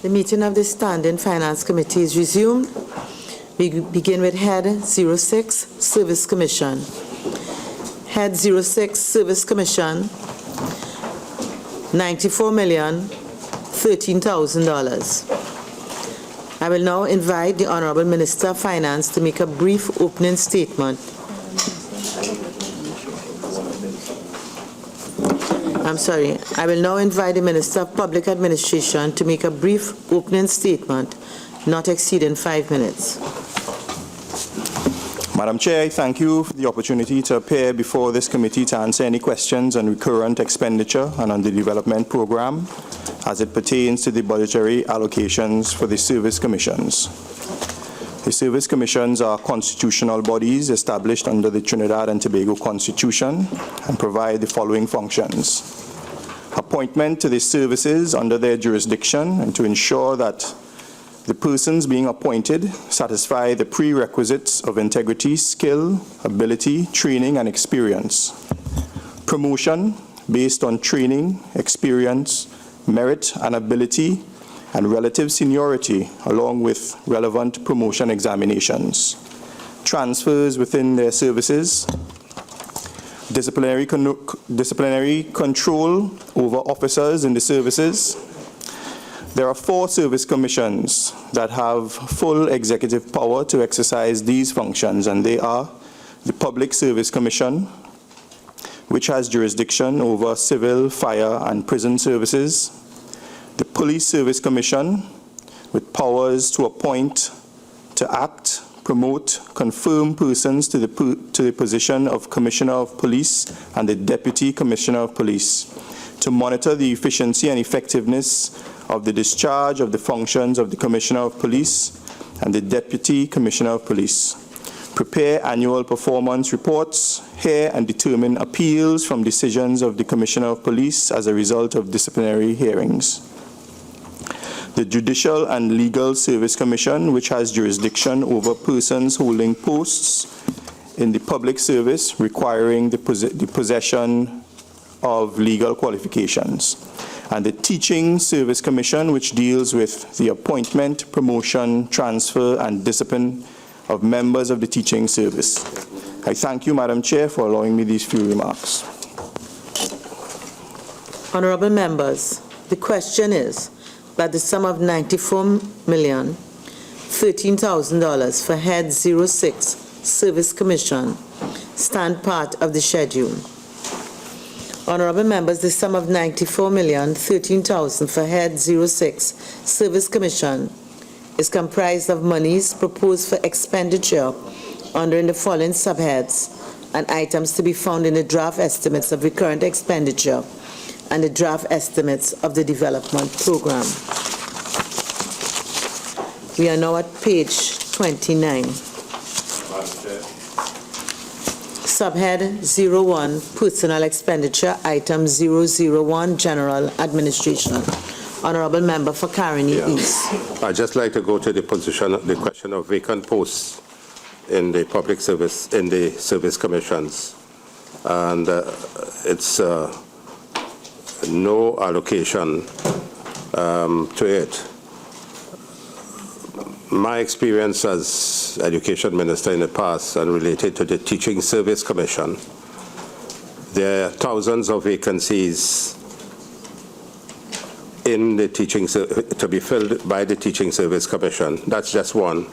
The meeting of the Standing Finance Committee is resumed. We begin with Head 06, Service Commission. Head 06, Service Commission, $94,013,000. I will now invite the Honorable Minister of Finance to make a brief opening statement. I will now invite the Minister of Public Administration to make a brief opening statement, not exceeding 5 minutes. Madam Chair, I thank you for the opportunity to appear before this committee to answer any questions on recurrent expenditure and on the development program as it pertains to the budgetary allocations for the service commissions. The service commissions are constitutional bodies established under the Trinidad and Tobago Constitution and provide the following functions: appointment to the services under their jurisdiction and to ensure that the persons being appointed satisfy the prerequisites of integrity, skill, ability, training, and experience. Promotion based on training, experience, merit, and ability, and relative seniority, along with relevant promotion examinations. Transfers within their services. Disciplinary control over officers in the services. There are 4 service commissions that have full executive power to exercise these functions, and they are the Public Service Commission, which has jurisdiction over civil, fire, and prison services; the Police Service Commission, with powers to appoint, to act, promote, confirm persons to the position of Commissioner of Police and the Deputy Commissioner of Police, to monitor the efficiency and effectiveness of the discharge of the functions of the Commissioner of Police and the Deputy Commissioner of Police, prepare annual performance reports, hear and determine appeals from decisions of the Commissioner of Police as a result of disciplinary hearings. The Judicial and Legal Service Commission, which has jurisdiction over persons holding posts in the public service requiring the possession of legal qualifications. And the Teaching Service Commission, which deals with the appointment, promotion, transfer, and discipline of members of the teaching service. I thank you, Madam Chair, for allowing me these few remarks. Honorable members, the question is that the sum of $94,013,000 for Head 06 Service Commission stand part of the schedule. Honorable members, the sum of $94,013,000 for Head 06 Service Commission is comprised of monies proposed for expenditure under the following subheads and items to be found in the draft estimates of recurrent expenditure and the draft estimates of the development program. We are now at page 29. Subhead 01, Personal Expenditure, Item 001, General Administration. Honorable Member for Caroni East. I'd just like to go to the question of vacant posts in the public service, in the service commissions. And it's no allocation to it. My experience as Education Minister in the past and related to the Teaching Service Commission, there are thousands of vacancies in the to be filled by the Teaching Service Commission. That's just one.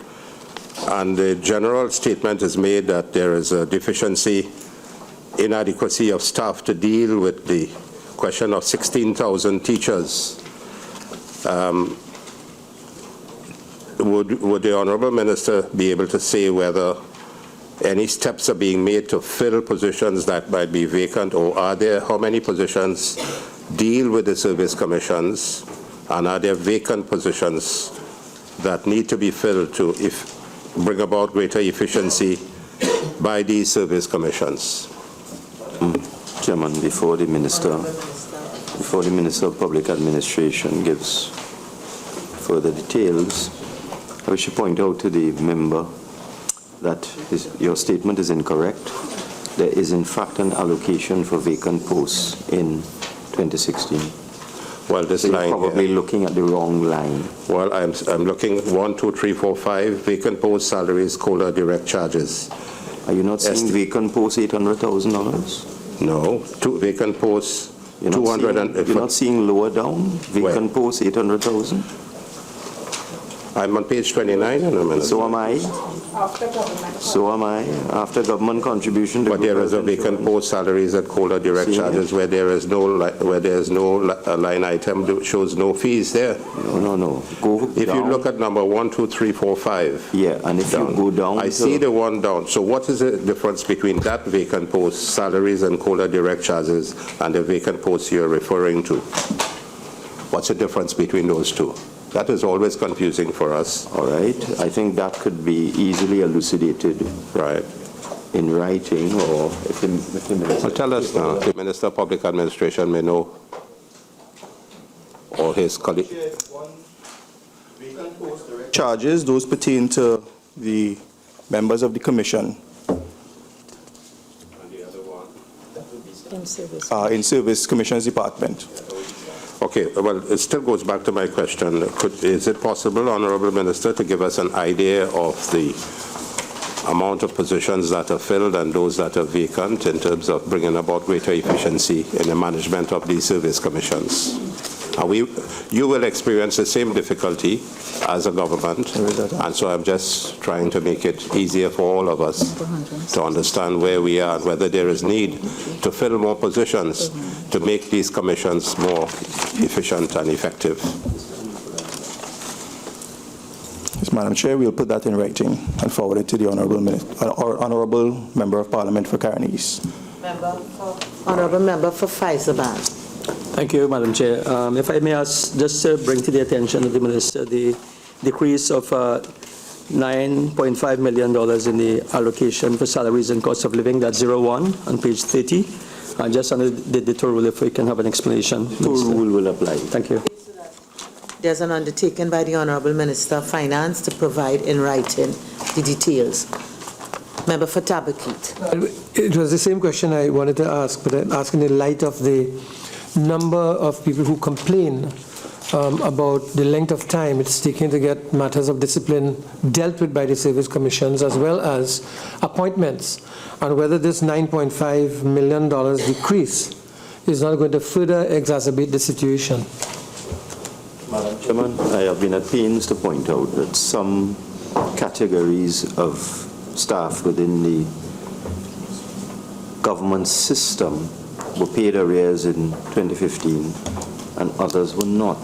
And the general statement is made that there is a deficiency, inadequacy of staff to deal with the question of 16,000 teachers. Would the Honourable Minister be able to say whether any steps are being made to fill positions that might be vacant, or are there, how many positions deal with the service commissions, and are there vacant positions that need to be filled to bring about greater efficiency by these service commissions? Chairman, before the Minister of Public Administration gives further details, I wish to point out to the member that your statement is incorrect. There is in fact an allocation for vacant posts in 2016. Well, this So you're line probably here. looking at the wrong line. Well, I'm looking 1, 2, 3, 4, 5, vacant post salaries, COLA direct charges. Are you not seeing Yes. vacant posts $800,000? No, 2 vacant posts, You're not 200 seeing, and... you're not seeing lower down, vacant posts 800,000? I'm on page 29 in a minute. So am I. So am I. After government contribution to But there group is a health vacant insurance. post salaries at COLA direct See charges where there is no line item shows no fees there. No. Go If down. you look at number 1, 2, 3, 4, 5. Yeah, and if you go down I to- see the one down. So what is the difference between that vacant post salaries and COLA direct charges and the vacant posts you're referring to? What's the difference between those two? That is always confusing for us. All right. I think that could be easily elucidated Right. in writing, or if the minister... Well, tell us now. The Minister of Public Administration may know, or his colleague. Charges, those pertain to the members of the commission in Service Commissioners Department. Okay, well, it still goes back to my question. Is it possible, Honorable Minister, to give us an idea of the amount of positions that are filled and those that are vacant in terms of bringing about greater efficiency in the management of these service commissions? You will experience the same difficulty as a government, and so I'm just trying to make it easier for all of us to understand where we are and whether there is need to fill more positions to make these commissions more efficient and effective. Yes, Madam Chair, we'll put that in writing and forward it to the Honourable Member of Parliament for Caranese. Honourable Member for Faisalabad. Thank you, Madam Chair. If I may ask, just bring to the attention of the Minister the decrease of $9.5 million in the allocation for salaries and cost of living, that's 01 on page 30. Just under the detour rule, if we can have an explanation. Full rule will apply. Thank you. There's an undertaking by the Honourable Minister of Finance to provide in writing the details. Member for Tabakit. It was the same question I wanted to ask, but I'm asking in light of the number of people who complain about the length of time it's taking to get matters of discipline dealt with by the service commissions, as well as appointments, and whether this $9.5 million decrease is not going to further exacerbate the situation. Madam Chairman, I have been at pains to point out that some categories of staff within the government system were paid arrears in 2015 and others were not.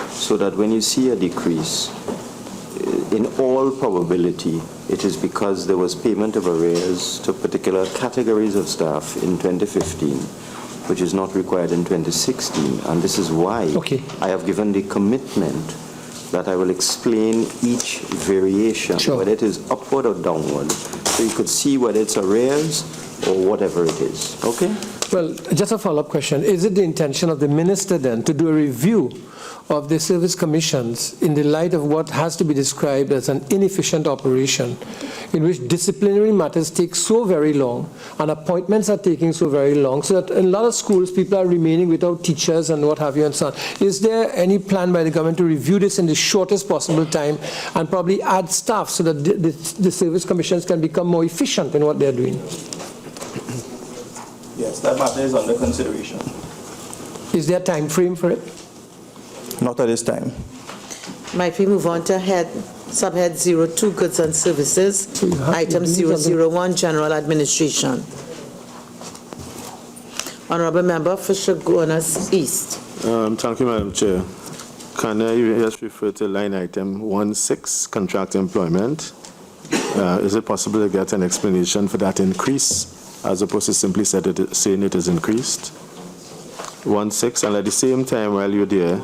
So that when you see a decrease, in all probability, it is because there was payment of arrears to particular categories of staff in 2015, which is not required in 2016. And this is why I have given the commitment that I will explain each variation, whether it is upward or downward, so you could see whether it's arrears or whatever it is. Okay? Well, just a follow-up question. Is it the intention of the minister then to do a review of the service commissions in the light of what has to be described as an inefficient operation, in which disciplinary matters take so very long and appointments are taking so very long, so that in a lot of schools people are remaining without teachers and what have you and so on? Is there any plan by the government to review this in the shortest possible time and probably add staff so that the service commissions can become more efficient in what they're doing? Yes, that matter is under consideration. Is there a time frame for it? Not at this time. Might we move on to subhead 02, Goods and Services, item 001, General Administration. Honourable Member for Chaguanas East. Thank you, Madam Chair. Can I just refer to line item 16, contract employment? Is it possible to get an explanation for that increase, as opposed to simply saying it is increased? 16, and at the same time, while you're there,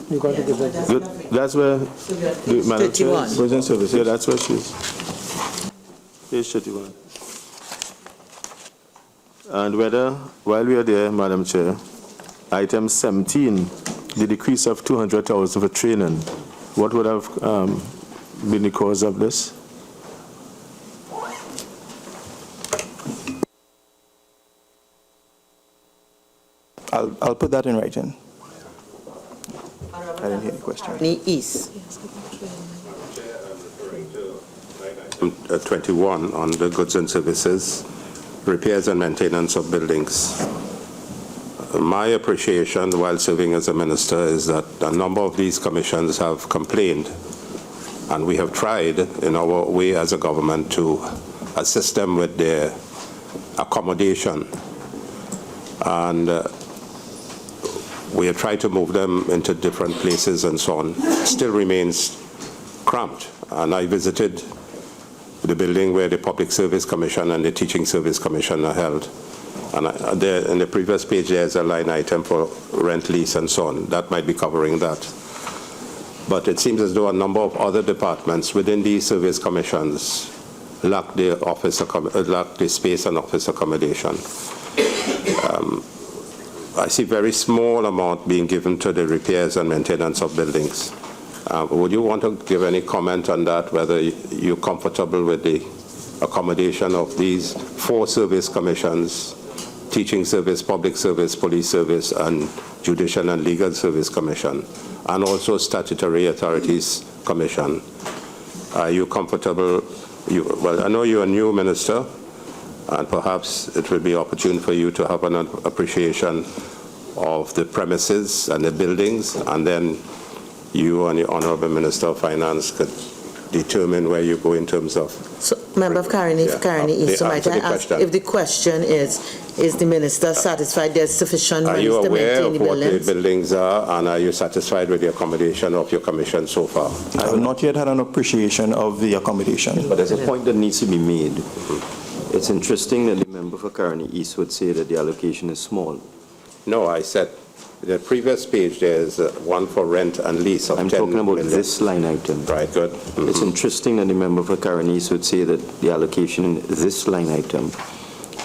that's where, Madam Chair, 31. yeah, that's where she is. Page 31. And whether, while we are there, Madam Chair, item 17, the decrease of 200,000 for training, what would have been the cause of this? I'll put that in writing. I didn't hear the question. Carney East. 21 on the goods and services, repairs and maintenance of buildings. My appreciation while serving as a minister is that a number of these commissions have complained, and we have tried in our way as a government to assist them with their accommodation. And we have tried to move them into different places and so on. Still remains cramped. And I visited the building where the Public Service Commission and the Teaching Service Commission are held. And there, in the previous page, there's a line item for rent, lease, and so on. That might be covering that. But it seems as though a number of other departments within these service commissions lack the space and office accommodation. I see very small amount being given to the repairs and maintenance of buildings. Would you want to give any comment on that, whether you're comfortable with the accommodation of these 4 service commissions, Teaching Service, Public Service, Police Service, and Judicial and Legal Service Commission, and also Statutory Authorities Commission? Are you comfortable? Well, I know you're a new minister, and perhaps it will be opportune for you to have an appreciation of the premises and the buildings, and then you and the Honorable Minister of Finance could determine where you go in terms of... So, Member of Carney East, so might I ask if the question is the minister satisfied there's sufficient Are money you to aware maintain of the what the buildings? buildings are, and are you satisfied with the accommodation of your commission so far? I have not yet had an appreciation of the accommodation. But there's a point that needs to be made. It's interesting that the member for Carney East would say that the allocation is small. No, I said the previous page there's one for rent and lease of I'm 10 talking about million. this line item. Right, good. It's interesting that the member for Carney East would say that the allocation in this line item,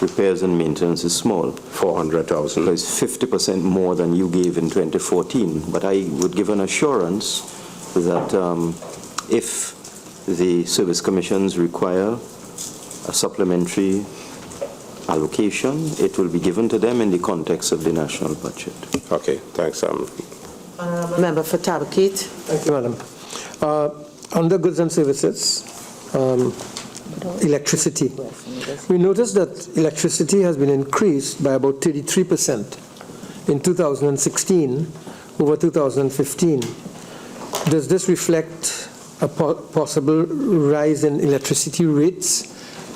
repairs and maintenance, is small. 400,000. So it's 50% more than you gave in 2014. But I would give an assurance that if the service commissions require a supplementary allocation, it will be given to them in the context of the national budget. Okay, thanks. Honourable Member for Tabakit. Thank you, Madam. Under goods and services, electricity. We noticed that electricity has been increased by about 33% in 2016 over 2015. Does this reflect a possible rise in electricity rates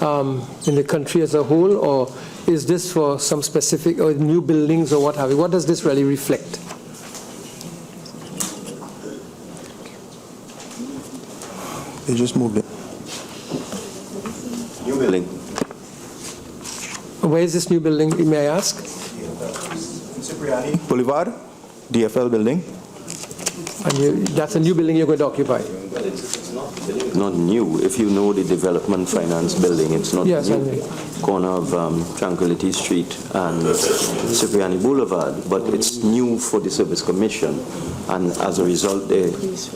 in the country as a whole, or is this for some specific or new buildings or what have you? What does this really reflect? They just moved it. New building. Where is this new building, may I ask? Cipriani Boulevard, DFL building. And that's a new building you're going to occupy? Not new. If you know the development finance building, it's not Yes, I new. know. Corner of Tranquility Street and Cipriani Boulevard, but it's new for the Service Commission, and as a result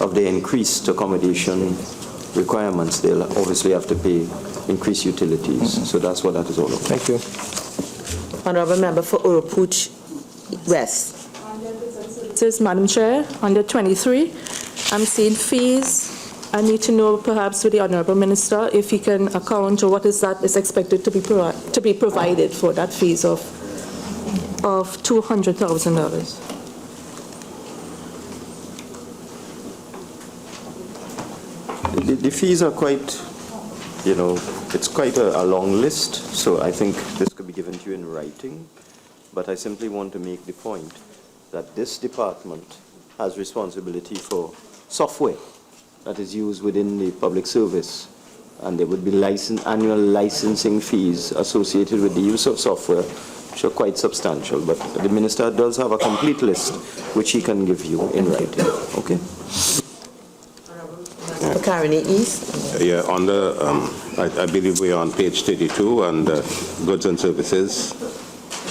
of the increased accommodation requirements, they'll obviously have to pay increased utilities. So that's what that is all about. Thank you. Honourable Member for Urupuch West. Madam Chair, under 23, I'm seeing fees. I need to know, perhaps, with the Honourable Minister, if he can account or what is that is expected to be provided for that fees of $200,000. The fees are quite, it's quite a long list, so I think this could be given to you in writing. But I simply want to make the point that this department has responsibility for software that is used within the public service, and there would be annual licensing fees associated with the use of software, which are quite substantial. But the minister does have a complete list, which he can give you in writing. Okay? For Carney East. Yeah, on the, I believe we're on page 32 and goods and services.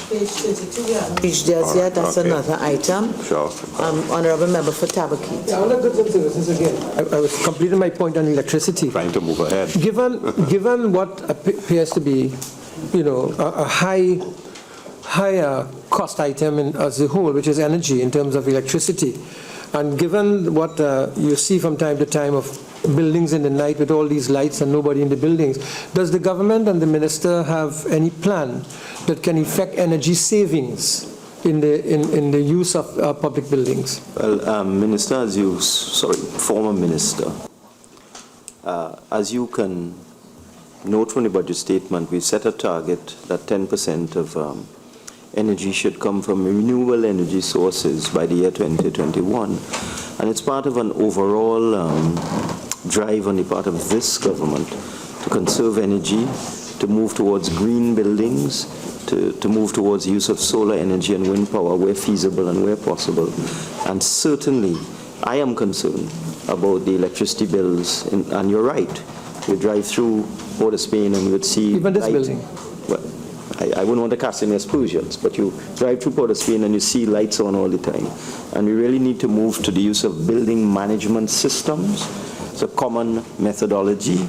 Page 32, we haven't reached there yet. That's okay. another item. Sure. Honourable Member for Tabakit. Yeah, under goods and services again, I was completing my point on electricity. Trying to move ahead. Given what appears to be, a higher cost item as a whole, which is energy in terms of electricity, And given what you see from time to time of buildings in the night with all these lights and nobody in the buildings, does the government and the minister have any plan that can effect energy savings in the use of public buildings? Well, Minister, former Minister, as you can note from the budget statement, we set a target that 10% of energy should come from renewable energy sources by the year 2021. And it's part of an overall drive on the part of this government to conserve energy, to move towards green buildings, to move towards the use of solar energy and wind power where feasible and where possible. And certainly, I am concerned about the electricity bills, and you're right. You drive through Port of Spain and you would see even this light. building. Well, I wouldn't want to cast any aspersions, but you drive through Port of Spain and you see lights on all the time. And we really need to move to the use of building management systems. It's a common methodology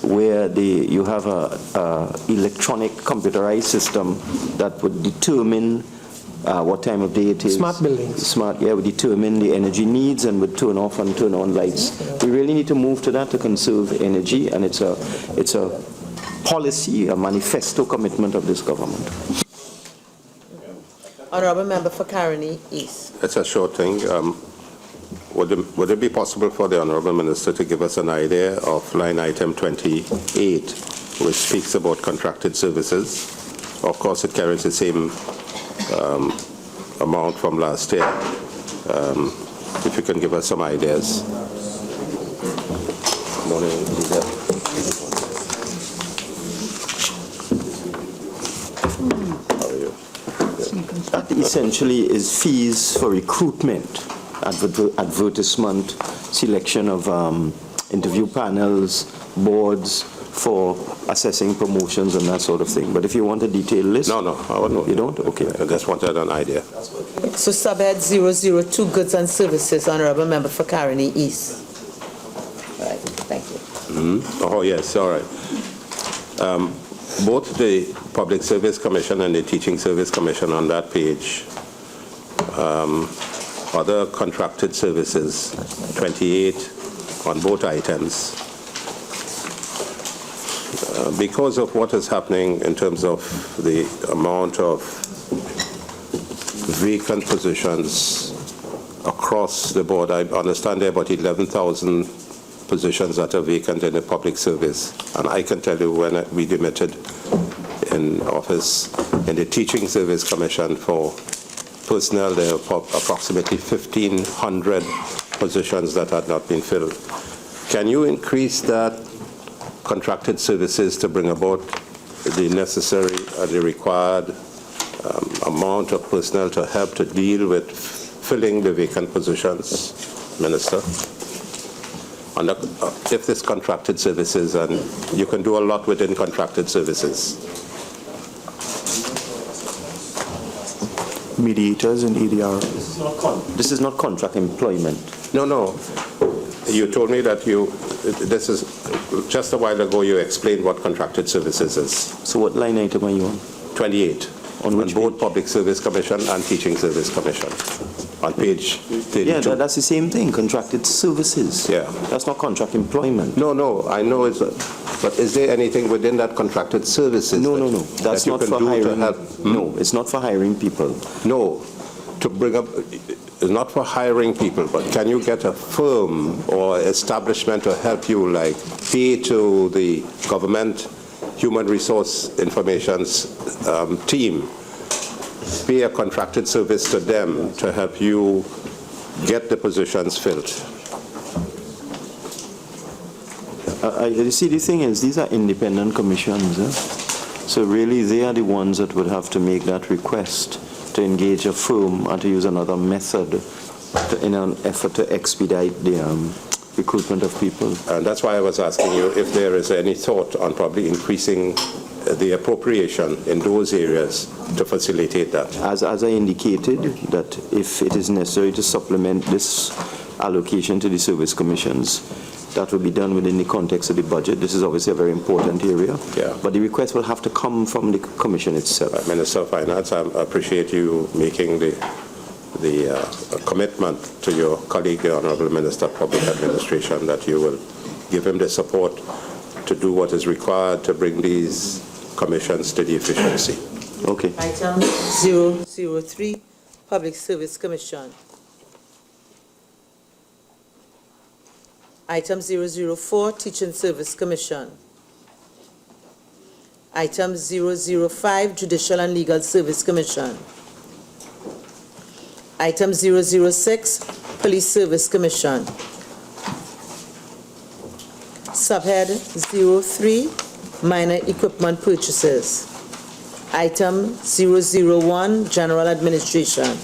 where you have a electronic computerized system that would determine what time of day it is. Smart buildings. Would determine the energy needs and would turn off and turn on lights. We really need to move to that to conserve energy, and it's a policy, a manifesto commitment of this government. Honourable Member for Caroni East. It's a short thing. Would it be possible for the Honourable Minister to give us an idea of line item 28, which speaks about contracted services? Of course, it carries the same amount from last year. If you can give us some ideas. Morning, That essentially is fees for recruitment, advertisement, selection of interview panels, boards for assessing promotions and that sort of thing. But if you want a detailed list... No, I wouldn't know. You don't? Okay. I just wanted an idea. So subhead 002, Goods and Services, Honourable Member for Caroni East. All right, thank you. Oh, yes, all right. Both the Public Service Commission and the Teaching Service Commission on that page, other contracted services, 28 on both items. Because of what is happening in terms of the amount of vacant positions across the board, I understand there are about 11,000 positions that are vacant in the public service. And I can tell you when we demitted in office in the Teaching Service Commission for personnel, there are approximately 1,500 positions that had not been filled. Can you increase that contracted services to bring about the necessary and the required amount of personnel to help to deal with filling the vacant positions, Minister? If this contracted services, and you can do a lot within contracted services. Mediators and EDR. This is not contract employment. No. You told me that this is, just a while ago you explained what contracted services is. So what line item are you on? 28. On which both page? Public Service Commission and Teaching Service Commission. On page 32. Yeah, that's the same thing, contracted services. Yeah. That's not contract employment. No, I know it's, but is there anything within that contracted services? No. That's not for hiring. No, it's not for hiring people. No, to bring up, it's not for hiring people, but can you get a firm or establishment to help you, like pay to the government human resource information's team, pay a contracted service to them to help you get the positions filled? You see, the thing is, these are independent commissions. So really, they are the ones that would have to make that request to engage a firm and to use another method in an effort to expedite the recruitment of people. And that's why I was asking you if there is any thought on probably increasing the appropriation in those areas to facilitate that. As I indicated, that if it is necessary to supplement this allocation to the service commissions, that will be done within the context of the budget. This is obviously a very important area. Yeah. But the request will have to come from the commission itself. Minister of Finance, I appreciate you making the commitment to your colleague, the Honorable Minister of Public Administration, that you will give him the support to do what is required to bring these commissions to the efficiency. Okay. Item 003, Public Service Commission. Item 004, Teaching Service Commission. Item 005, Judicial and Legal Service Commission. Item 006, Police Service Commission. Subhead 03, Minor Equipment Purchases. Item 001, General Administration.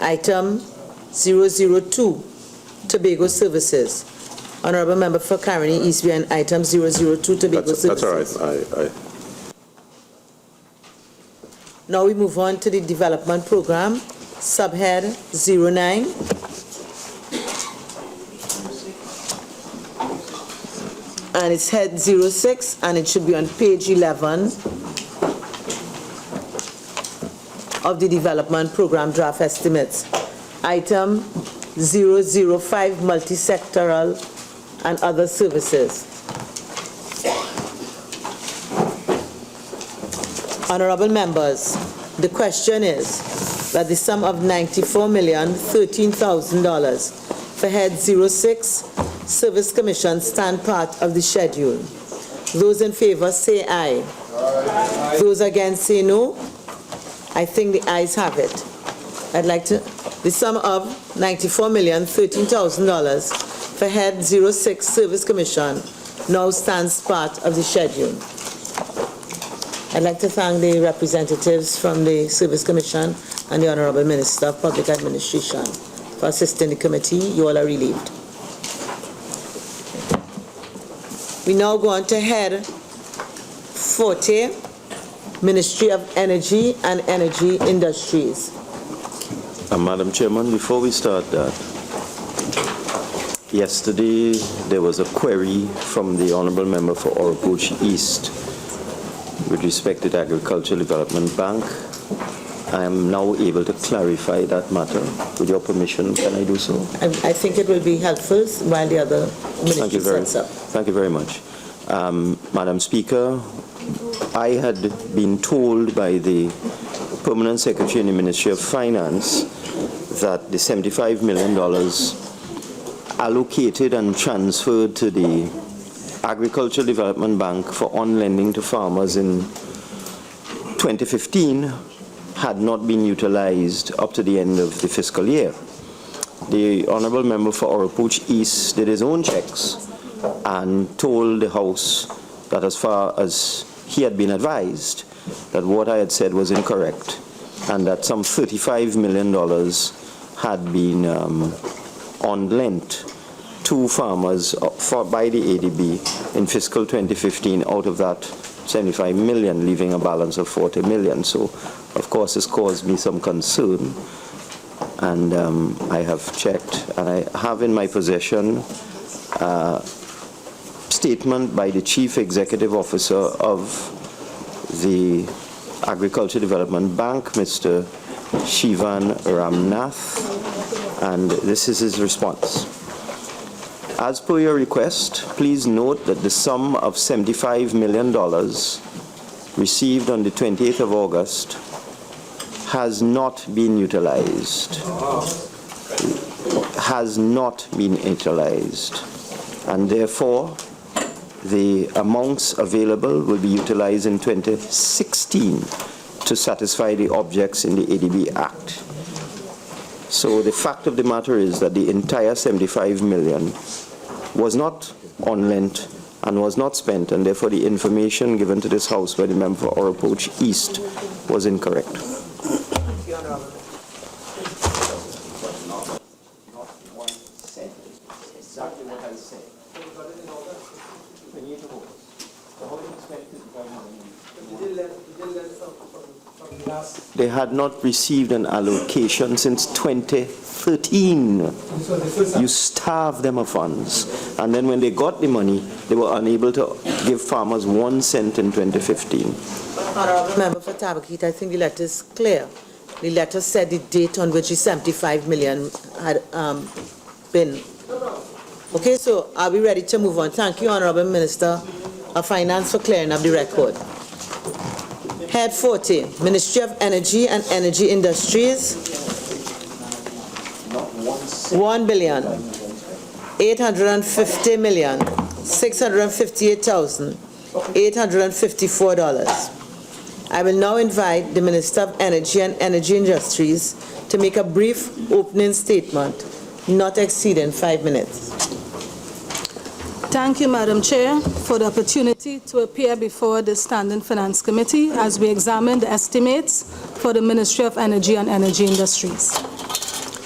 Item 002, Tobago Services. Honorable Member for Caroni East, we are in item 002, Tobago Services. That's all right. Now we move on to the Development Program, Subhead 09. And it's head 06, and it should be on page 11 of the Development Program Draft Estimates. Item 005, Multi-Sectoral and Other Services. Honorable members, the question is that the sum of $94,013,000 for head 06, Service Commission, stand part of the schedule. Those in favor say aye. Aye. Those against say no. I think the ayes have it. The sum of $94,013,000 for head 06, Service Commission, now stands part of the schedule. I'd like to thank the representatives from the Service Commission and the Honorable Minister of Public Administration for assisting the committee. You all are relieved. We now go on to head 40, Ministry of Energy and Energy Industries. Madam Chairman, before we start that, yesterday there was a query from the Honourable Member for Oropouche East with respect to the Agricultural Development Bank. I am now able to clarify that matter. With your permission, can I do so? I think it will be helpful while the other ministry sets up. Thank you very much. Madam Speaker, I had been told by the Permanent Secretary in the Ministry of Finance that the $75 million allocated and transferred to the Agricultural Development Bank for on-lending to farmers in 2015 had not been utilized up to the end of the fiscal year. The Honourable Member for Oropouche East did his own checks and told the House that as far as he had been advised, that what I had said was incorrect, and that some $35 million had been on-lent to farmers by the ADB in fiscal 2015, out of that 75 million, leaving a balance of 40 million. So, of course, this caused me some concern, and I have checked, and I have in my possession a statement by the Chief Executive Officer of the Agriculture Development Bank, Mr. Shivan Ramnath, and this is his response. As per your request, please note that the sum of $75 million received on the 28th of August has not been utilized. Has not been utilized. And therefore, the amounts available will be utilized in 2016 to satisfy the objects in the ADB Act. So the fact of the matter is that the entire $75 million was not on-lent and was not spent, and therefore the information given to this House by the member for Oropouche East was incorrect. Exactly what I said. They had not received an allocation since 2013. You starved them of funds. And then when they got the money, they were unable to give farmers 1 cent in 2015. Honourable Member for Tabakit, I think the letter is clear. the letter said the date on which the 75 million had been. Okay, so are we ready to move on? Thank you, Honorable Minister of Finance, for clearing up the record. Head 40, Ministry of Energy and Energy Industries, $1,850,658,854. I will now invite the Minister of Energy and Energy Industries to make a brief opening statement, not exceeding 5 minutes. Thank you, Madam Chair, for the opportunity to appear before the Standing Finance Committee as we examine the estimates for the Ministry of Energy and Energy Industries.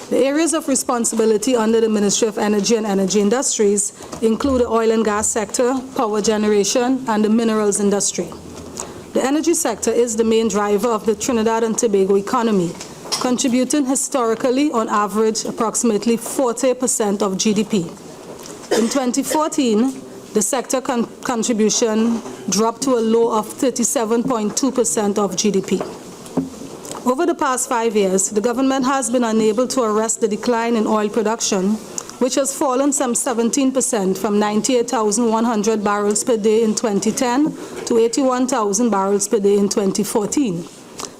The areas of responsibility under the Ministry of Energy and Energy Industries include the oil and gas sector, power generation, and the minerals industry. The energy sector is the main driver of the Trinidad and Tobago economy, contributing historically on average approximately 40% of GDP. In 2014, the sector contribution dropped to a low of 37.2% of GDP. Over the past 5 years, the government has been unable to arrest the decline in oil production, which has fallen some 17% from 98,100 barrels per day in 2010 to 81,000 barrels per day in 2014.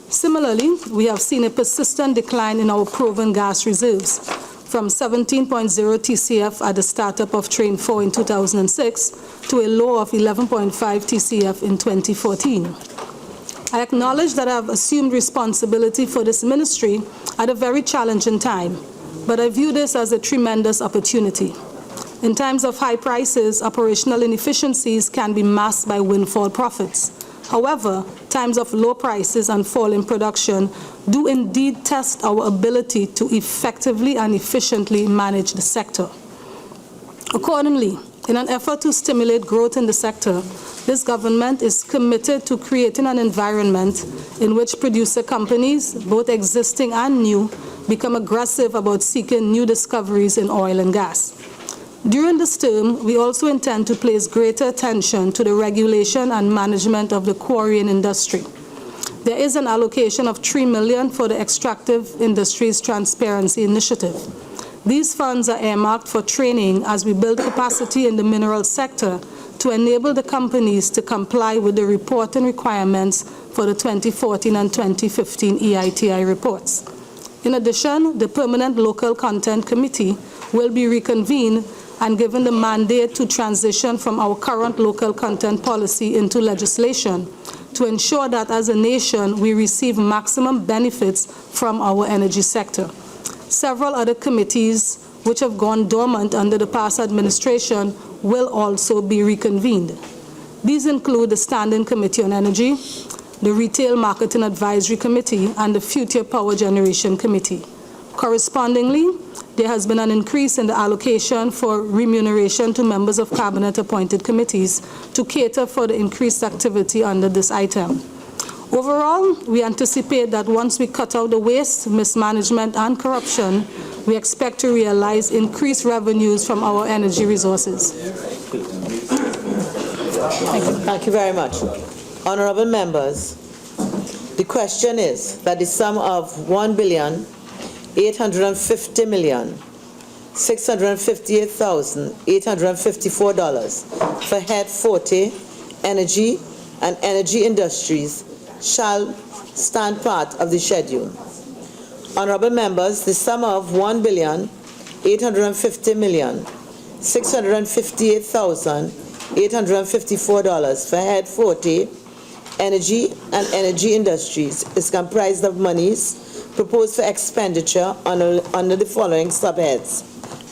Similarly, we have seen a persistent decline in our proven gas reserves, from 17.0 TCF at the startup of Train 4 in 2006 to a low of 11.5 TCF in 2014. I acknowledge that I have assumed responsibility for this ministry at a very challenging time, but I view this as a tremendous opportunity. In times of high prices, operational inefficiencies can be masked by windfall profits. However, times of low prices and fall in production do indeed test our ability to effectively and efficiently manage the sector. Accordingly, in an effort to stimulate growth in the sector, this government is committed to creating an environment in which producer companies, both existing and new, become aggressive about seeking new discoveries in oil and gas. During this term, we also intend to place greater attention to the regulation and management of the quarrying industry. There is an allocation of $3 million for the Extractive Industries Transparency Initiative. These funds are earmarked for training as we build capacity in the mineral sector to enable the companies to comply with the reporting requirements for the 2014 and 2015 EITI reports. In addition, the Permanent Local Content Committee will be reconvened and given the mandate to transition from our current local content policy into legislation to ensure that as a nation we receive maximum benefits from our energy sector. Several other committees which have gone dormant under the past administration will also be reconvened. These include the Standing Committee on Energy, the Retail Marketing Advisory Committee, and the Future Power Generation Committee. Correspondingly, there has been an increase in the allocation for remuneration to members of cabinet-appointed committees to cater for the increased activity under this item. Overall, we anticipate that once we cut out the waste, mismanagement, and corruption, we expect to realize increased revenues from our energy resources. Thank you very much. Honorable members, the question is that the sum of $1,850,658,854 for Head 40, Energy and Energy Industries shall stand part of the schedule. Honorable members, the sum of $1,850,658,854 for Head 40, Energy and Energy Industries is comprised of monies proposed for expenditure under the following subheads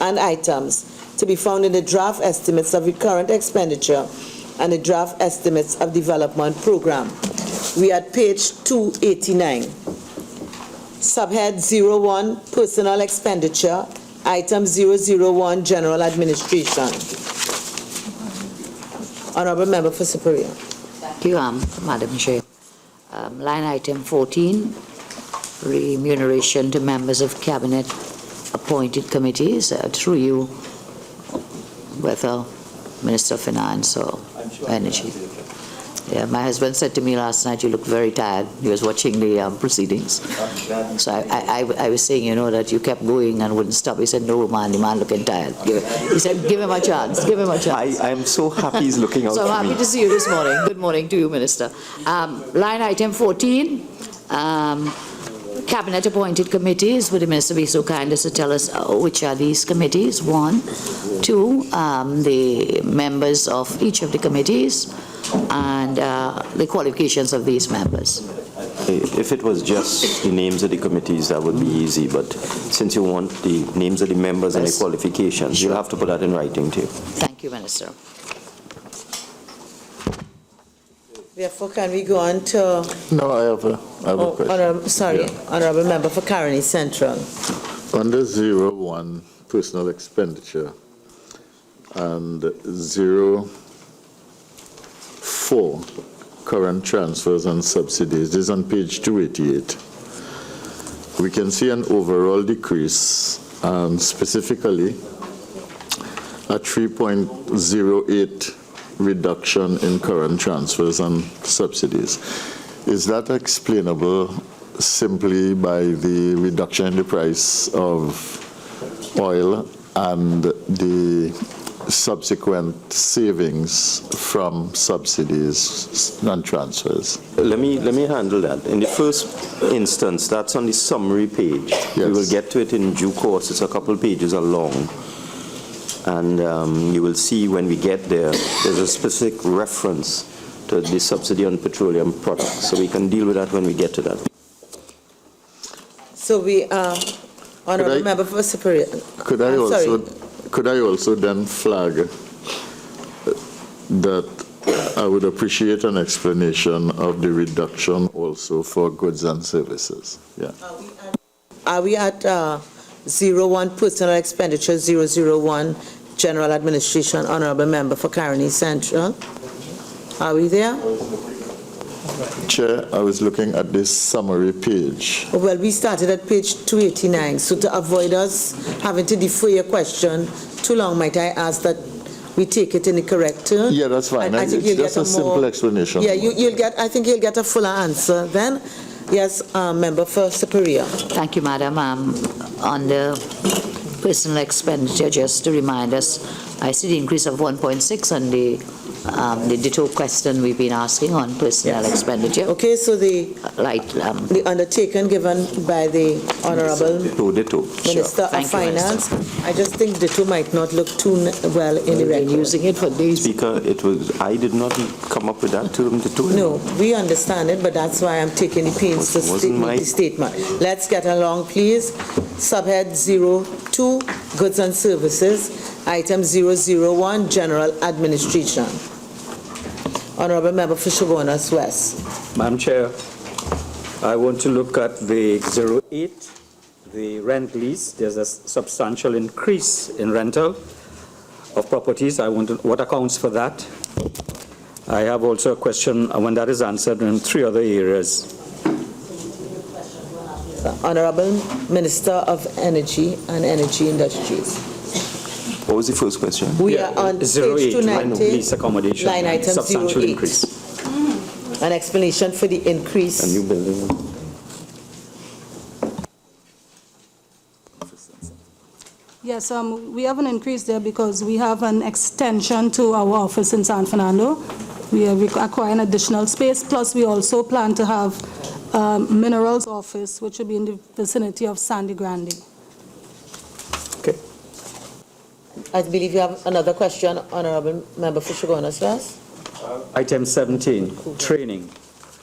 and items to be found in the draft estimates of recurrent expenditure and the draft estimates of development program. We are at page 289. Subhead 01, Personal Expenditure, Item 001, General Administration. Honorable Member for Superior. Thank you, Madam Chair. Line item 14, remuneration to members of cabinet appointed committees, through you, whether Minister of Finance or Energy. Yeah, my husband said to me last night, you look very tired. He was watching the proceedings. So I was saying, that you kept going and wouldn't stop. He said, no, man, the man looking tired. He said, give him a chance, give him a chance. I am so happy he's looking out So for I'm happy me. to see you this morning. Good morning to you, Minister. Line item 14, Cabinet appointed committees. Would the Minister be so kind as to tell us which are these committees? 1, 2, the members of each of the committees, and the qualifications of these members. If it was just the names of the committees, that would be easy, but since you want the names of the members and the qualifications, you'll have to put that in writing too. Thank you, Minister. Therefore, can we go on to... No, I have a question. Honorable Member for Caroni Central. Under 01, personal expenditure, and 04, current transfers and subsidies, this is on page 288. We can see an overall decrease, and specifically a 3.08 reduction in current transfers and subsidies. Is that explainable simply by the reduction in the price of oil and the subsequent savings from subsidies and transfers? Let me handle that. In the first instance, that's on the summary page. Yes. We will get to it in due course. It's a couple pages long. And you will see when we get there, there's a specific reference to the subsidy on petroleum products. So we can deal with that when we get to that. So we Honorable Member for Superior. Could I also then flag that I would appreciate an explanation of the reduction also for goods and services? Yeah. Are we at 01 personal expenditure, 001 general administration, Honorable Member for Caroni Central? Are we there? Chair, I was looking at this summary page. Well, we started at page 289, so to avoid us having to defer your question too long, might I ask that we take it in the correct turn? Yeah, that's fine. I think you'll It's get just a simple explanation. Yeah, I think you'll get a fuller answer then. Yes, Member for Superior. Thank you, Madam. On the personal expenditure, just to remind us, I see the increase of 1.6 on the ditto question we've been asking on personal expenditure. Okay, so the undertaking given by the Honorable Ditto. Minister of Thank you, Finance, I just think ditto might not look too well in the record. Using it for these. Speaker, I did not come up with that term, ditto. No, we understand it, but that's why I'm taking the pains to make the statement. Let's get along, please. Subhead 02, Goods and Services. Item 001, General Administration. Honorable Member for Chaguanas West. Madam Chair, I want to look at the 08, the rent lease. There's a substantial increase in rental of properties. I want to, what accounts for that? I have also a question when that is answered in 3 other areas. Honorable Minister of Energy and Energy Industries. What was the first question? We are on page 290, lease accommodation, line item substantial 08. increase. An explanation for the increase. A new building. Yes, we have an increase there because we have an extension to our office in San Fernando. We are acquiring additional space, plus we also plan to have minerals office, which will be in the vicinity of Sandy Grande. Okay. I believe you have another question, Honorable Member for Chaguanas West. Item 17, training.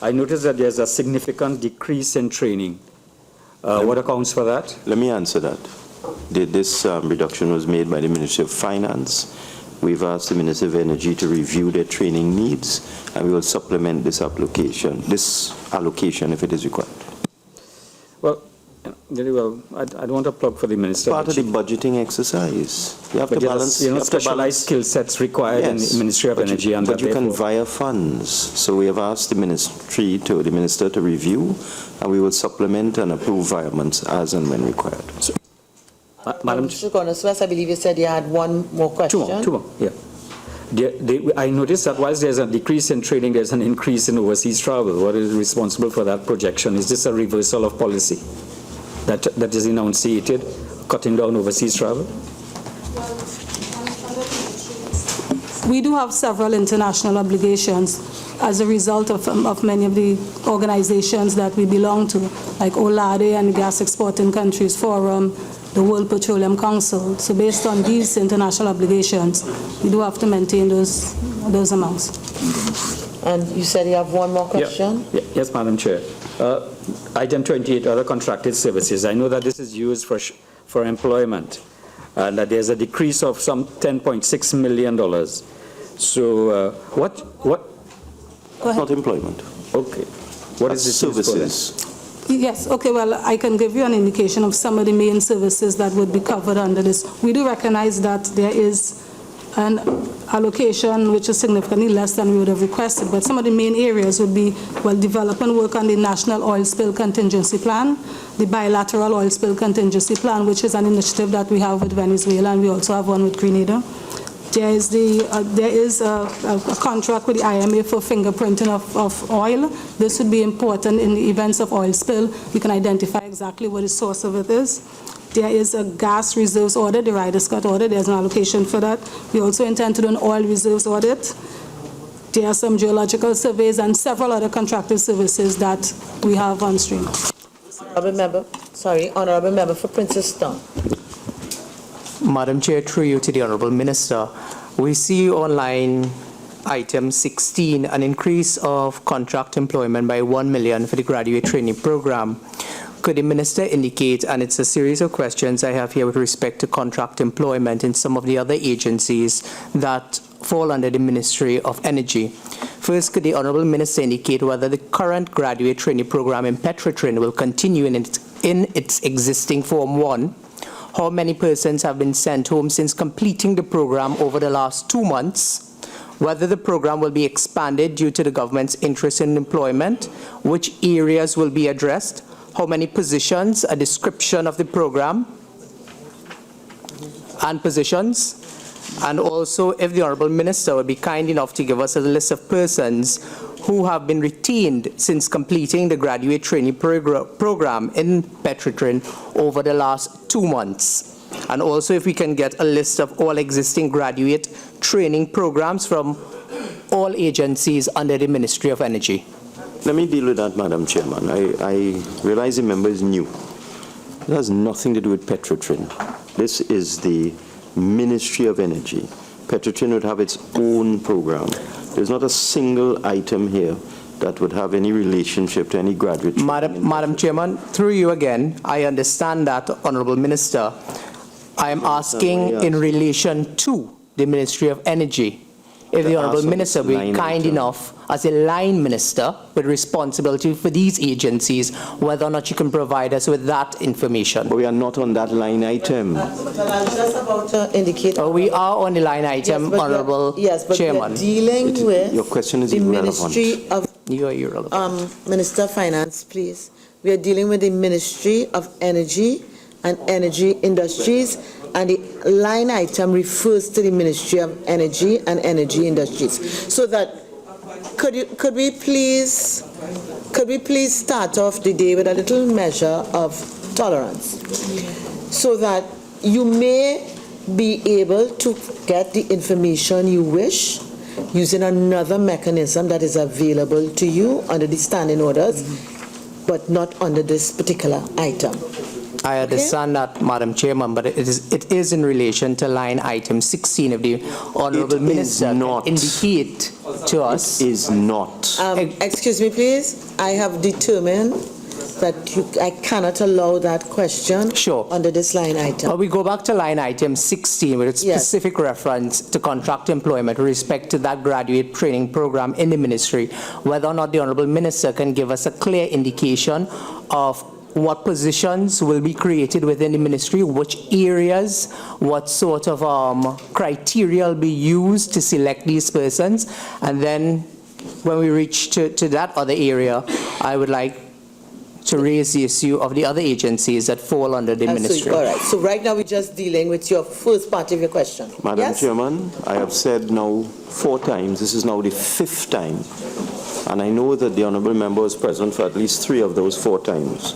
I noticed that there's a significant decrease in training. What accounts for that? Let me answer that. This reduction was made by the Ministry of Finance. We've asked the Ministry of Energy to review their training needs, and we will supplement this allocation if it is required. Well, very well. I don't want to plug for the Minister. Part of the budgeting exercise. You have to balance. Specialized skill sets required in the Ministry of Energy. But you can via funds. So we have asked the Minister to review, and we will supplement and approve environments as and when required. Madam Chaguanas West, I believe you said you had one more question. Two more, yeah. I noticed that whilst there's a decrease in training, there's an increase in overseas travel. What is responsible for that projection? Is this a reversal of policy that is enunciated, cutting down overseas travel? We do have several international obligations as a result of many of the organizations that we belong to, like OLADE and the Gas Exporting Countries Forum, the World Petroleum Council. So based on these international obligations, we do have to maintain those amounts. And you said you have one more question? Yeah. Yes, Madam Chair. Item 28, other contracted services. I know that this is used for employment, and that there's a decrease of some $10.6 million. So what? Go ahead. Not employment. Okay. What is this services? Yes, okay, well, I can give you an indication of some of the main services that would be covered under this. We do recognize that there is an allocation which is significantly less than we would have requested, but some of the main areas would be, well, development work on the National Oil Spill Contingency Plan, the Bilateral Oil Spill Contingency Plan, which is an initiative that we have with Venezuela, and we also have one with Grenada. There is a contract with the IMA for fingerprinting of oil. This would be important in the events of oil spill. We can identify exactly what the source of it is. There is a gas reserves audit, the Ryder Scott audit. There's an allocation for that. We also intend to do an oil reserves audit. There are some geological surveys and several other contracted services that we have on stream. Honorable Member for Princess Town. Madam Chair, through you to the Honourable Minister, we see on line item 16 an increase of contract employment by 1 million for the graduate training program. Could the Minister indicate, and it's a series of questions I have here with respect to contract employment in some of the other agencies that fall under the Ministry of Energy. First, could the Honourable Minister indicate whether the current graduate training program in Petrotrin will continue in its existing Form 1? How many persons have been sent home since completing the program over the last 2 months? Whether the program will be expanded due to the government's interest in employment? Which areas will be addressed? How many positions? A description of the program and positions? And also, if the Honourable Minister would be kind enough to give us a list of persons who have been retained since completing the graduate training program in Petrotrin over the last 2 months. And also if we can get a list of all existing graduate training programs from all agencies under the Ministry of Energy. Let me deal with that, Madam Chairman. I realize the member is new. It has nothing to do with Petrotrin. This is the Ministry of Energy. Petrotrin would have its own program. There's not a single item here that would have any relationship to any graduate. Madam Chairman, through you again, I understand that, Honourable Minister. I am asking in relation to the Ministry of Energy. If the Honourable Minister will be kind enough, as a line minister with responsibility for these agencies, whether or not you can provide us with that information. But we are not on that line item. I was just about to indicate. We are on the line item, Honourable Chairman. We're dealing with your question is the irrelevant. Ministry of You are irrelevant. Minister of Finance, please. We are dealing with the Ministry of Energy and Energy Industries, and the line item refers to the Ministry of Energy and Energy Industries. So that could we please start off the day with a little measure of tolerance, so that you may be able to get the information you wish using another mechanism that is available to you under the standing orders, but not under this particular item. I understand that, Madam Chairman, but it is in relation to line item 16 of the Honourable Minister not indicate to us. It is not. Excuse me, please. I have determined that I cannot allow that question under this line item. Well, we go back to line item 16 with its specific reference to contract employment with respect to that graduate training program in the ministry, whether or not the Honourable Minister can give us a clear indication of what positions will be created within the ministry, which areas, what sort of criteria will be used to select these persons, and then when we reach to that other area, I would like to raise the issue of the other agencies that fall under the ministry. All right, so right now we're just dealing with your first part of your question. Madam Yes? Chairman, I have said now 4 times, this is now the 5th time, and I know that the honourable member was present for at least 3 of those 4 times,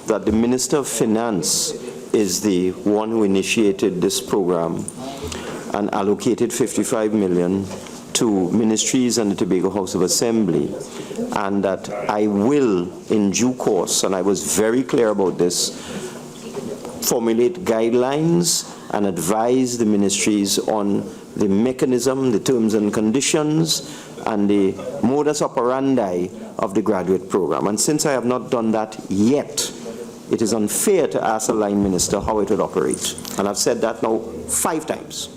that the Minister of Finance is the one who initiated this program and allocated 55 million to ministries and the Tobago House of Assembly, and that I will, in due course, and I was very clear about this, formulate guidelines and advise the ministries on the mechanism, the terms and conditions, and the modus operandi of the graduate program. And since I have not done that yet, it is unfair to ask a line minister how it would operate. And I've said that now 5 times.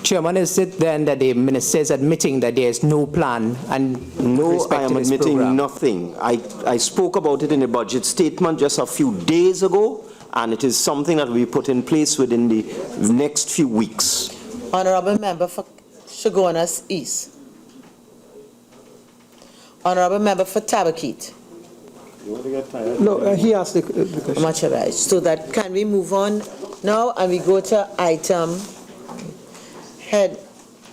Chairman, is it then that the minister is admitting that there is no plan and No, I am admitting program? nothing. I spoke about it in a budget statement just a few days ago, and it is something that we put in place within the next few weeks. Honourable Member for Chaguanas East. Honourable Member for Tabakit. No, he asked the question. Much obliged. So that, can we move on now and we go to item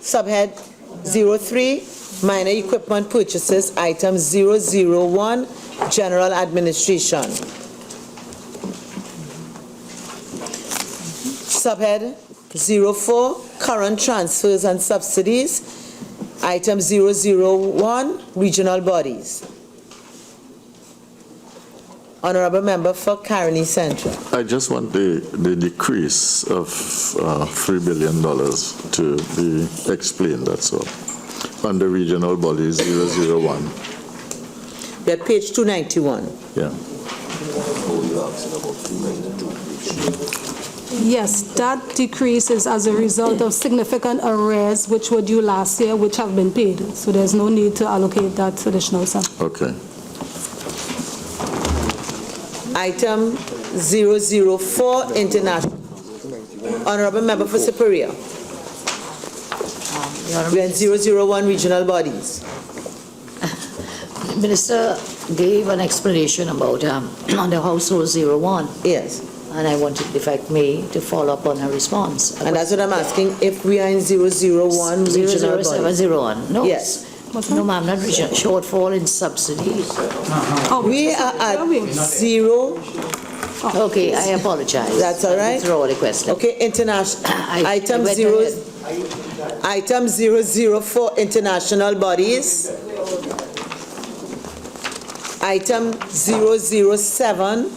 subhead 03, minor equipment purchases, item 001, general administration. Subhead 04, current transfers and subsidies, item 001, regional bodies. Honourable Member for Caroni Central. I just want the decrease of $3 billion to be explained, that's all. On the regional bodies 001. We're at page 291. Yeah. Yes, that decrease is as a result of significant arrears which were due last year, which have been paid. So there's no need to allocate that additional sum. Okay. Item 004, international. Honourable Member for Superior. We're at 001, regional bodies. The Minister gave an explanation about on the household 01. Yes. And I wanted, if I may, to follow up on her response. And that's what I'm asking, if we are in 001, regional bodies. 00701, no. Yes. No, ma'am, not regional, shortfall in subsidies. We are at 0. Okay, I apologize. That's all right. Withdraw the question. Okay, international. Item went 0. ahead. Item 004, international bodies. Item 007,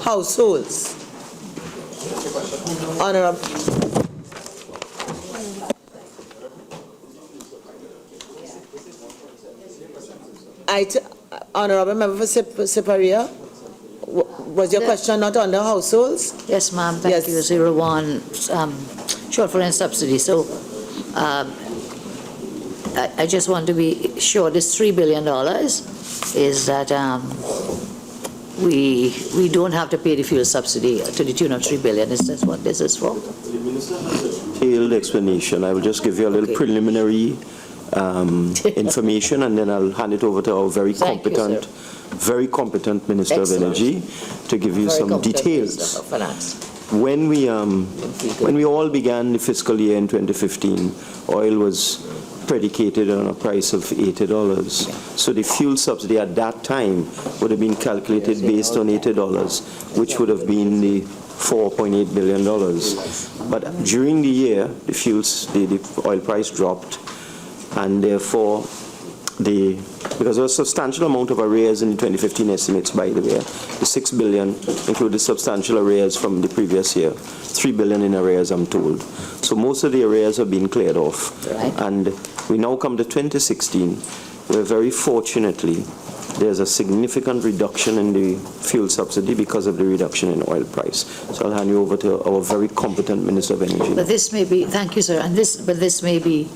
households. Honourable. Honourable Member for Superior, was your question not on the households? Yes, ma'am, thank Yes. you. 01, shortfall in subsidies. So I just want to be sure this $3 billion is that we don't have to pay the fuel subsidy to the tune of $3 billion. Is that what this is for? Detailed explanation. I will just give you a little preliminary information, and then I'll hand it over to our very competent Minister of Energy to give you some details. When we all began the fiscal year in 2015, oil was predicated on a price of $80. So the fuel subsidy at that time would have been calculated based on $80, which would have been the $4.8 billion. But during the year, the oil price dropped, and therefore, because there was a substantial amount of arrears in the 2015 estimates, by the way. The $6 billion included substantial arrears from the previous year. $3 billion in arrears, I'm told. So most of the arrears have been cleared off. Right. And we now come to 2016, where very fortunately, there's a significant reduction in the fuel subsidy because of the reduction in oil price. So I'll hand you over to our very competent Minister of Energy. But this may be, thank you, sir, but this may be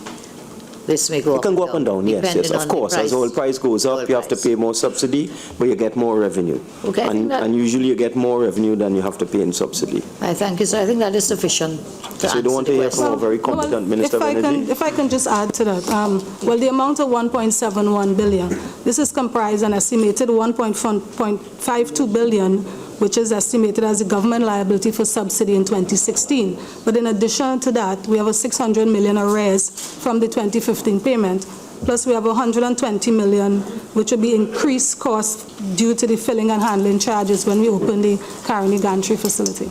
this may go It up can go up and down, yes, depending of on the course. As oil price goes up, oil you have to price. pay more subsidy, but you get more revenue. Okay, I think that- And usually you get more revenue than you have to pay in subsidy. I thank you, sir. I think that is sufficient to So you don't want to answer the hear from a question. very competent Minister of Energy? If I can just add to that, well, the amount of 1.71 billion, this is comprised an estimated 1.52 billion, which is estimated as the government liability for subsidy in 2016. But in addition to that, we have a 600 million arrears from the 2015 payment. Plus, we have 120 million, which will be increased cost due to the filling and handling charges when we open the Caroni Gantry facility.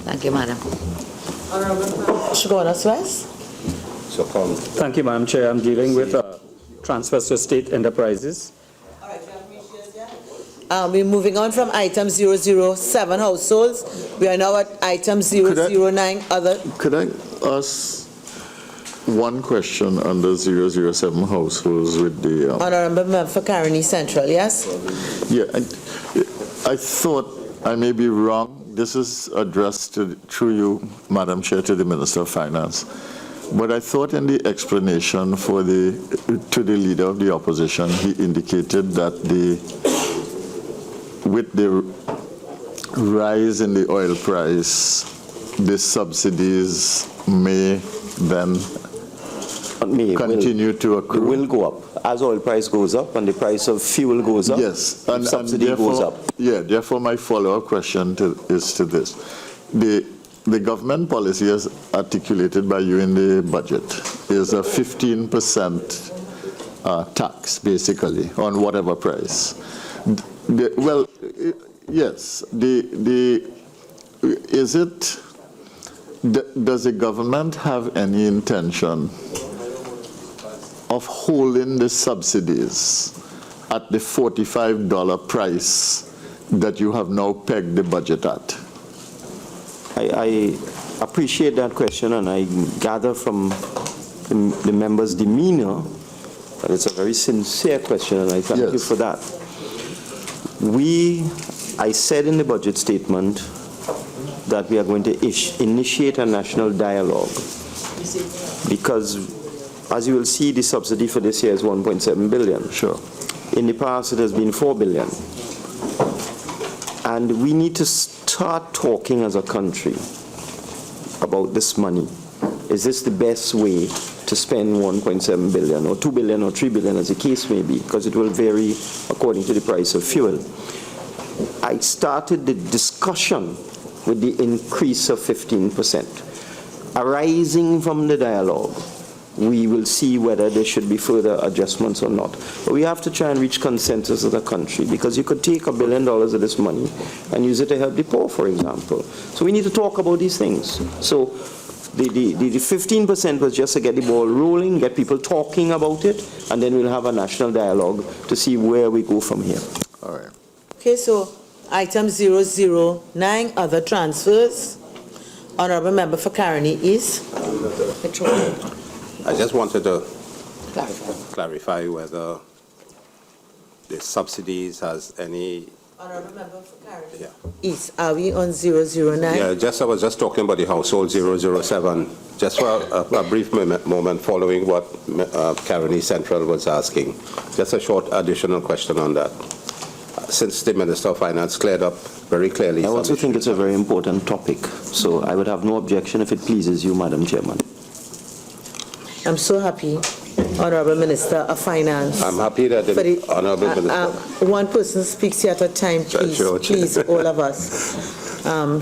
Thank you, madam. Shogonas West? So, Thank you, Madam Chair. I'm dealing with transfers to state enterprises. We're moving on from item 007, households. We are now at item 009, other. Could I ask one question under 007 households with the... Honorable Member for Caroni Central, yes? Yeah, I thought, I may be wrong, this is addressed through you, Madam Chair, to the Minister of Finance. But I thought in the explanation to the Leader of the Opposition, he indicated that with the rise in the oil price, the subsidies may then continue to accrue. It will go up. As oil price goes up and the price of fuel goes up, yes, and subsidy goes up. Yeah, therefore my follow-up question is to this. The government policy as articulated by you in the budget is a 15% tax, basically, on whatever price. Yes, does the government have any intention of holding the subsidies at the $45 price that you have now pegged the budget at? I appreciate that question, and I gather from the member's demeanor that it's a very sincere question, and I thank you for that. I said in the budget statement that we are going to initiate a national dialogue because, as you will see, the subsidy for this year is 1.7 billion. Sure. In the past, it has been 4 billion. And we need to start talking as a country about this money. Is this the best way to spend 1.7 billion or 2 billion or 3 billion, as the case may be, because it will vary according to the price of fuel. I started the discussion with the increase of 15%. Arising from the dialogue, we will see whether there should be further adjustments or not. But we have to try and reach consensus as a country, because you could take $1 billion of this money and use it to help the poor, for example. So we need to talk about these things. So the 15% was just to get the ball rolling, get people talking about it, and then we'll have a national dialogue to see where we go from here. All right. Okay, so item 009, other transfers. Honorable Member for Caroni East. I just wanted to clarify whether the subsidies has any... Honorable Member for Caroni Yeah. East, are we on 009? Yeah, I was just talking about the household 007, just for a brief moment following what Caroni Central was asking. Just a short additional question on that. Since the Minister of Finance cleared up very clearly... I also think it's a very important topic, so I would have no objection if it pleases you, Madam Chairman. I'm so happy, Honorable Minister of Finance. I'm happy that the Honorable Minister... one person speaks here at a time, please, Sure. please, all of us,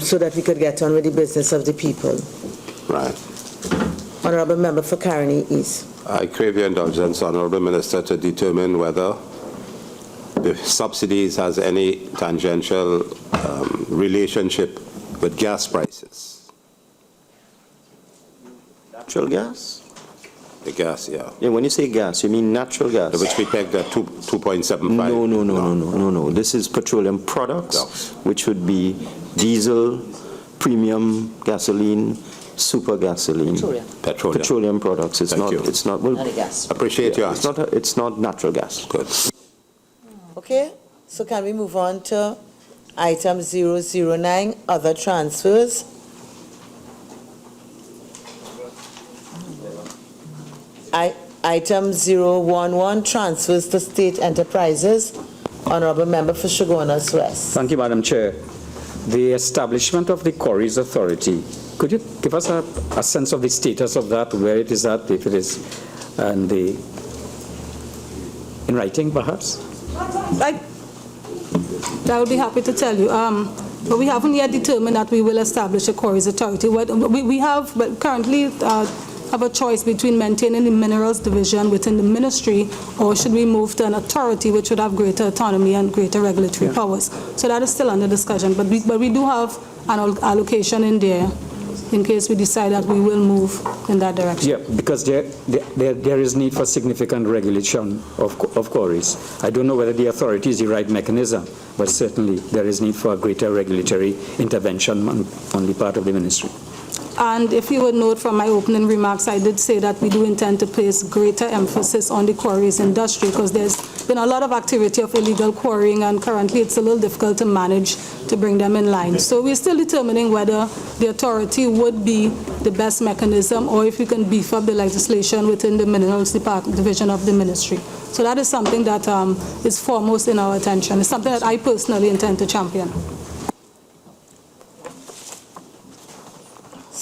so that we could get on with the business of the people. Right. Honorable Member for Caroni East. I crave your indulgence, Honorable Minister, to determine whether the subsidies has any tangential relationship with gas prices. Natural gas? The gas, yeah. Yeah, when you say gas, you mean natural gas? Which we pegged at 2.75. No. This is petroleum products, which would be diesel, premium gasoline, super gasoline. Petroleum products. It's Thank not. you. It's not. Well, gas. Appreciate your answer. It's not natural gas. Good. Okay, so can we move on to item 009, other transfers? Item 011, transfers to state enterprises. Honorable Member for Chaguanas West. Thank you, Madam Chair. The establishment of the Quarries Authority, could you give us a sense of the status of that, where it is at, if it is, and in writing, perhaps? I would be happy to tell you. But we haven't yet determined that we will establish a Quarries Authority. We have, but currently, have a choice between maintaining the Minerals Division within the ministry, or should we move to an authority which would have greater autonomy and greater regulatory powers. So that is still under discussion, but we do have an allocation in there in case we decide that we will move in that direction. Yeah, because there is need for significant regulation of quarries. I don't know whether the authority is the right mechanism, but certainly there is need for a greater regulatory intervention on the part of the ministry. And if you would note from my opening remarks, I did say that we do intend to place greater emphasis on the quarries industry because there's been a lot of activity of illegal quarrying, and currently it's a little difficult to manage to bring them in line. So we're still determining whether the authority would be the best mechanism or if we can beef up the legislation within the Minerals Division of the ministry. So that is something that is foremost in our attention. It's something that I personally intend to champion.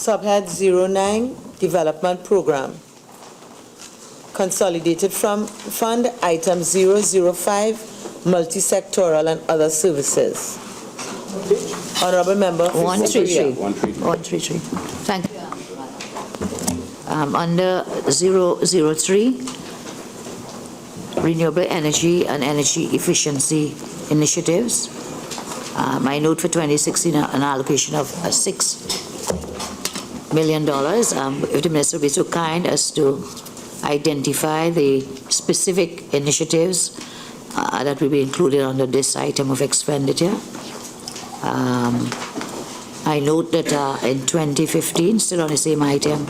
Subhead 09, Development Program. Consolidated from Fund Item 005, Multi-Sectoral and Other Services. Honorable Member. 133. 133. Thank you. Under 003, Renewable Energy and Energy Efficiency Initiatives. My note for 2016, an allocation of $6 million. If the minister would be so kind as to identify the specific initiatives that will be included under this item of expenditure. I note that in 2015, still on the same item,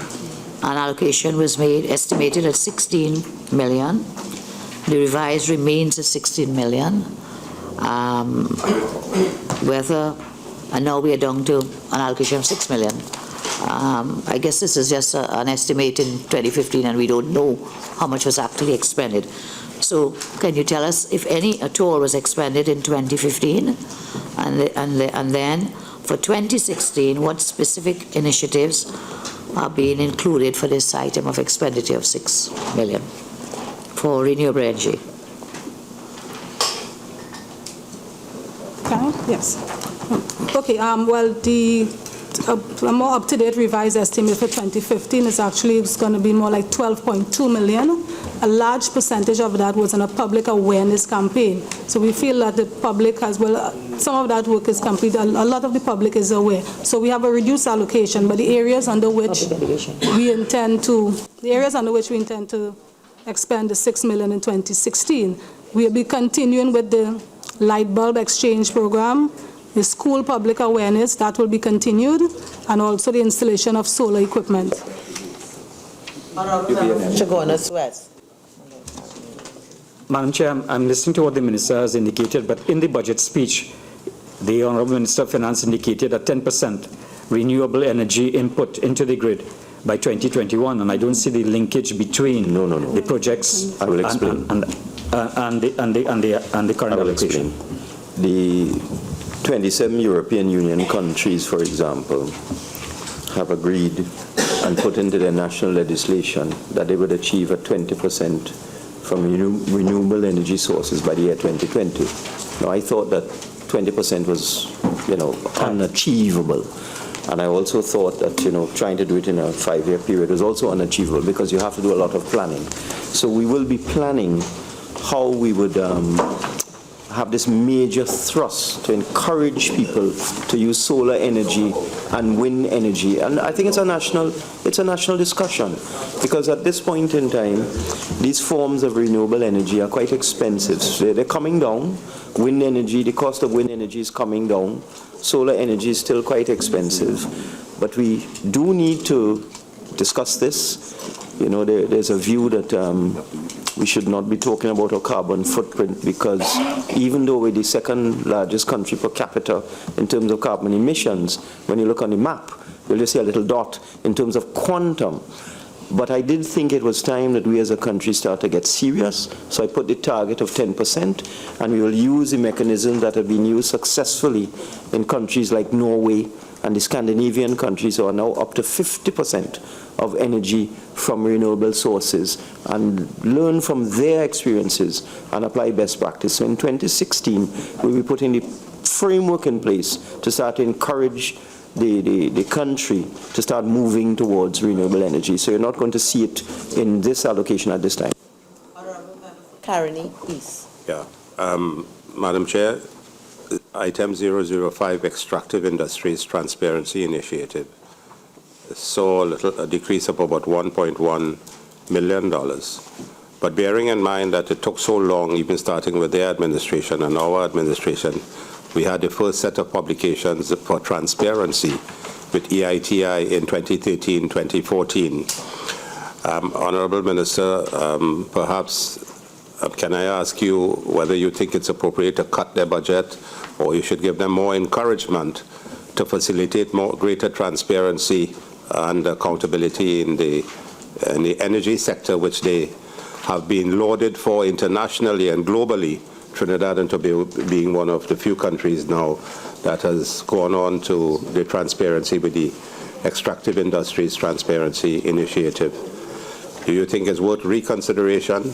an allocation was made, estimated at $16 million. The revised remains at $16 million. And now we are down to an allocation of $6 million. I guess this is just an estimate in 2015, and we don't know how much was actually expended. So can you tell us if any at all was expended in 2015? And then for 2016, what specific initiatives are being included for this item of expenditure of $6 million for renewable energy? Yes. Okay, well, a more up-to-date revised estimate for 2015 is actually going to be more like $12.2 million. A large percentage of that was in a public awareness campaign. So we feel that the public has, well, some of that work is complete. A lot of the public is aware. So we have a reduced allocation, but the areas under which we intend to expend the $6 million in 2016, we'll be continuing with the light bulb exchange program, the school public awareness, that will be continued, and also the installation of solar equipment. Chaguanas West. Madam Chair, I'm listening to what the minister has indicated, but in the budget speech, the Honorable Minister of Finance indicated a 10% renewable energy input into the grid by 2021, and I don't see the linkage between the projects I will explain. and the current allocation. The 27 European Union countries, for example, have agreed and put into their national legislation that they would achieve a 20% from renewable energy sources by the year 2020. Now, I thought that 20% was, unachievable. And I also thought that, trying to do it in a 5-year period was also unachievable because you have to do a lot of planning. So we will be planning how we would have this major thrust to encourage people to use solar energy and wind energy. And I think it's a national discussion, because at this point in time, these forms of renewable energy are quite expensive. So they're coming down. Wind energy, the cost of wind energy is coming down. Solar energy is still quite expensive. But we do need to discuss this. There's a view that we should not be talking about our carbon footprint, because even though we're the second largest country per capita in terms of carbon emissions, when you look on the map, you'll just see a little dot in terms of quantum. But I did think it was time that we as a country start to get serious, so I put the target of 10%, and we will use the mechanisms that have been used successfully in countries like Norway and the Scandinavian countries who are now up to 50% of energy from renewable sources, and learn from their experiences and apply best practice. So in 2016, we'll be putting the framework in place to start to encourage the country to start moving towards renewable energy. So you're not going to see it in this allocation at this time. Carney, please. Yeah. Madam Chair, item 005, Extractive Industries Transparency Initiative, saw a decrease of about $1.1 million. But bearing in mind that it took so long, even starting with their administration and our administration, we had the first set of publications for transparency with EITI in 2013-2014. Honorable Minister, perhaps can I ask you whether you think it's appropriate to cut their budget, or you should give them more encouragement to facilitate greater transparency and accountability in the energy sector, which they have been lauded for internationally and globally, Trinidad and Tobago being one of the few countries now that has gone on to the transparency with the Extractive Industries Transparency Initiative. Do you think it's worth reconsideration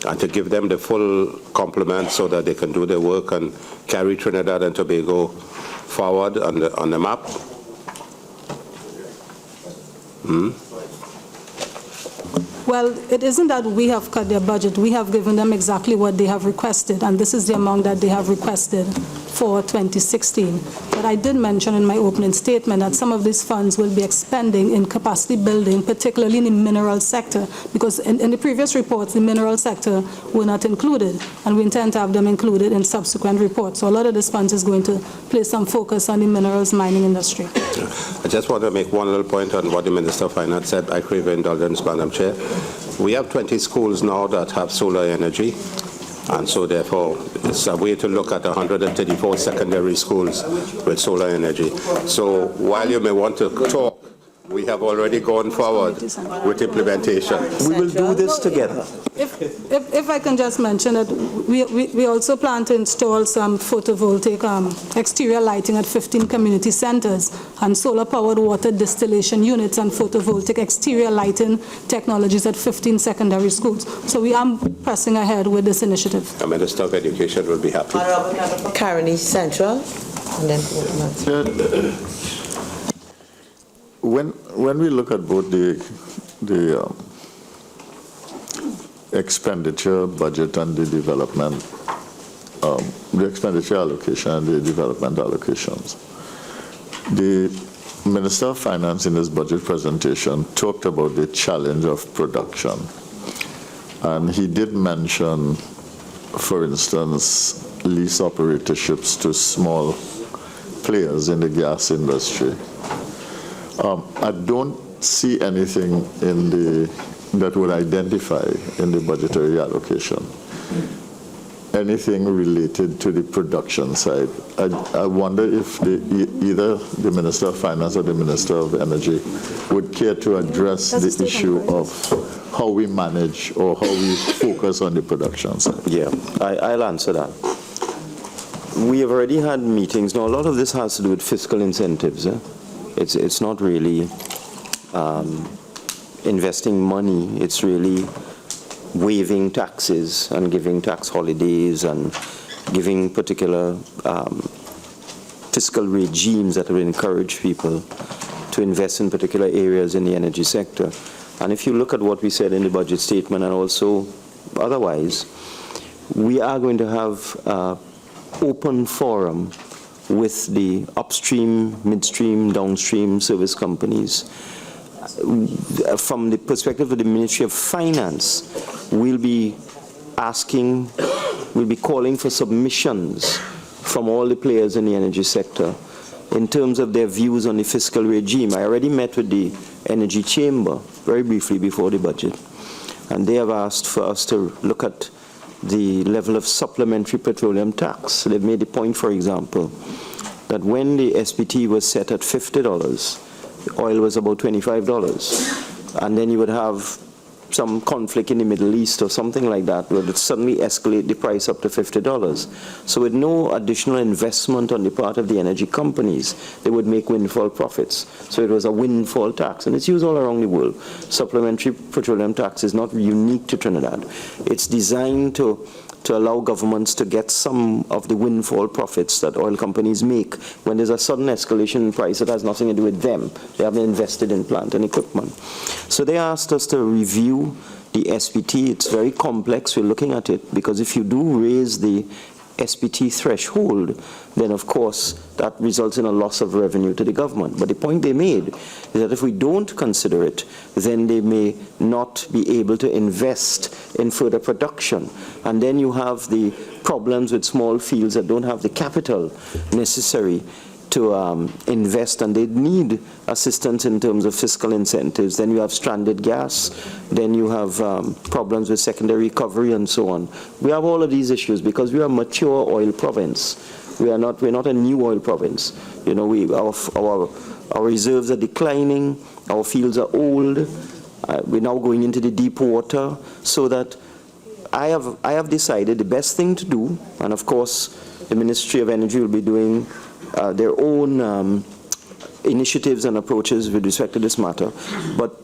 and to give them the full complement so that they can do their work and carry Trinidad and Tobago forward on the map? Well, it isn't that we have cut their budget. We have given them exactly what they have requested, and this is the amount that they have requested for 2016. But I did mention in my opening statement that some of these funds will be expending in capacity building, particularly in the mineral sector, because in the previous reports, the mineral sector were not included, and we intend to have them included in subsequent reports. So a lot of this funds is going to place some focus on the minerals mining industry. I just want to make one little point on what the Minister of Finance said. I crave indulgence, Madam Chair. We have 20 schools now that have solar energy, and so therefore it's a way to look at 134 secondary schools with solar energy. So while you may want to talk, we have already gone forward with implementation. We will do this together. If I can just mention that we also plan to install some photovoltaic exterior lighting at 15 community centers, and solar-powered water distillation units and photovoltaic exterior lighting technologies at 15 secondary schools. So we are pressing ahead with this initiative. The Minister of Education will be happy. Carney Central, and then When we look at both the expenditure budget and the development, the expenditure allocation and the development allocations, the Minister of Finance in his budget presentation talked about the challenge of production. And he did mention, for instance, lease operatorships to small players in the gas industry. I don't see anything that would identify in the budgetary allocation anything related to the production side. I wonder if either the Minister of Finance or the Minister of Energy would care to address the issue of how we manage or how we focus on the production side. Yeah, I'll answer that. We have already had meetings. Now, a lot of this has to do with fiscal incentives. It's not really investing money. It's really waiving taxes and giving tax holidays and giving particular fiscal regimes that will encourage people to invest in particular areas in the energy sector. And if you look at what we said in the budget statement and also otherwise, we are going to have open forum with the upstream, midstream, downstream service companies. From the perspective of the Ministry of Finance, we'll be calling for submissions from all the players in the energy sector in terms of their views on the fiscal regime. I already met with the Energy Chamber very briefly before the budget, and they have asked for us to look at the level of supplementary petroleum tax. They've made the point, for example, that when the SPT was set at $50, oil was about $25. and then you would have some conflict in the Middle East or something like that, would suddenly escalate the price up to $50. So with no additional investment on the part of the energy companies, they would make windfall profits. So it was a windfall tax, and it's used all around the world. Supplementary petroleum tax is not unique to Trinidad. It's designed to allow governments to get some of the windfall profits that oil companies make when there's a sudden escalation in price that has nothing to do with them. They haven't invested in plant and equipment. So they asked us to review the SPT. It's very complex. We're looking at it because if you do raise the SPT threshold, then of course that results in a loss of revenue to the government. But the point they made is that if we don't consider it, then they may not be able to invest in further production. And then you have the problems with small fields that don't have the capital necessary to invest, and they need assistance in terms of fiscal incentives. Then you have stranded gas, then you have problems with secondary recovery and so on. We have all of these issues because we are a mature oil province. We're not a new oil province. You know, our reserves are declining, our fields are old, we're now going into the deep water, so that I have decided the best thing to do, and of course the Ministry of Energy will be doing their own initiatives and approaches with respect to this matter. But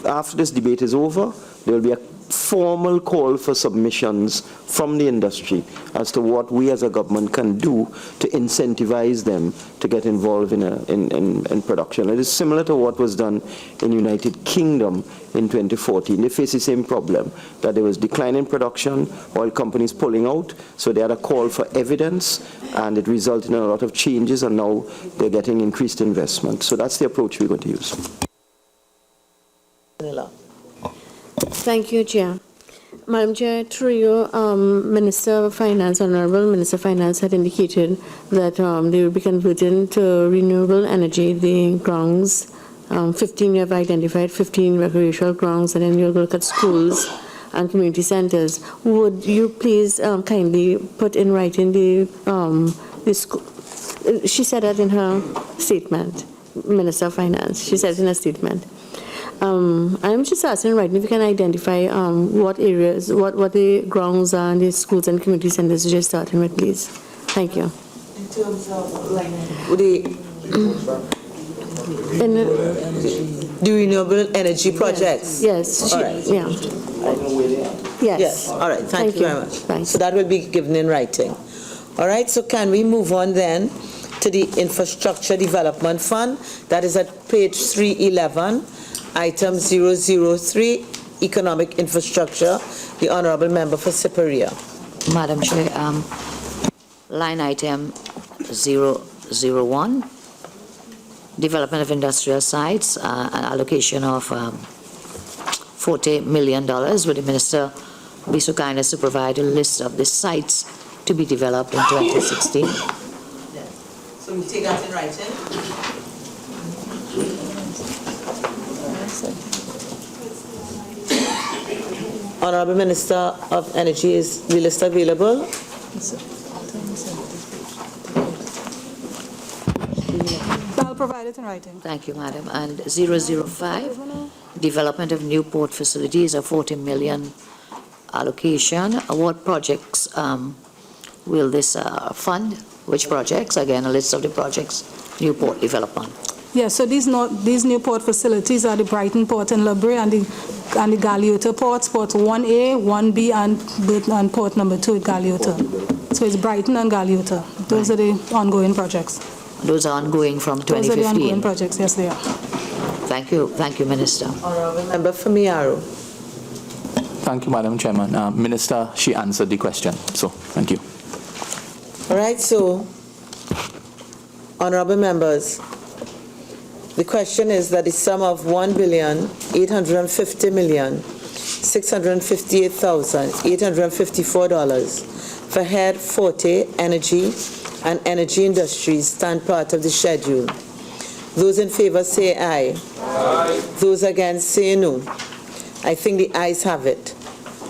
after this debate is over, there will be a formal call for submissions from the industry as to what we as a government can do to incentivize them to get involved in production. It is similar to what was done in United Kingdom in 2014. They faced the same problem, that there was decline in production, oil companies pulling out, so they had a call for evidence, and it resulted in a lot of changes, and now they're getting increased investment. So that's the approach we're going to use. Thank you, Chair. Madam Chair, through you, Minister of Finance, Honorable Minister of Finance had indicated that they will be converting to renewable energy the grounds. 15 you have identified, 15 recreational grounds, and then you'll look at schools and community centers. Would you please kindly put in writing the school? She said that in her statement, Minister of Finance. She said it in her statement. I'm just asking right if you can identify what areas, what the grounds are, and the schools and community centers you're starting with, please. Thank you. In terms of like the renewable energy projects? Yes. All right. Yeah. Yes. All right. Thank you very much. Thanks. So that will be given in writing. All right. So can we move on then to the Infrastructure Development Fund? That is at page 311. Item 003, Economic Infrastructure. The Honourable Member for Siparia. Madam Chair, line item 001, Development of Industrial Sites, an allocation of $40 million. Would the Minister be so kind as to provide a list of the sites to be developed in 2016? So we take that in writing. Honourable Minister of Energy, is the list available? I'll provide it in writing. Thank you, Madam. And 005, development of new port facilities, a $40 million allocation. What projects will this fund? Which projects? Again, a list of the projects, new port development. Yes, so these new port facilities are the Brighton Port in Ludbury and the Galeota ports, Port 1A, 1B, and Port number 2 at Galeota. So it's Brighton and Galeota. Those are the ongoing projects. Those are ongoing from 2015? Those are the ongoing projects, yes they are. Thank you, Minister. Honourable Member for Miaro. Thank you, Madam Chairman. Minister, she answered the question, so thank you. All right, so, Honourable Members, the question is that the sum of $1,850,658,854 for Head 40 Energy and Energy Industries stand part of the schedule. Those in favor say aye. Aye. Those against say no. I think the ayes have it.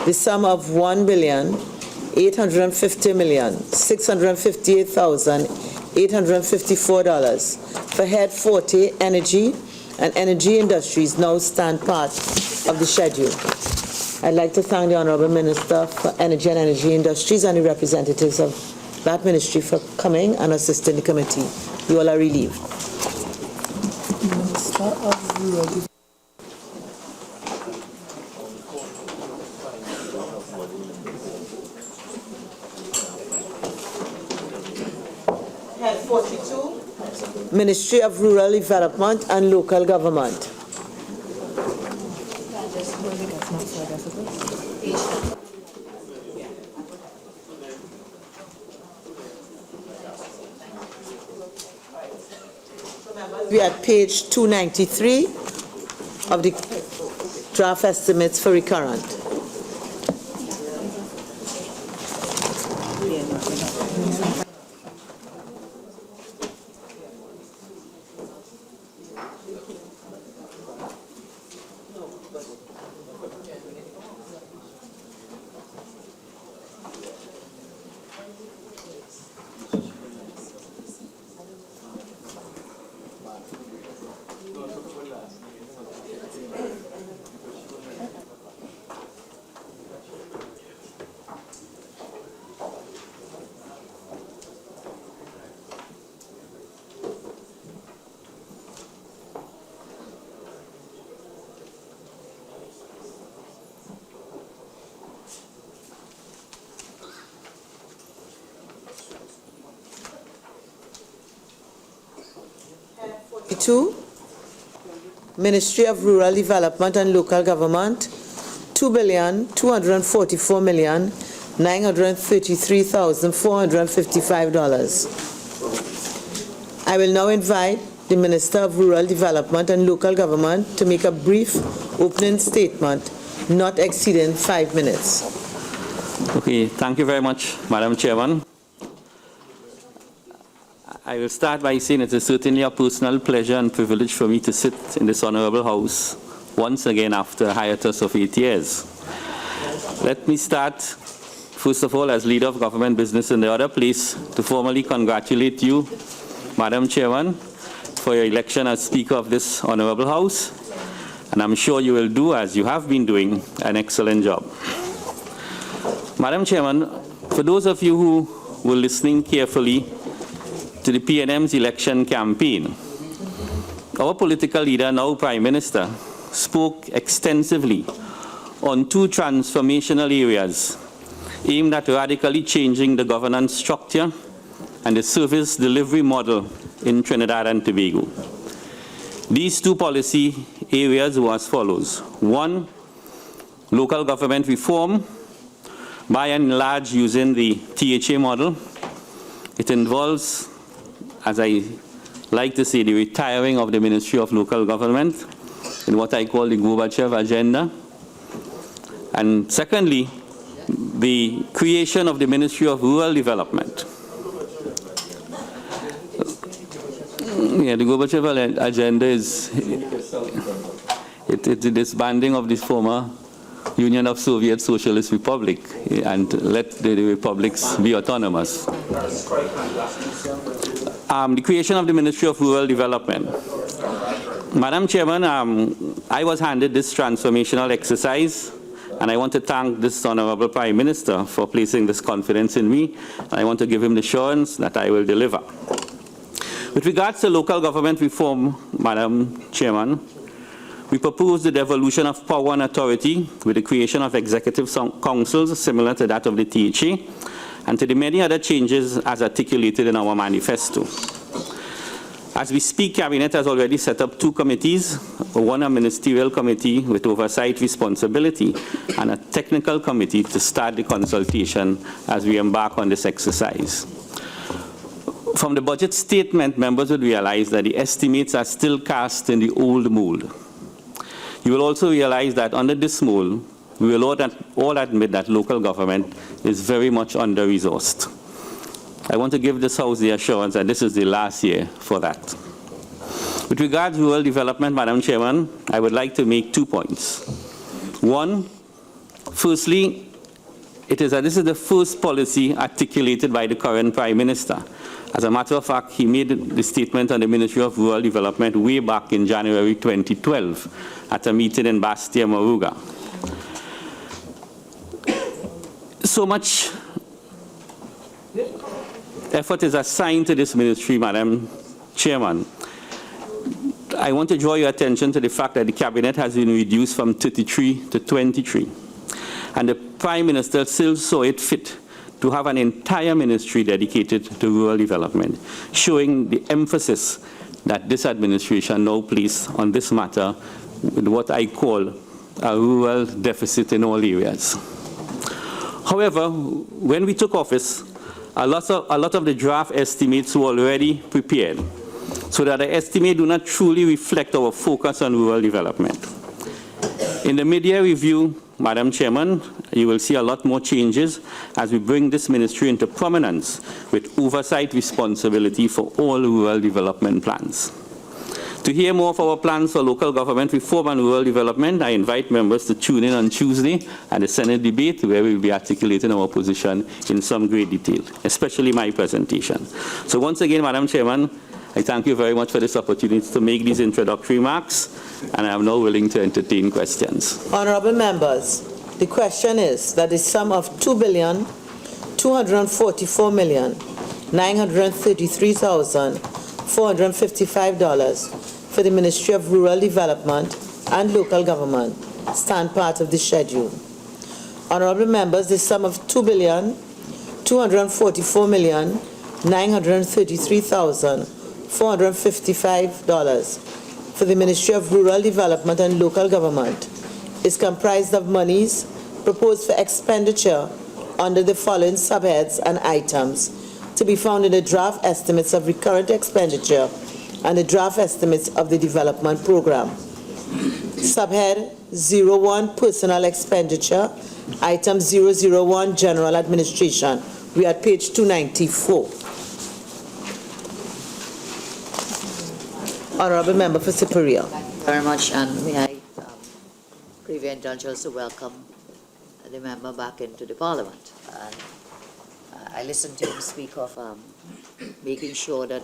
The sum of $1,850,658,854 for Head 40 Energy and Energy Industries now stand part of the schedule. I'd like to thank the Honourable Minister for Energy and Energy Industries and the representatives of that ministry for coming and assisting the committee. You all are relieved. Head 42, Ministry of Rural Development and Local Government. We are at page 293 of the draft estimates for recurrent. Ministry of Rural Development and Local Government, $2,244,933,455. I will now invite the Minister of Rural Development and Local Government to make a brief opening statement, not exceeding 5 minutes. Okay, thank you very much, Madam Chairman. I will start by saying it is certainly a personal pleasure and privilege for me to sit in this honorable house once again after a hiatus of 8 years. Let me start, first of all, as leader of government business in the other place, to formally congratulate you, Madam Chairman, for your election as Speaker of this honorable house, and I'm sure you will do, as you have been doing, an excellent job. Madam Chairman, for those of you who were listening carefully to the PNM's election campaign, our political leader, now Prime Minister, spoke extensively on two transformational areas aimed at radically changing the governance structure and the service delivery model in Trinidad and Tobago. These two policy areas were as follows. One, local government reform, by and large using the THA model. It involves, as I like to say, the retiring of the Ministry of Local Government in what I call the Gorbachev agenda. And secondly, the creation of the Ministry of Rural Development. Yeah, the Gorbachev agenda is the disbanding of the former Union of Soviet Socialist Republic and let the republics be autonomous. The creation of the Ministry of Rural Development. Madam Chairman, I was handed this transformational exercise, and I want to thank this Honorable Prime Minister for placing this confidence in me, and I want to give him the assurance that I will deliver. With regards to local government reform, Madam Chairman, we propose the devolution of power and authority with the creation of executive councils similar to that of the THA, and to the many other changes as articulated in our manifesto. As we speak, Cabinet has already set up two committees, one a ministerial committee with oversight responsibility and a technical committee to start the consultation as we embark on this exercise. From the budget statement, members would realize that the estimates are still cast in the old mold. You will also realize that under this mold, we will all admit that local government is very much under-resourced. I want to give this House the assurance that this is the last year for that. With regards to rural development, Madam Chairman, I would like to make 2 points. One, firstly, this is the first policy articulated by the current Prime Minister. As a matter of fact, he made the statement on the Ministry of Rural Development way back in January 2012 at a meeting in Bastia, Moruga. So much effort is assigned to this ministry, Madam Chairman. I want to draw your attention to the fact that the Cabinet has been reduced from 33 to 23. And the Prime Minister still saw it fit to have an entire ministry dedicated to rural development, showing the emphasis that this administration now places on this matter with what I call a rural deficit in all areas. However, when we took office, a lot of the draft estimates were already prepared, so that the estimate do not truly reflect our focus on rural development. In the mid-year review, Madam Chairman, you will see a lot more changes as we bring this ministry into prominence with oversight responsibility for all rural development plans. To hear more of our plans for local government reform and rural development, I invite members to tune in on Tuesday at the Senate debate, where we will be articulating our position in some great detail, especially my presentation. So once again, Madam Chairman, I thank you very much for this opportunity to make these introductory remarks, and I am now willing to entertain questions. Honorable members, the question is that the sum of $2,244,933,455 for the Ministry of Rural Development and Local Government stand part of the schedule. Honorable members, the sum of $2,244,933,455 for the Ministry of Rural Development and Local Government is comprised of monies proposed for expenditure under the following subheads and items to be found in the draft estimates of recurrent expenditure and the draft estimates of the development program. Subhead 01, Personal Expenditure, item 001, General Administration. We are at page 294. Honorable Member for Superior. Thank you very much, and may I, preview indulgence to welcome the member back into the Parliament. And I listened to him speak of making sure that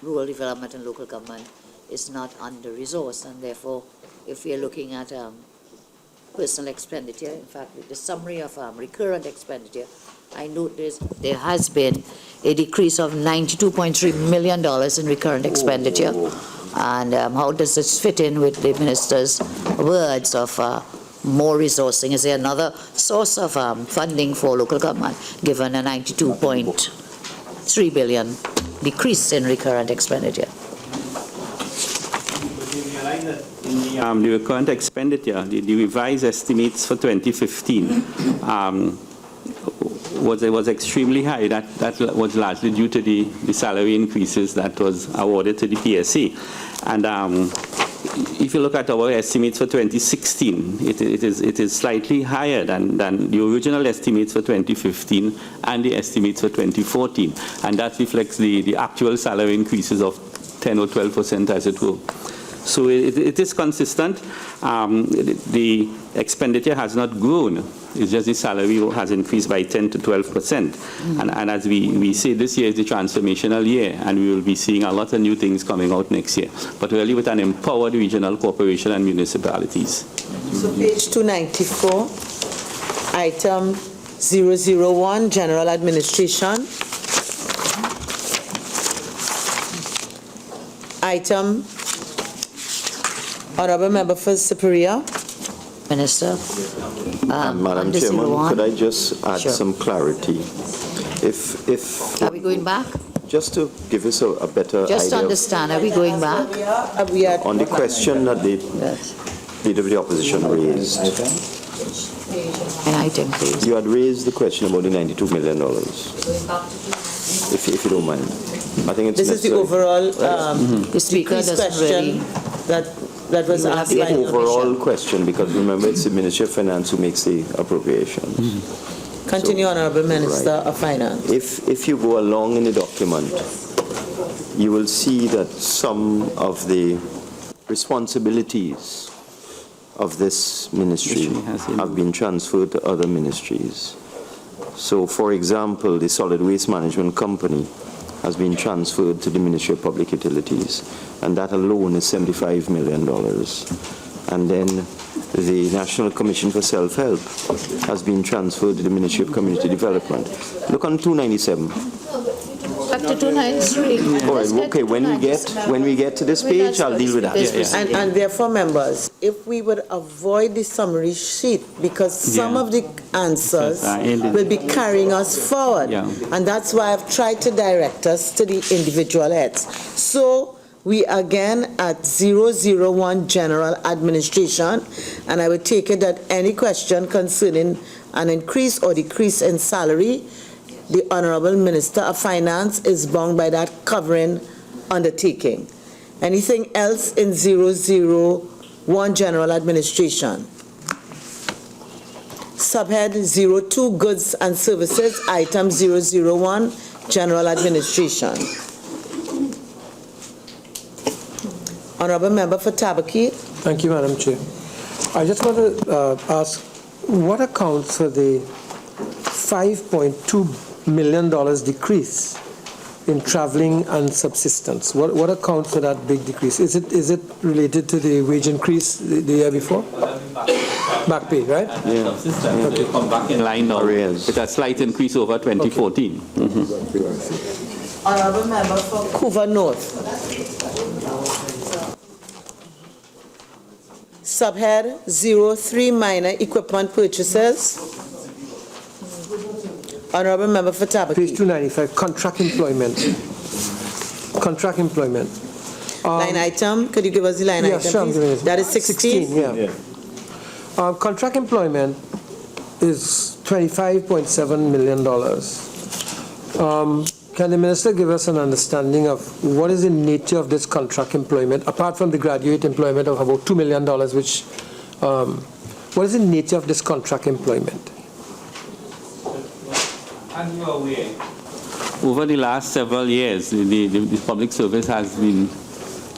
rural development and local government is not under-resourced, and therefore, if we are looking at personal expenditure, in fact, with the summary of recurrent expenditure, I note there has been a decrease of $92.3 million in recurrent expenditure. And how does this fit in with the minister's words of more resourcing? Is there another source of funding for local government, given a $92.3 billion decrease in recurrent expenditure? In the recurrent expenditure, the revised estimates for 2015 was extremely high. That was largely due to the salary increases that was awarded to the PSA. And if you look at our estimates for 2016, it is slightly higher than the original estimates for 2015 and the estimates for 2014. And that reflects the actual salary increases of 10 or 12%, as it were. So it is consistent. The expenditure has not grown. It's just the salary has increased by 10 to 12%. And as we say, this year is the transformational year, and we will be seeing a lot of new things coming out next year, but really with an empowered regional corporation and municipalities. So page 294, item 001, General Administration. Item, Honorable Member for Superior. Minister. Madam Chairman, could I just add some clarity? If Are we going back? Just to give us a better Just to idea understand, are we going back? on the question that the Leader of the Opposition raised. An item, please. You had raised the question about the $92 million, if you don't mind. I think it's This is the overall The speaker decreased doesn't question that was asked by the overall question, because remember, it's the Ministry of Finance who makes the appropriations. Continue, Honorable Minister of Finance. If you go along in the document, you will see that some of the responsibilities of this ministry have been transferred to other ministries. So, for example, the Solid Waste Management Company has been transferred to the Ministry of Public Utilities, and that alone is $75 million. And then the National Commission for Self-Help has been transferred to the Ministry of Community Development. Look on 297. Back to 293. All right, okay, when we get to this page, I'll deal with that. And therefore, members, if we would avoid the summary sheet, because some of the answers will be carrying us forward. And that's why I've tried to direct us to the individual heads. So we again at 001 General Administration, and I would take it that any question concerning an increase or decrease in salary, the Honorable Minister of Finance is bound by that covering undertaking. Anything else in 001 General Administration? Subhead 02 Goods and Services, item 001 General Administration. Honorable Member for Tabaki. Thank you, Madam Chair. I just want to ask, what accounts for the $5.2 million decrease in traveling and subsistence? What accounts for that big decrease? Is it related to the wage increase the year before? Back pay, right? Yeah. Okay. Come back in line now. It's a slight increase over 2014. Honorable Member for Couva North. Subhead 03 Minor Equipment Purchases. Honorable Member for Tabaki. Page 295, contract employment. Contract employment. Line item, could you give us the line item, sure, please? That is 16? Yeah. Contract employment is $25.7 million. Can the Minister give us an understanding of what is the nature of this contract employment, apart from the graduate employment of about $2 million, which, what is the nature of this contract employment? Over the last several years, the public service has been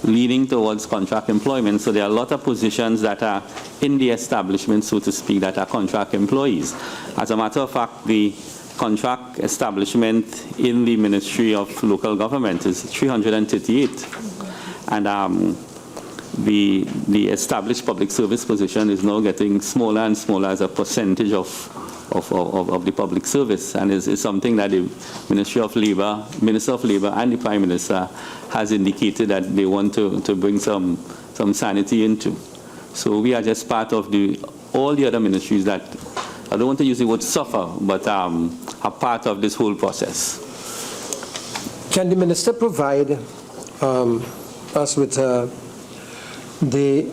leaning towards contract employment, so there are a lot of positions that are in the establishment, so to speak, that are contract employees. As a matter of fact, the contract establishment in the Ministry of Local Government is 338, and the established public service position is now getting smaller and smaller as a percentage of the public service, and is something that the Minister of Labor and the Prime Minister has indicated that they want to bring some sanity into. So we are just part of all the other ministries that, I don't want to use the word suffer, but are part of this whole process. Can the Minister provide us with the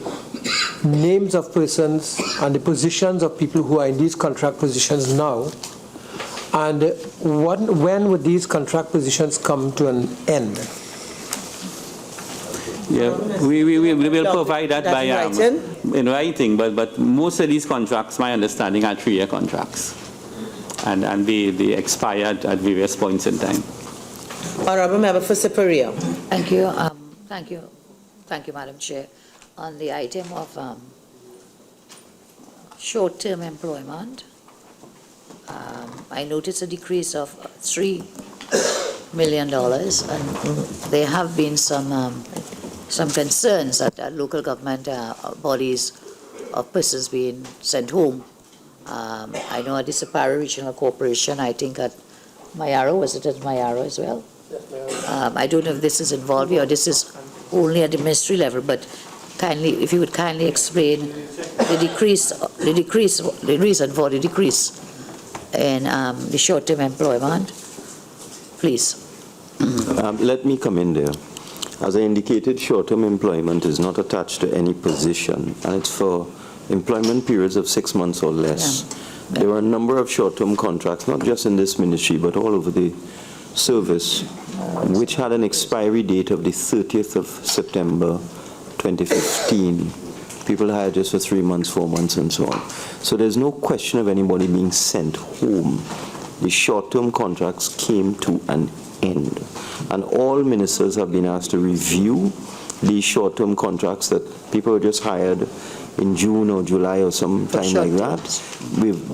names of persons and the positions of people who are in these contract positions now, and when would these contract positions come to an end? Yeah, we will provide that by in writing, but most of these contracts, my understanding, are 3-year contracts, and they expired at various points in time. Honorable Member for Superior. Thank you. Thank you, Madam Chair. On the item of short-term employment, I noticed a decrease of $3 million, and there have been some concerns that local government bodies of persons being sent home. I know at the Sapara Regional Corporation, I think at Mayaro, was it at Mayaro as well? I don't know if this is involved here or this is only at the ministry level, but kindly, if you would kindly explain the reason for the decrease in the short-term employment, please. Let me come in there. As I indicated, short-term employment is not attached to any position, and it's for employment periods of 6 months or less. There are a number of short-term contracts, not just in this ministry, but all over the service, which had an expiry date of the 30th of September 2015. People hired just for 3 months, 4 months, and so on. So there's no question of anybody being sent home. The short-term contracts came to an end, and all ministers have been asked to review these short-term contracts that people were just hired in June or July or some time like that.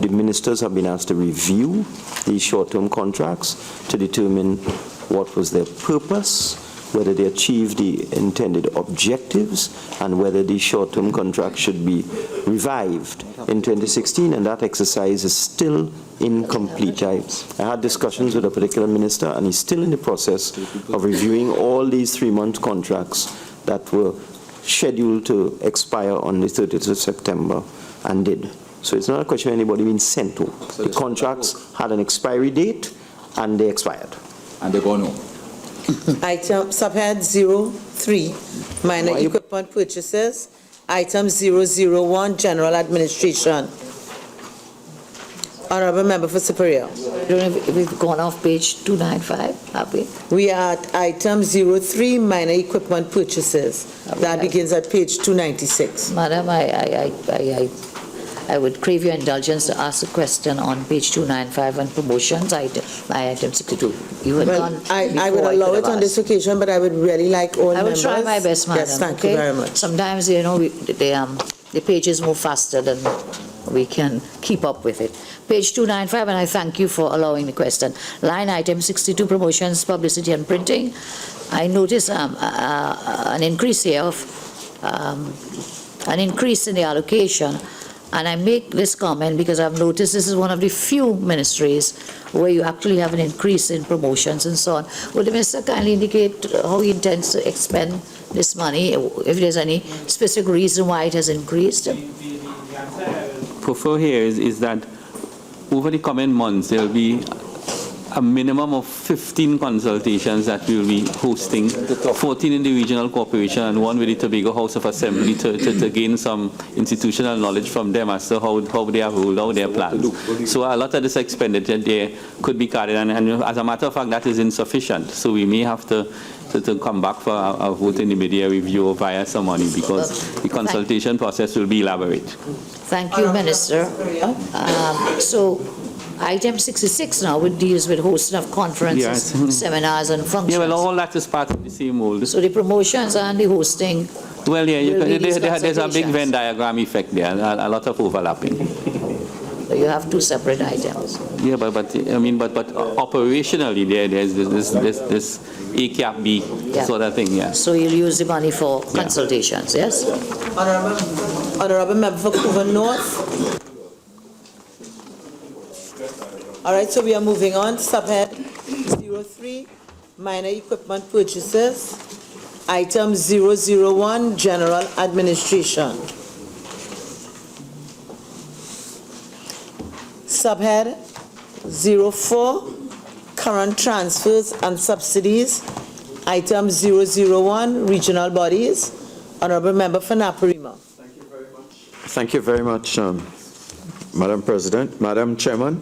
The ministers have been asked to review these short-term contracts to determine what was their purpose, whether they achieved the intended objectives, and whether these short-term contracts should be revived in 2016, and that exercise is still incomplete. I had discussions with a particular minister, and he's still in the process of reviewing all these 3-month contracts that were scheduled to expire on the 30th of September and did. So it's not a question of anybody being sent to. The contracts had an expiry date, and they expired. And they're going home. Item subhead 03, minor equipment purchases. Item 001, general administration. Honorable Member for Superior. I don't know if we've gone off page 295, have we? We are at item 03, minor equipment purchases. That begins at page 296. Madam, I would crave your indulgence to ask a question on page 295 on promotions, item 62. You had gone I would allow it on this occasion, but I would really like all members. I will try my best, madam. Yes, thank you very much. Sometimes, you know, the pages move faster than we can keep up with it. Page 295, and I thank you for allowing the question. Line item 62, promotions, publicity and printing. I notice an increase here of an increase in the allocation. And I make this comment because I've noticed this is one of the few ministries where you actually have an increase in promotions and so on. Would the minister kindly indicate how he intends to expend this money, if there's any specific reason why it has increased? Prefer here is that over the coming months, there will be a minimum of 15 consultations that we will be hosting, 14 in the regional corporation and 1 with the Tobago House of Assembly to gain some institutional knowledge from them as to how they have rolled out their plans. So a lot of this expenditure there could be carried, and as a matter of fact, that is insufficient. So we may have to come back for a vote in the media review via some money, because the consultation process will be elaborate. Thank you, Minister. So item 66 now, which deals with hosting of conferences, seminars and functions. Yeah, well, all that is part of the same mold. So the promotions and the hosting. Well, yeah, there's a big Venn diagram effect there, a lot of overlapping. So you have 2 separate items. Yeah, but operationally there's this A cap B sort of thing, yeah. So you'll use the money for consultations, yes? Honorable Member for Couva North. All right, so we are moving on. Subhead 03, minor equipment purchases. Item 001, general administration. Subhead 04, current transfers and subsidies. Item 001, regional bodies. Honorable Member for Naparima. Thank you very much, Madam President, Madam Chairman.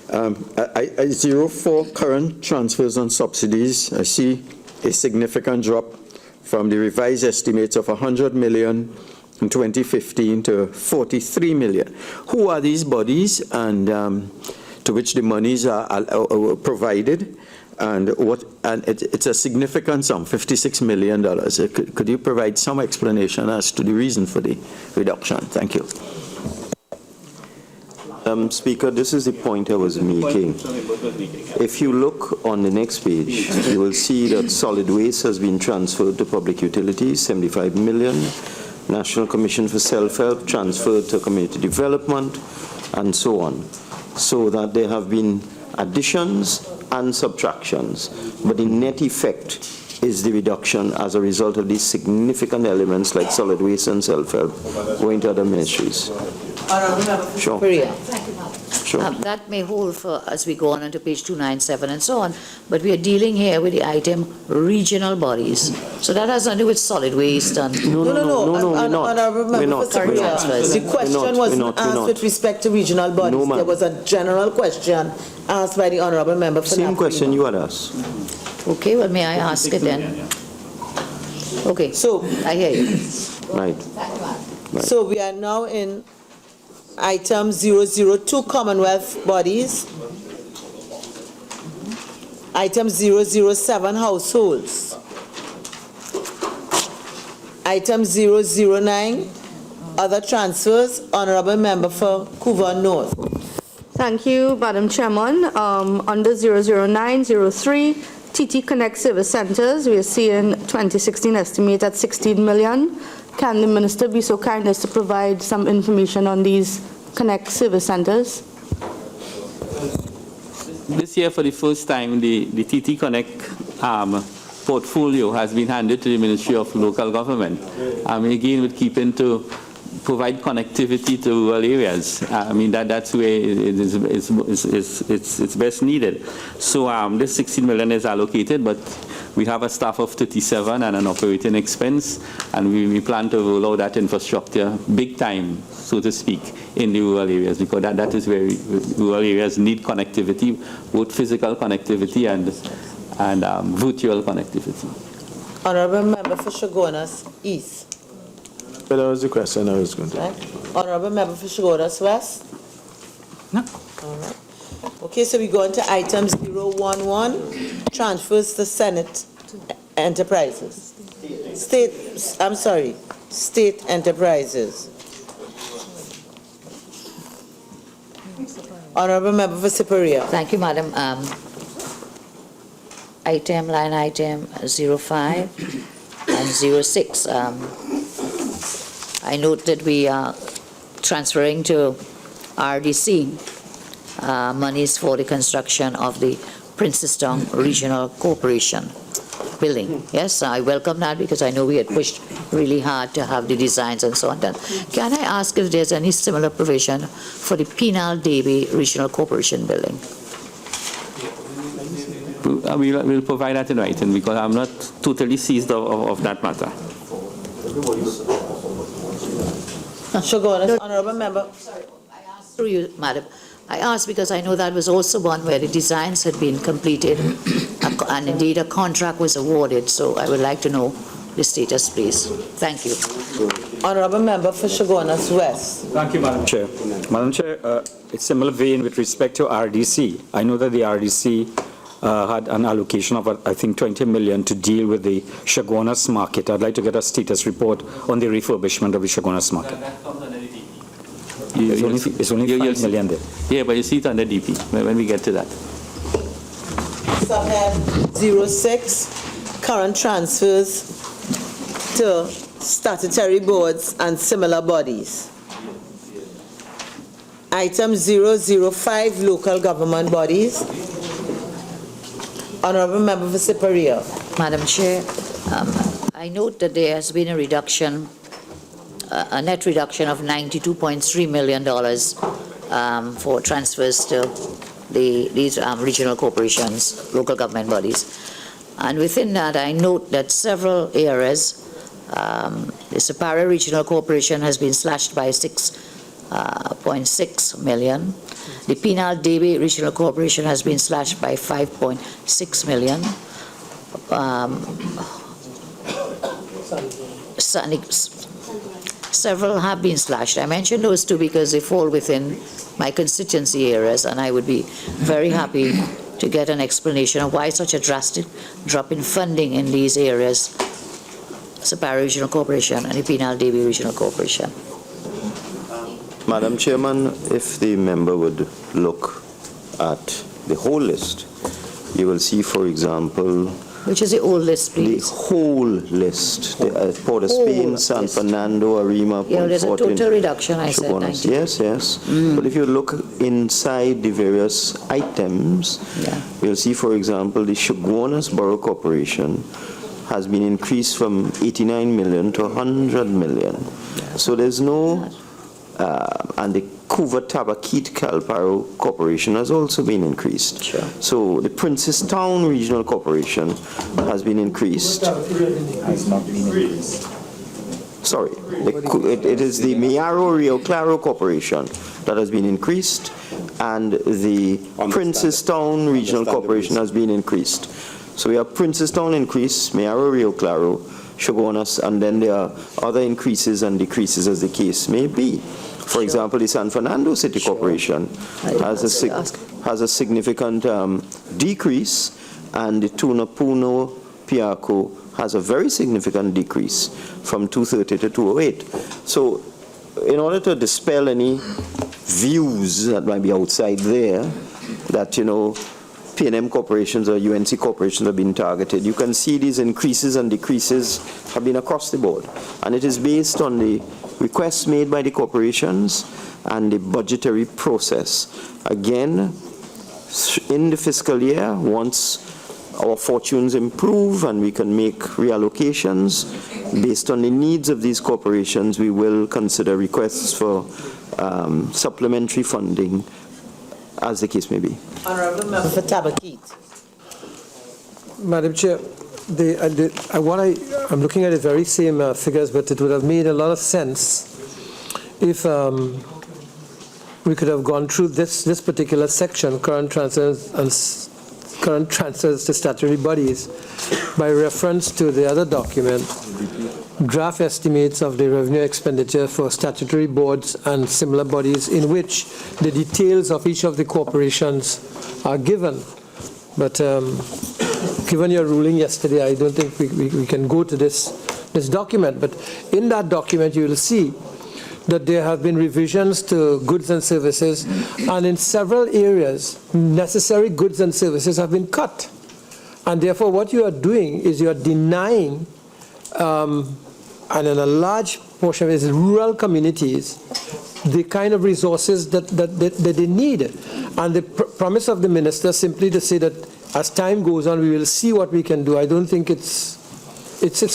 I 04 current transfers and subsidies. I see a significant drop from the revised estimates of 100 million in 2015 to 43 million. Who are these bodies, and to which the monies are provided? And it's a significant sum, $56 million. Could you provide some explanation as to the reason for the reduction? Thank you. Speaker, this is the point I was making. If you look on the next page, you will see that solid waste has been transferred to public utilities, 75 million. National Commission for Self-Help transferred to community development, and so on. So that there have been additions and subtractions, but the net effect is the reduction as a result of these significant elements like solid waste and self-help going to other ministries. Sure. Thank you, Madam. Sure. That may hold for as we go on into page 297 and so on, but we are dealing here with the item regional bodies. So that has nothing to do with solid waste and... No, we're not. The question wasn't asked with respect to regional bodies. There was a general question asked by the Honourable Member for Same question you had asked. Okay, well, may I ask it then? Okay, so I hear you. Right. So we are now in item 002, Commonwealth bodies. Item 007, households. Item 009, Other transfers, Honorable Member for Couva North. Thank you, Madam Chairman. Under 00903, TT Connect Service Centers, we are seeing 2016 estimate at 16 million. Can the Minister be so kind as to provide some information on these Connect Service Centers? This year, for the first time, the TT Connect portfolio has been handed to the Ministry of Local Government. Again, with keeping to provide connectivity to rural areas. That's where it's best needed. So this 16 million is allocated, but we have a staff of 37 and an operating expense, and we plan to roll out that infrastructure big time, so to speak, in the rural areas, because that is where rural areas need connectivity, both physical connectivity and virtual connectivity. Honorable Member for Chaguanas East. But that was the question I was going to. Right. Honorable Member for Chaguanas West. No. All right. Okay, so we go into item 011, transfers to Senate Enterprises. State Enterprises. Honorable Member for Superior. Thank you, Madam. Line item 05 and 06. I note that we are transferring to RDC monies for the construction of the Princeton Regional Corporation building. Yes, I welcome that because I know we had pushed really hard to have the designs and so on done. Can I ask if there's any similar provision for the Penal Davy Regional Corporation building? We'll provide that in writing because I'm not totally seized of that matter. Chaguanas, Honorable Member. Sorry, I asked through you, Madam. I asked because I know that was also one where the designs had been completed and indeed a contract was awarded. So I would like to know the status, please. Thank you. Honorable Member for Chaguanas West. Thank you, Madam Chair. Madam Chair, it's similar vein with respect to RDC. I know that the RDC had an allocation of, I think, 20 million to deal with the Chaguanas market. I'd like to get a status report on the refurbishment of the Chaguanas market. It's only 5 million there. Yeah, but you see it under DP when we get to that. Subhead 06, current transfers to statutory boards and similar bodies. Item 005, local government bodies. Honorable Member for Superior. Madam Chair, I note that there has been a reduction, a net reduction of $92.3 million for transfers to these regional corporations, local government bodies. And within that, I note that several areas, the Superior Regional Corporation has been slashed by 6.6 million. The Penal Davy Regional Corporation has been slashed by 5.6 million. Several have been slashed. I mentioned those two because they fall within my constituency areas, and I would be very happy to get an explanation of why such a drastic drop in funding in these areas, Superior Regional Corporation and the Penal Davy Regional Corporation. Madam Chairman, if the member would look at the whole list, you will see, for example, which is the old list, please? The whole list. Port of Spain, San Fernando, Arima, there's a total reduction, I said. Yes, yes. But if you look inside the various items, you'll see, for example, the Chaguanas Borough Corporation has been increased from 89 million to 100 million. So there's no... and the Couva Tabakit Calparo Corporation has also been increased. Sure. So the Princestown Regional Corporation has been increased. Has not been increased. Sorry, it is the Miaro Rio Claro Corporation that has been increased, and the Princestown Regional Corporation has been increased. So we have Princestown increase, Miaro Rio Claro, Chaguanas, and then there are other increases and decreases as the case may be. For example, the San Fernando City Corporation has a significant decrease, and the Tunapuno Piaco has a very significant decrease from 230 to 208. So in order to dispel any views that might be outside there, that, P&M corporations or UNC corporations have been targeted, you can see these increases and decreases have been across the board. And it is based on the requests made by the corporations and the budgetary process. Again, in the fiscal year, once our fortunes improve and we can make reallocations based on the needs of these corporations, we will consider requests for supplementary funding, as the case may be. Honourable Member for Tabakit. Madam Chair, I'm looking at the very same figures, but it would have made a lot of sense if we could have gone through this particular section, current transfers to statutory bodies, by reference to the other document, draft estimates of the revenue expenditure for statutory boards and similar bodies, in which the details of each of the corporations are given. But given your ruling yesterday, I don't think we can go to this document. But in that document, you will see that there have been revisions to goods and services, and in several areas, necessary goods and services have been cut. And therefore, what you are doing is you are denying, and in a large portion of it is rural communities, the kind of resources that they need. And the promise of the minister simply to say that as time goes on, we will see what we can do, I don't think it's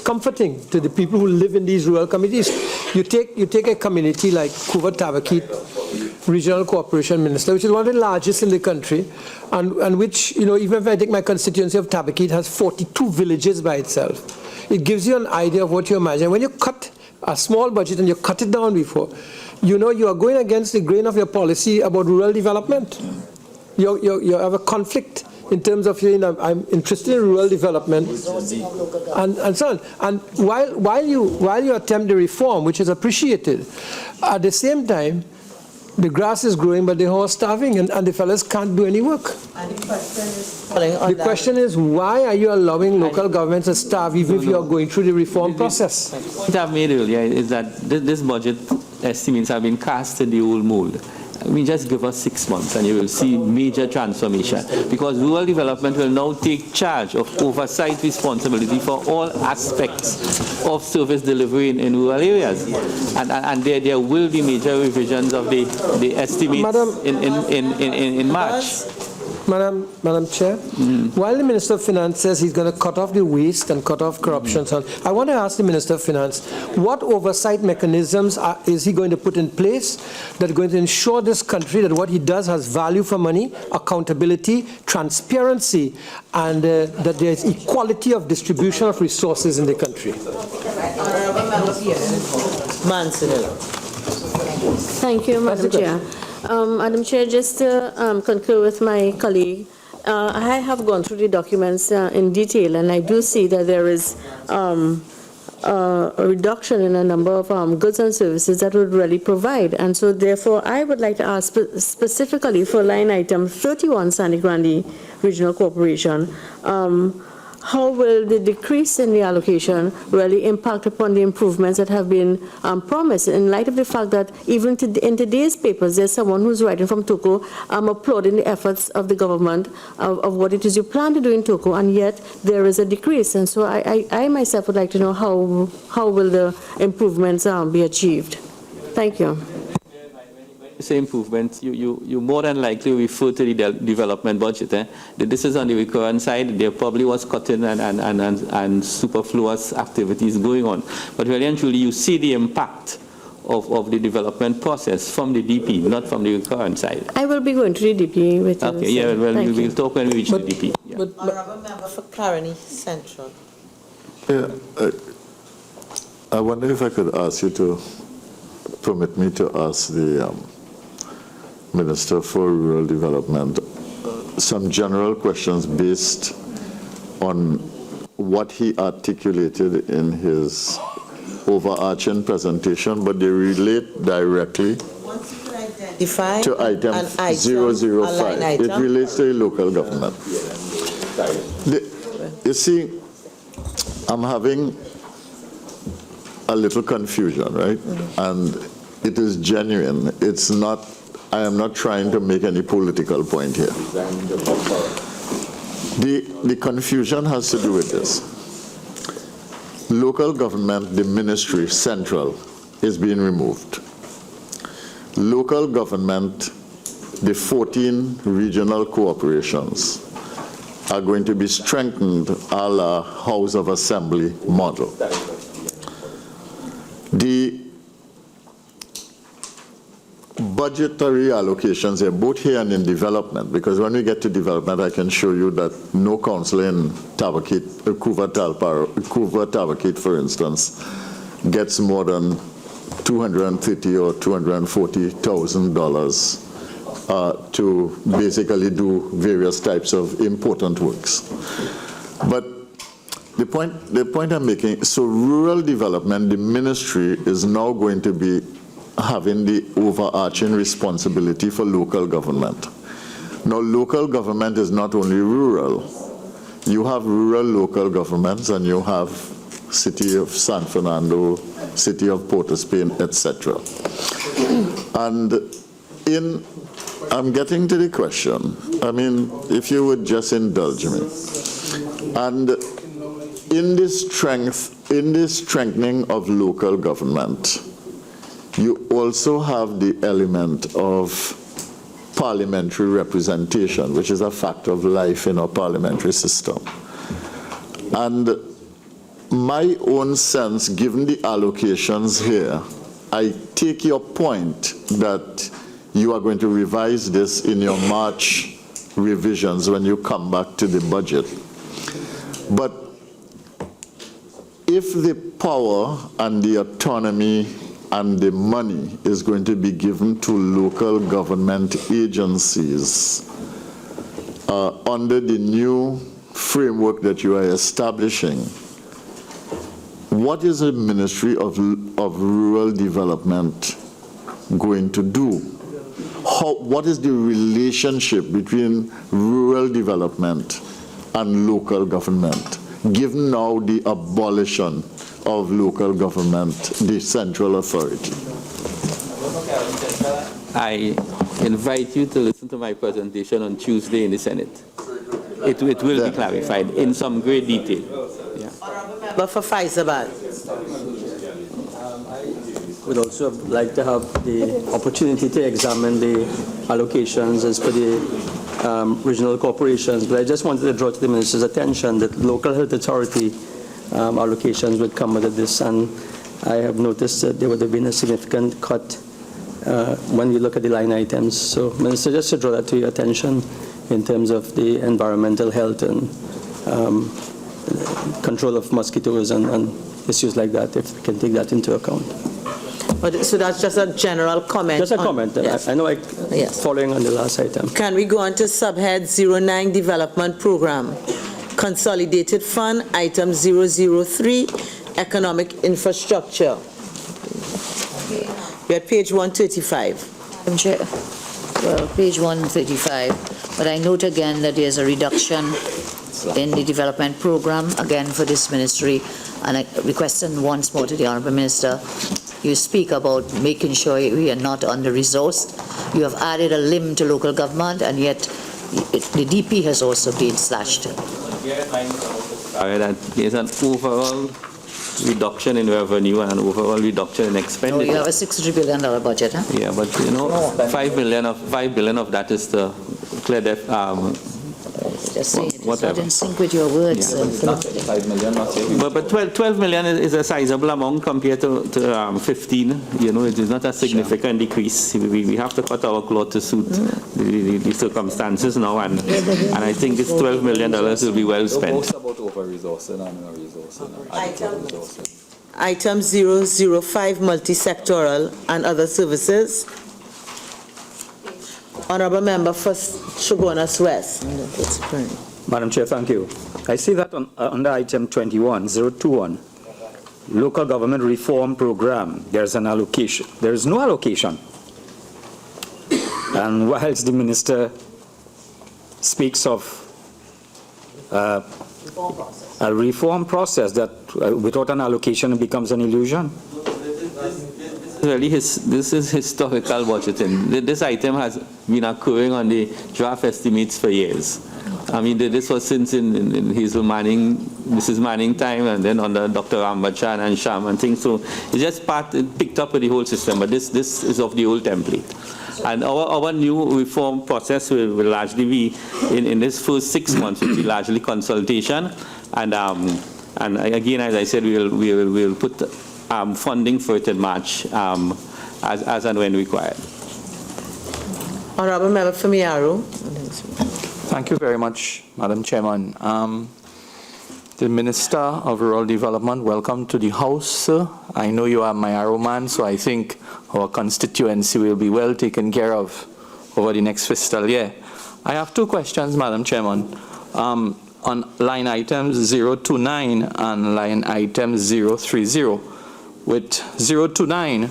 comforting to the people who live in these rural communities. You take a community like Kuva Tabakit Regional Corporation Minister, which is one of the largest in the country, and which, even if I take my constituency of Tabakit, has 42 villages by itself. It gives you an idea of what you imagine. When you cut a small budget and you cut it down before, you are going against the grain of your policy about rural development. You have a conflict in terms of, I'm interested in rural development and so on. And while you attempt the reform, which is appreciated, at the same time, the grass is growing, but the horse starving, and the fellas can't do any work. And the question is, why are you allowing local governments to starve even if you are going through the reform process? What I've made earlier is that this budget estimates have been cast in the old mold. Just give us 6 months and you will see major transformation, because rural development will now take charge of oversight responsibility for all aspects of service delivery in rural areas, and there will be major revisions of the estimates in March. Madam Chair, while the Minister of Finance says he's going to cut off the waste and cut off corruption, I want to ask the Minister of Finance, what oversight mechanisms is he going to put in place that are going to ensure this country that what he does has value for money, accountability, transparency, and that there is equality of distribution of resources in the country? Thank you, Madam Chair. Madam Chair, just to concur with my colleague, I have gone through the documents in detail, and I do see that there is a reduction in a number of goods and services that would really provide. And so, therefore, I would like to ask specifically for line item 31, Sandy Grande Regional Corporation, how will the decrease in the allocation really impact upon the improvements that have been promised, in light of the fact that even in today's papers, there's someone who's writing from Toko applauding the efforts of the government of what it is you plan to do in Toko, and yet there is a decrease. And so I myself would like to know how will the improvements be achieved. Thank you. Say improvements, you more than likely refer to the development budget. This is on the recurrent side. There probably was cutting and superfluous activities going on. But really and truly, you see the impact of the development process from the DP, not from the recurrent side. I will be going to the DP with you. Okay, yeah, well, we'll talk when we reach the DP. Yeah. Honourable Member for Caroni Central. Yeah, I wonder if I could ask you to permit me to ask the Minister for Rural Development some general questions based on what he articulated in his overarching presentation, but they relate directly to item 005. It relates to the local government. You see, I'm having a little confusion, right? And It is genuine. It's not, I am not trying to make any political point here. The confusion has to do with this. Local government, the ministry, central, is being removed. Local government, the 14 regional corporations, are going to be strengthened a la House of Assembly model. The budgetary allocations are both here and in development, because when we get to development, I can show you that no council in Couva Tabakit, for instance, gets more than $230,000 or $240,000 to basically do various types of important works. But the point I'm making, so rural development, the ministry is now going to be having the overarching responsibility for local government. Now, local government is not only rural. You have rural local governments, and you have City of San Fernando, City of Port of Spain, etc. And I'm getting to the question. I mean, if you would just indulge me. And in this strengthening of local government, you also have the element of parliamentary representation, which is a fact of life in our parliamentary system. And my own sense, given the allocations here, I take your point that you are going to revise this in your March revisions when you come back to the budget. But if the power and the autonomy and the money is going to be given to local government agencies under the new framework that you are establishing, what is the Ministry of Rural Development going to do? What is the relationship between rural development and local government, given now the abolition of local government, the central authority? I invite you to listen to my presentation on Tuesday in the Senate. It will be clarified in some great detail. Yeah. But for Faisabad. Would also like to have the opportunity to examine the allocations as per the regional corporations. But I just wanted to draw to the minister's attention that local health authority allocations would come under this, and I have noticed that there would have been a significant cut when we look at the line items. So, Minister, just to draw that to your attention in terms of the environmental health and control of mosquitoes and issues like that, if we can take that into account. So that's just a general comment? Just a comment. Yes. I know following on the last item. Can we go on to subhead 09 Development Program, Consolidated Fund, item 003, Economic Infrastructure. We're at page 135. Madam Chair, well, page 135, but I note again that there's a reduction in the development program, again for this ministry, and I requested once more to the Honourable Minister, you speak about making sure we are not under-resourced. You have added a limb to local government, and yet the DP has also been slashed. There's an overall reduction in revenue and an overall reduction in expenditure. You have a $63 billion budget, huh? Yeah, but you know, 5 billion of that is to clear the Just saying, it's not in sync with your words. Yeah, not 5 million, not but 12 million is a sizable amount compared to 15. You know, it is not a significant decrease. We have to cut our cloth to suit the circumstances now, and I think this $12 million will be well spent. Most about over-resourcing and under-resourcing. Item 005, multi-sectoral and other services. Honourable Member for Shogunas West. Madam Chair, thank you. I see that under item 21021, Local Government Reform Program, there's an allocation. There is no allocation. And whilst the Minister speaks of a reform process that without an allocation it becomes an illusion. Really, this is historical budgeting. This item has been occurring on the draft estimates for years. I mean, this was since in Hazel Manning, Mrs. Manning time, and then under Dr. Rambachan and Sham and things. So it's just it picked up with the whole system, but this is of the old template. And our new reform process will largely be in this first 6 months, will be largely consultation. And again, as I said, we'll put funding for it in March as and when required. Honorable Member for Miaro. Thank you very much, Madam Chairman. The Minister of Rural Development, welcome to the House, sir. I know you are my Arrow man, so I think our constituency will be well taken care of over the next fiscal year. I have 2 questions, Madam Chairman. On line items 029 and line item 030. With 029,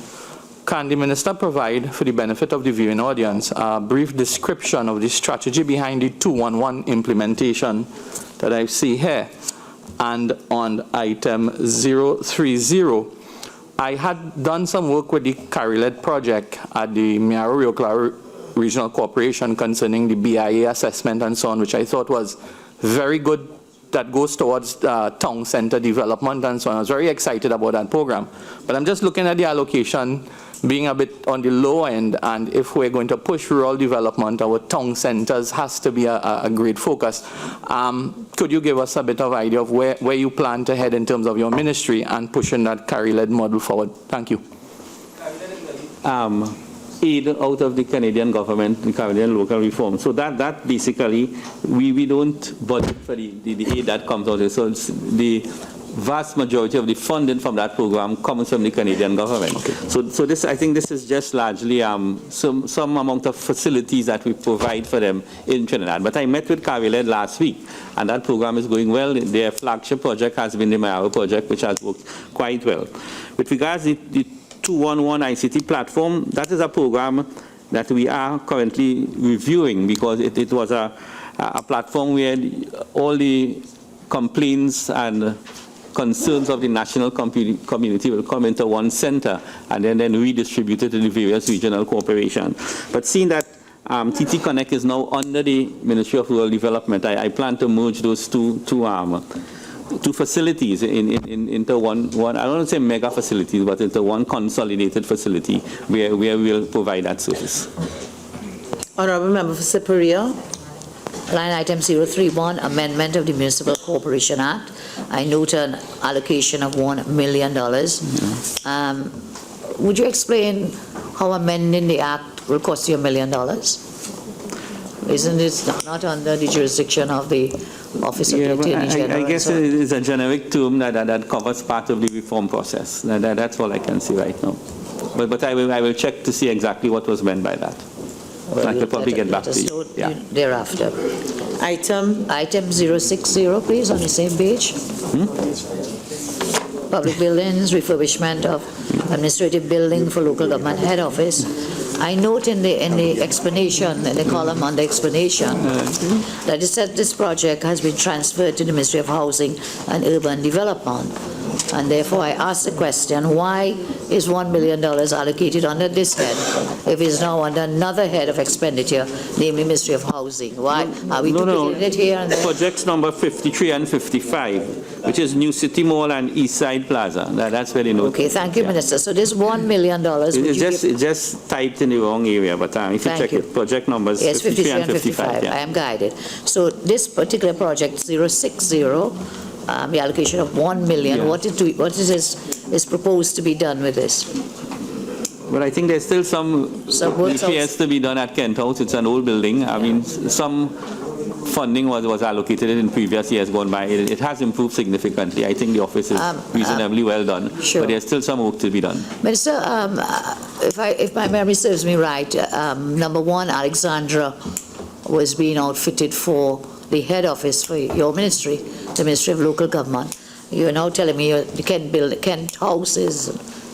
can the Minister provide, for the benefit of the viewing audience, a brief description of the strategy behind the 211 implementation that I see here? And on item 030, I had done some work with the Carilet project at the Miaro Regional Corporation concerning the BIA assessment and so on, which I thought was very good, that goes towards town center development and so on. I was very excited about that program. But I'm just looking at the allocation being a bit on the low end, and if we're going to push rural development, our town centers has to be a great focus. Could you give us a bit of idea of where you plan to head in terms of your ministry and pushing that Cari-led model forward? Thank you. Aid out of the Canadian government, the Canadian local reform. So that basically, we don't budget for the aid that comes out of it. So it's the vast majority of the funding from that program comes from the Canadian government. Okay. So this, I think this is just largely some amount of facilities that we provide for them in Trinidad. But I met with Cari-led last week, and that program is going well. Their flagship project has been the Miaro project, which has worked quite well. With regards to the 211 ICT platform, that is a program that we are currently reviewing, because it was a platform where all the complaints and concerns of the national community will come into one center and then redistributed to the various regional corporations. But seeing that TT Connect is now under the Ministry of Rural Development, I plan to merge those two facilities into one, I don't want to say mega facilities, but into one consolidated facility where we'll provide that service. Honorable Member for Superior. Line item 031, amendment of the Municipal Corporation Act. I note an allocation of $1 million. Would you explain how amending the act will cost you $1 million? Isn't it not under the jurisdiction of the Office of the Attorney General? I guess it's a generic term that covers part of the reform process. That's all I can say right now. But I will check to see exactly what was meant by that. Well, I could probably get back to you. Yeah. Thereafter. Item 060, please, on the same page. Public buildings, refurbishment of administrative building for local government head office. I note in the explanation, in the column on the explanation, that it said this project has been transferred to the Ministry of Housing and Urban Development. And therefore, I ask the question, why is $1 million allocated under this head if it's now under another head of expenditure, namely Ministry of Housing? Why are we duplicating it here and there? Projects number 53 and 55, which is New City Mall and East Side Plaza. That's very noted. Okay, thank you, Minister. So this $1 million... It's just typed in the wrong area, but if you check it, project numbers 53 and 55. I am guided. So this particular project, 060, the allocation of $1 million. Yeah. What is proposed to be done with this? Well, I think there's still some repairs to be done at Kent House. It's an old building. I mean, some funding was allocated in previous years gone by. It has improved significantly. I think the office is reasonably well done. Sure. But there's still some work to be done. Minister, if my memory serves me right, number one, Alexandra was being outfitted for the head office for your ministry, the Ministry of Local Government. You're now telling me the Kent houses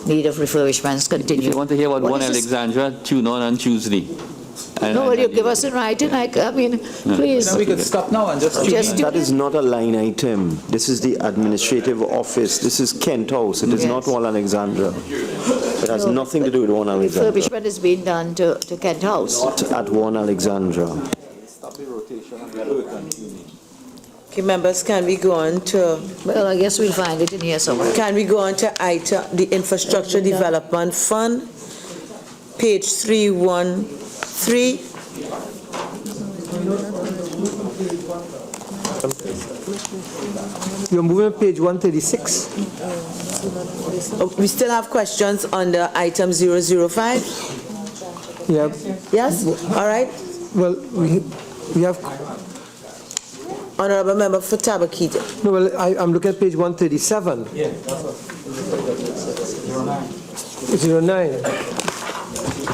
need of refurbishments continue. If you want to hear about one Alexandra, tune on Tuesday. No, will you give us in writing? I mean, please. Then we could stop now and just... Just That is not a line item. This is the administrative office. This is Kent House. It is not One Alexandra. It has nothing to do with One Alexandra. refurbishment is being done to Kent House. At One Alexandra. Stop the rotation and we are working. Okay, members, can we go on to... Well, I guess we'll find it in here somewhere. Can we go on to item, the Infrastructure Development Fund, page 313? You're moving to page 136. Oh, we still have questions under item 005? Yeah. Yes? All right. Well, we have... Honorable Member for Tabakita. No, well, I'm looking at page 137. Yeah, that's what. 09.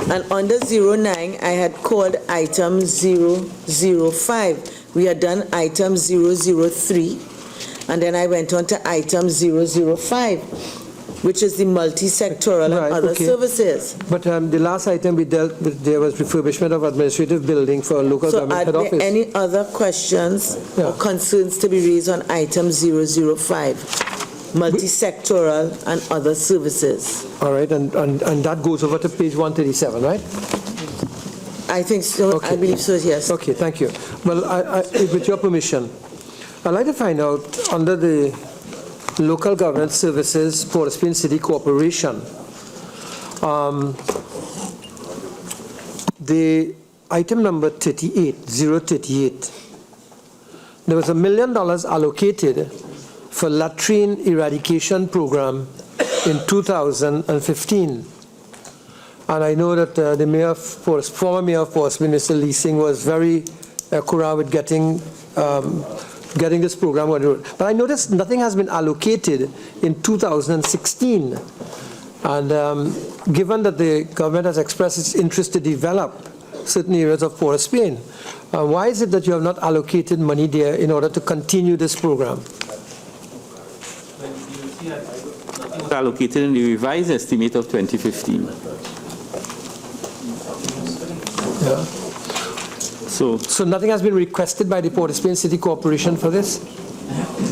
And under 09, I had called item 005. We had done item 003, and then I went on to item 005, which is the multi-sectoral and other services. But the last item we dealt with, there was refurbishment of administrative building for a local government head So office. are there any other questions or concerns to be raised on item 005, multi-sectoral and other services? All right, and that goes over to page 137, right? I think so. Okay. I believe so, yes. Okay, thank you. Well, with your permission, I'd like to find out under the Local Government Services, Port of Spain City Corporation, the item number 038, there was $1 million allocated for latrine eradication program in 2015. And I know that the mayor of former mayor of Port of Spain, Mr. Leasing, was very current with getting this program on the road. But I noticed nothing has been allocated in 2016. And given that the government has expressed its interest to develop certain areas of Port of Spain, why is it that you have not allocated money there in order to continue this program? Allocated in the revised estimate of 2015. Yeah. So nothing has been requested by the Port of Spain City Corporation for this?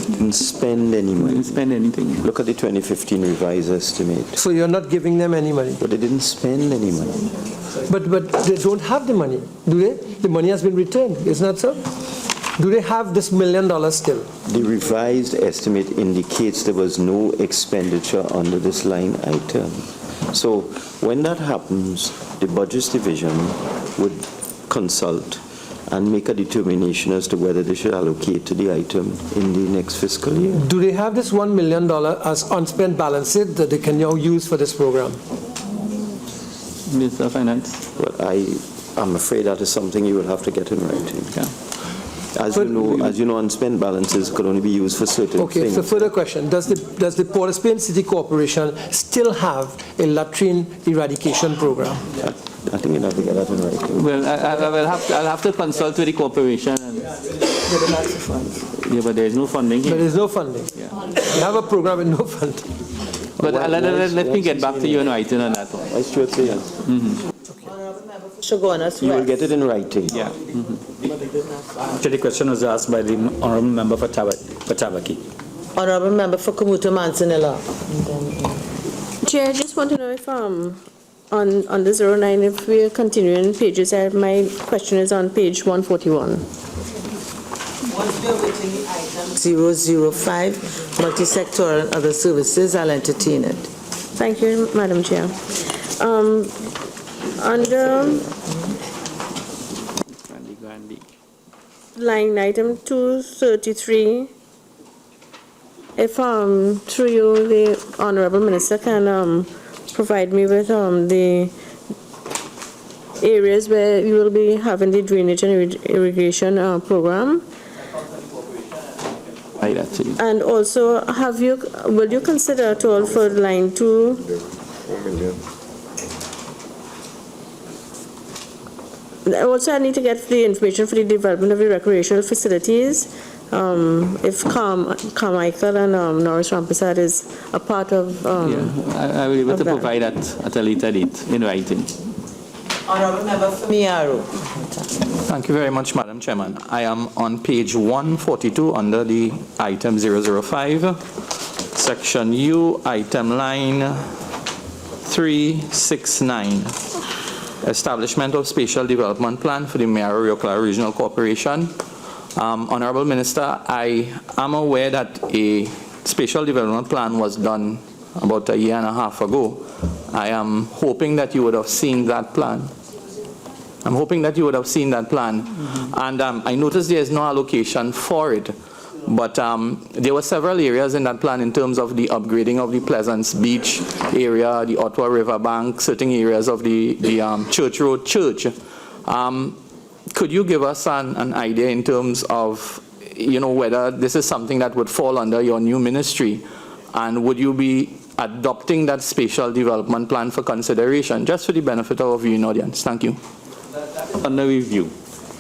Didn't spend any money. Didn't spend anything. Look at the 2015 revised estimate. So you're not giving them any money? But they didn't spend any money. But they don't have the money, do they? The money has been returned, isn't that so? Do they have this $1 million still? The revised estimate indicates there was no expenditure under this line item. So when that happens, the Budgets Division would consult and make a determination as to whether they should allocate to the item in the next fiscal year. Do they have this $1 million as unspent balances that they can now use for this program? Minister of Finance. Well, I'm afraid that is something you will have to get in writing. Yeah. As you know, unspent balances could only be used for certain Okay, things. so further question. Does the Port of Spain City Corporation still have a latrine eradication program? I think you'll have to get that in writing. Well, I'll have to consult with the corporation. Yeah, but there is no funding here. There is no funding. Yeah. You have a program with no funding. But let me get back to you in writing on that one. I should say yes. You will get it in writing. Yeah. Actually, the question was asked by the honourable member for Tabaki. Honourable member for Kamuta Mansanilla. Chair, I just want to know if on the 09, if we're continuing pages, my question is on page 141. Once we are waiting the item 005, multi-sectoral and other services, I'll entertain it. Thank you, Madam Chair. Under line item 233, if through you, the Honourable Minister can provide me with the areas where you will be having the drainage and irrigation program. Right, actually. And also, will you consider at all for line 2? Also, I need to get the information for the development of the recreational facilities. If Carmichael and Norris Rampasad is a part of... I will be able to provide that at a later date in writing. Honourable Member Miaro. Thank you very much, Madam Chairman. I am on page 142 under the item 005, section U, item line 369, establishment of spatial development plan for the Miaro-Yokla Regional Corporation. Honourable Minister, I am aware that a spatial development plan was done about a year and a half ago. I am hoping that you would have seen that plan. I'm hoping that you would have seen that plan. And I noticed there is no allocation for it. But there were several areas in that plan in terms of the upgrading of the Pleasance Beach area, the Ottawa River Bank, certain areas of the Church Road Church. Could you give us an idea in terms of, whether this is something that would fall under your new ministry? And would you be adopting that spatial development plan for consideration, just for the benefit of our viewing audience? Thank you. Under review,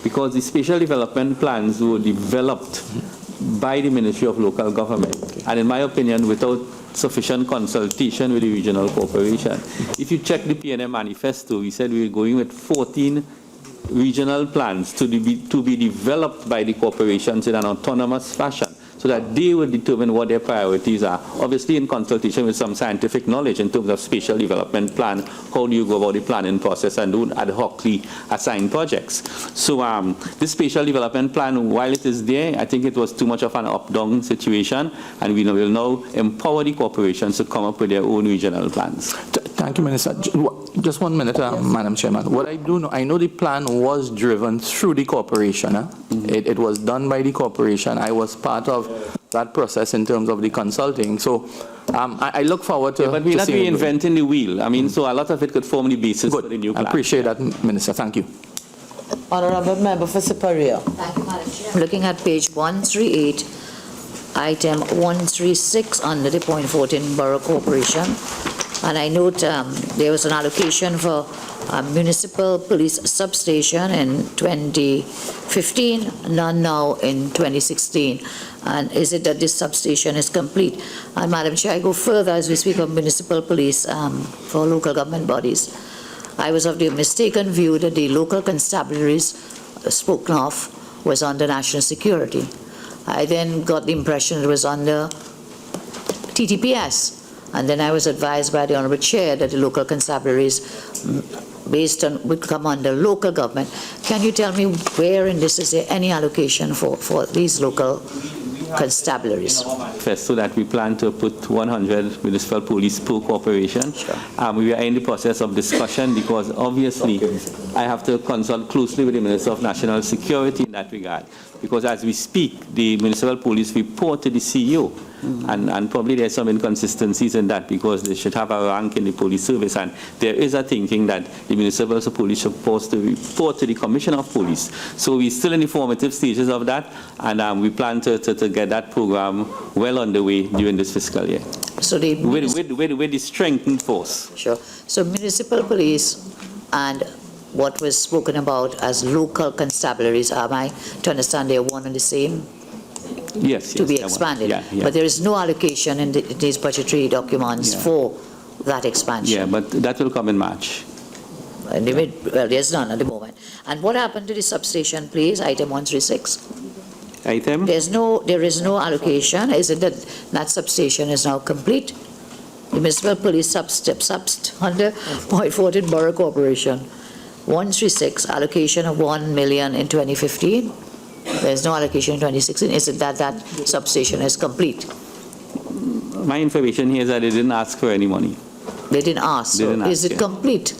because the spatial development plans were developed by the Ministry of Local Government, and in my opinion, without sufficient consultation with the regional corporation. If you check the PNM manifesto, we said we were going with 14 regional plans to be developed by the corporations in an autonomous fashion, so that they will determine what their priorities are. Obviously, in consultation with some scientific knowledge in terms of spatial development plan, how do you go about the planning process and do ad hocly assign projects. So this spatial development plan, while it is there, I think it was too much of an up-down situation, and we will now empower the corporations to come up with their own regional plans. Thank you, Minister. Just 1 minute, Madam Chairman. What I do know, I know the plan was driven through the corporation. It was done by the corporation. I was part of that process in terms of the consulting. So I look forward to but we're not seeing reinventing the wheel. I mean, so a lot of it could form the basis for the new plan. I appreciate that, Minister. Thank you. Honourable Member for Superior. Thank you, Madam Chair. Looking at page 138, item 136 under the Point 14 Borough Corporation. And I note there was an allocation for a municipal police substation in 2015, none now in 2016. And is it that this substation is complete? And Madam Chair, I go further as we speak of municipal police for local government bodies. I was of the mistaken view that the local constabularies spoken of was under national security. I then got the impression it was under TTPS. And then I was advised by the Honourable Chair that the local constabularies, based on, would come under local government. Can you tell me where in this is there any allocation for these local constabularies? So that we plan to put 100 municipal police per corporation. Sure. We are in the process of discussion because obviously I have to consult closely with the Minister of National Security in that regard. Because as we speak, the municipal police report to the CEO. And probably there's some inconsistencies in that because they should have a rank in the police service, and there is a thinking that the municipal police are supposed to report to the Commissioner of Police. So we're still in the formative stages of that, and we plan to get that program well underway during this fiscal year. So the with the strengthened force. Sure. So municipal police and what was spoken about as local constabularies, am I to understand they're one and the same? Yes, to be expanded. Yeah. But there is no allocation in these budgetary documents for that expansion. Yeah, but that will come in March. Well, there's none at the moment. And what happened to the substation, please? Item 136. Item? There is no allocation. Is it that substation is now complete? The municipal police under Point 14 Borough Corporation. 136, allocation of 1 million in 2015. There's no allocation in 2016. Is it that substation is complete? My information here is that they didn't ask for any money. They didn't ask. They didn't ask, is it complete,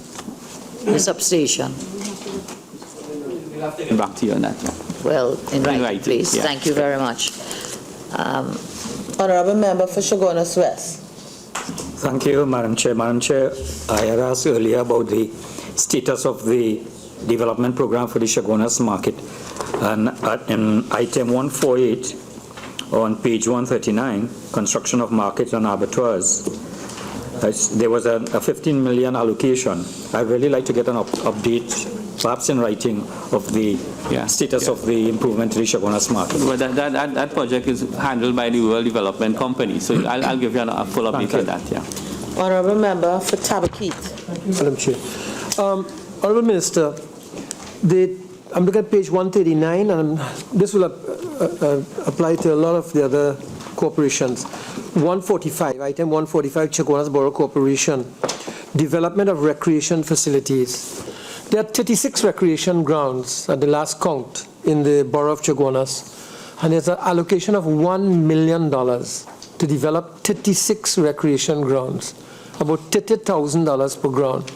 the substation? We'll have to get back to you on that. Well, in writing, please. Yeah. Thank you very much. Honourable Member for Chaguanas West. Thank you, Madam Chair. Madam Chair, I had asked earlier about the status of the development program for the Chaguanas market. And in item 148 on page 139, construction of markets and abattoirs, there was a 15 million allocation. I'd really like to get an update, perhaps in writing, of the status of the improvement to the Chaguanas market. Well, that project is handled by the Rural Development Company, so I'll give you a full update on that. Yeah. Honourable Member for Tabakit. Thank you, Madam Chair. Honourable Minister, I'm looking at page 139, and this will apply to a lot of the other corporations. 145, item 145, Chaguanas Borough Corporation, development of recreation facilities. There are 36 recreation grounds at the last count in the borough of Chaguanas, and there's an allocation of $1 million to develop 36 recreation grounds, about $30,000 per ground.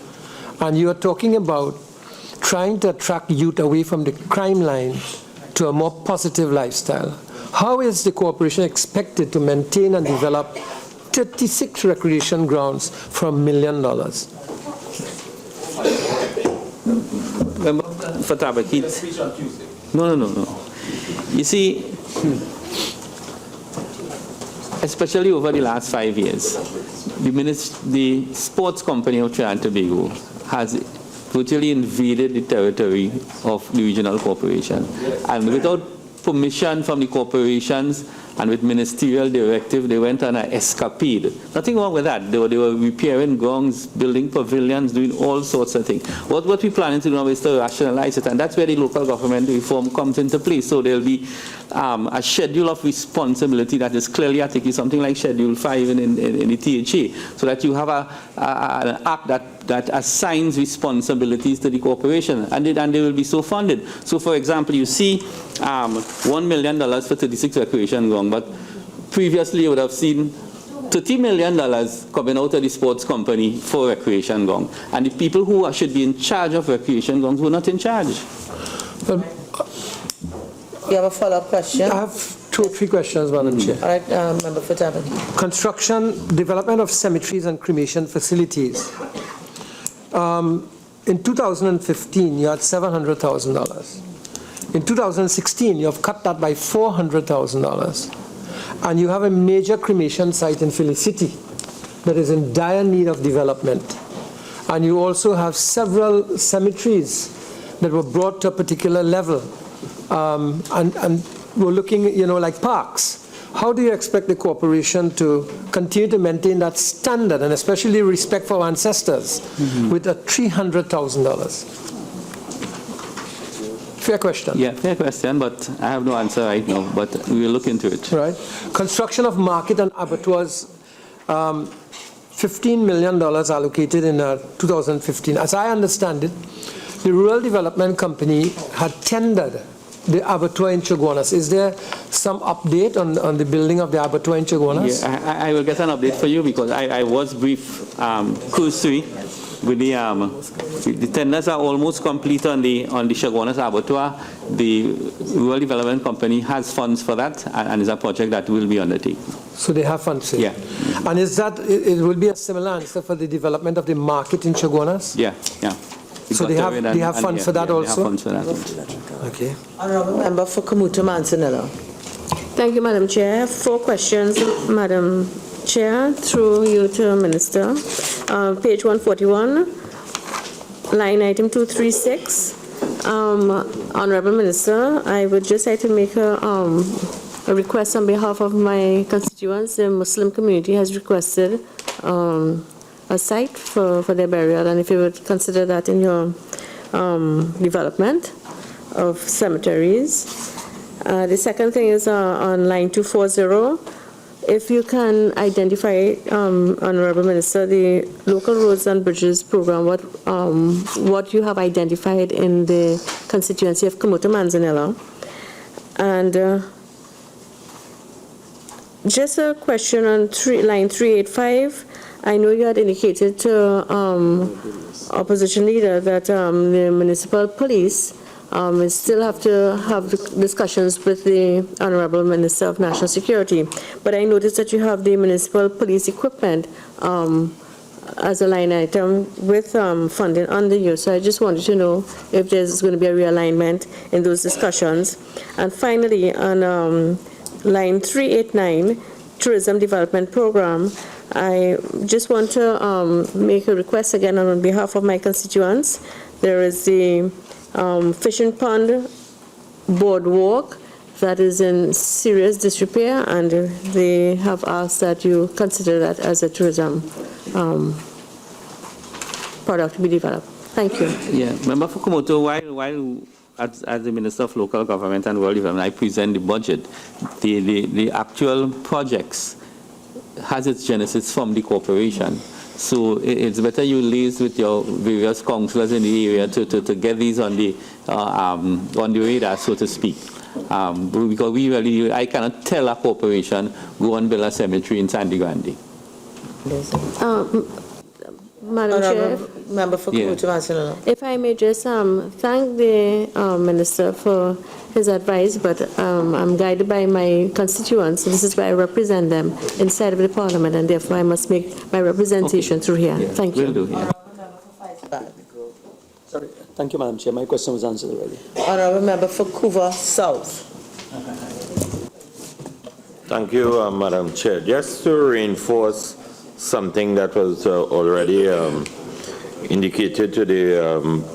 And you are talking about trying to attract youth away from the crime line to a more positive lifestyle. How is the corporation expected to maintain and develop 36 recreation grounds for $1 million? For Tabakit. No. You see, especially over the last 5 years, the sports company of Trinidad and Tobago has virtually invaded the territory of the regional corporation. And without permission from the corporations and with ministerial directive, they went on an escapade. Nothing wrong with that. They were repairing grounds, building pavilions, doing all sorts of things. What we're planning to do now is to rationalize it, and that's where the local government reform comes into play. So there'll be a schedule of responsibility that is clearly articulated, something like Schedule 5 in the THA, so that you have an act that assigns responsibilities to the corporation, and they will be so funded. So, for example, you see $1 million for 36 recreation grounds, but previously you would have seen $30 million coming out of the sports company for recreation ground, and the people who should be in charge of recreation grounds were not in charge. You have a follow-up question? I have 2 or 3 questions, Madam Chair. All right, Member for Tabakit. Construction, development of cemeteries and cremation facilities. In 2015, you had $700,000. In 2016, you have cut that by $400,000. And you have a major cremation site in Philly City that is in dire need of development. And you also have several cemeteries that were brought to a particular level. And we're looking, like parks. How do you expect the corporation to continue to maintain that standard, and especially respect for our ancestors, with a $300,000? Fair question. Yeah, fair question, but I have no answer right now, but we will look into it. Right. Construction of market and abattoirs, $15 million allocated in 2015. As I understand it, the Rural Development Company had tendered the abattoir in Chaguanas. Is there some update on the building of the abattoir in Chaguanas? Yeah, I will get an update for you, because I was briefed cursory with the tenders are almost complete on the Chaguanas abattoir. The Rural Development Company has funds for that, and is a project that will be undertaken. So they have funds for it? Yeah. And is that, it will be a similar answer for the development of the market in Chaguanas? Yeah. So they have funds for that also? They have funds for that. Okay. Honourable Member for Kamuta Manzanilla. Thank you, Madam Chair. I have 4 questions, Madam Chair, through you to Minister. Page 141, line item 236. Honourable Minister, I would just like to make a request on behalf of my constituents. The Muslim community has requested a site for their burial, and if you would consider that in your development of cemeteries. The second thing is on line 240, if you can identify, Honourable Minister, the local roads and bridges program, what you have identified in the constituency of Kamuta Manzanilla. And just a question on line 385. I know you had indicated to opposition leader that the municipal police still have to have discussions with the Honourable Minister of National Security. But I noticed that you have the municipal police equipment as a line item with funding under you. So I just wanted to know if there's going to be a realignment in those discussions. And finally, on line 389, Tourism Development Program, I just want to make a request again on behalf of my constituents. There is the fishing pond boardwalk that is in serious disrepair, and they have asked that you consider that as a tourism product to be developed. Thank you. Yeah, Member Fukumoto, while as the Minister of Local Government and Rural Development, I present the budget, the actual projects has its genesis from the corporation. So it's better you liaise with your various councillors in the area to get these on the radar, so to speak. Because I cannot tell a corporation, go and build a cemetery in Sandy Grande. Madam Chair, Member for Kutu, if I may just thank the Minister for his advice, but I'm guided by my constituents. This is why I represent them inside of the Parliament, and therefore I must make my representation through here. Yeah, Thank you. will do, yeah. Sorry, thank you, Madam Chair. My question was answered already. Honourable Member for Couva South. Thank you, Madam Chair. Just to reinforce something that was already indicated to the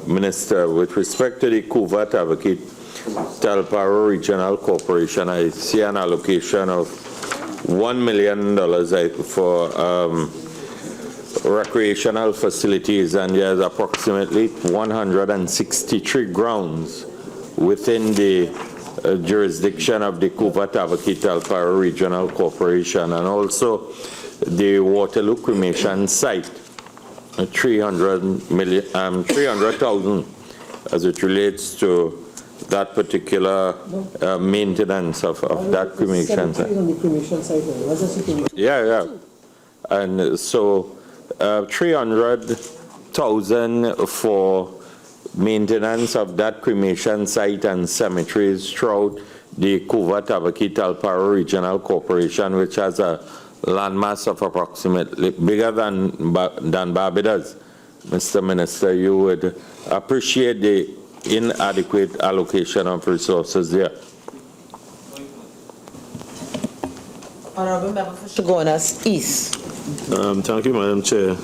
Minister with respect to the Couva Tavakit Talparo Regional Corporation, I see an allocation of $1 million for recreational facilities, and there's approximately 163 grounds within the jurisdiction of the Couva Tavakit Talparo Regional Corporation, and also the Waterloo cremation site, 300,000 as it relates to that particular maintenance of that cremation site. Yeah. And so 300,000 for maintenance of that cremation site and cemeteries throughout the Couva Tavakit Talparo Regional Corporation, which has a landmass of approximately bigger than Barbados. Mr. Minister, you would appreciate the inadequate allocation of resources there. Honourable Member for Chaguanas East. Thank you, Madam Chair.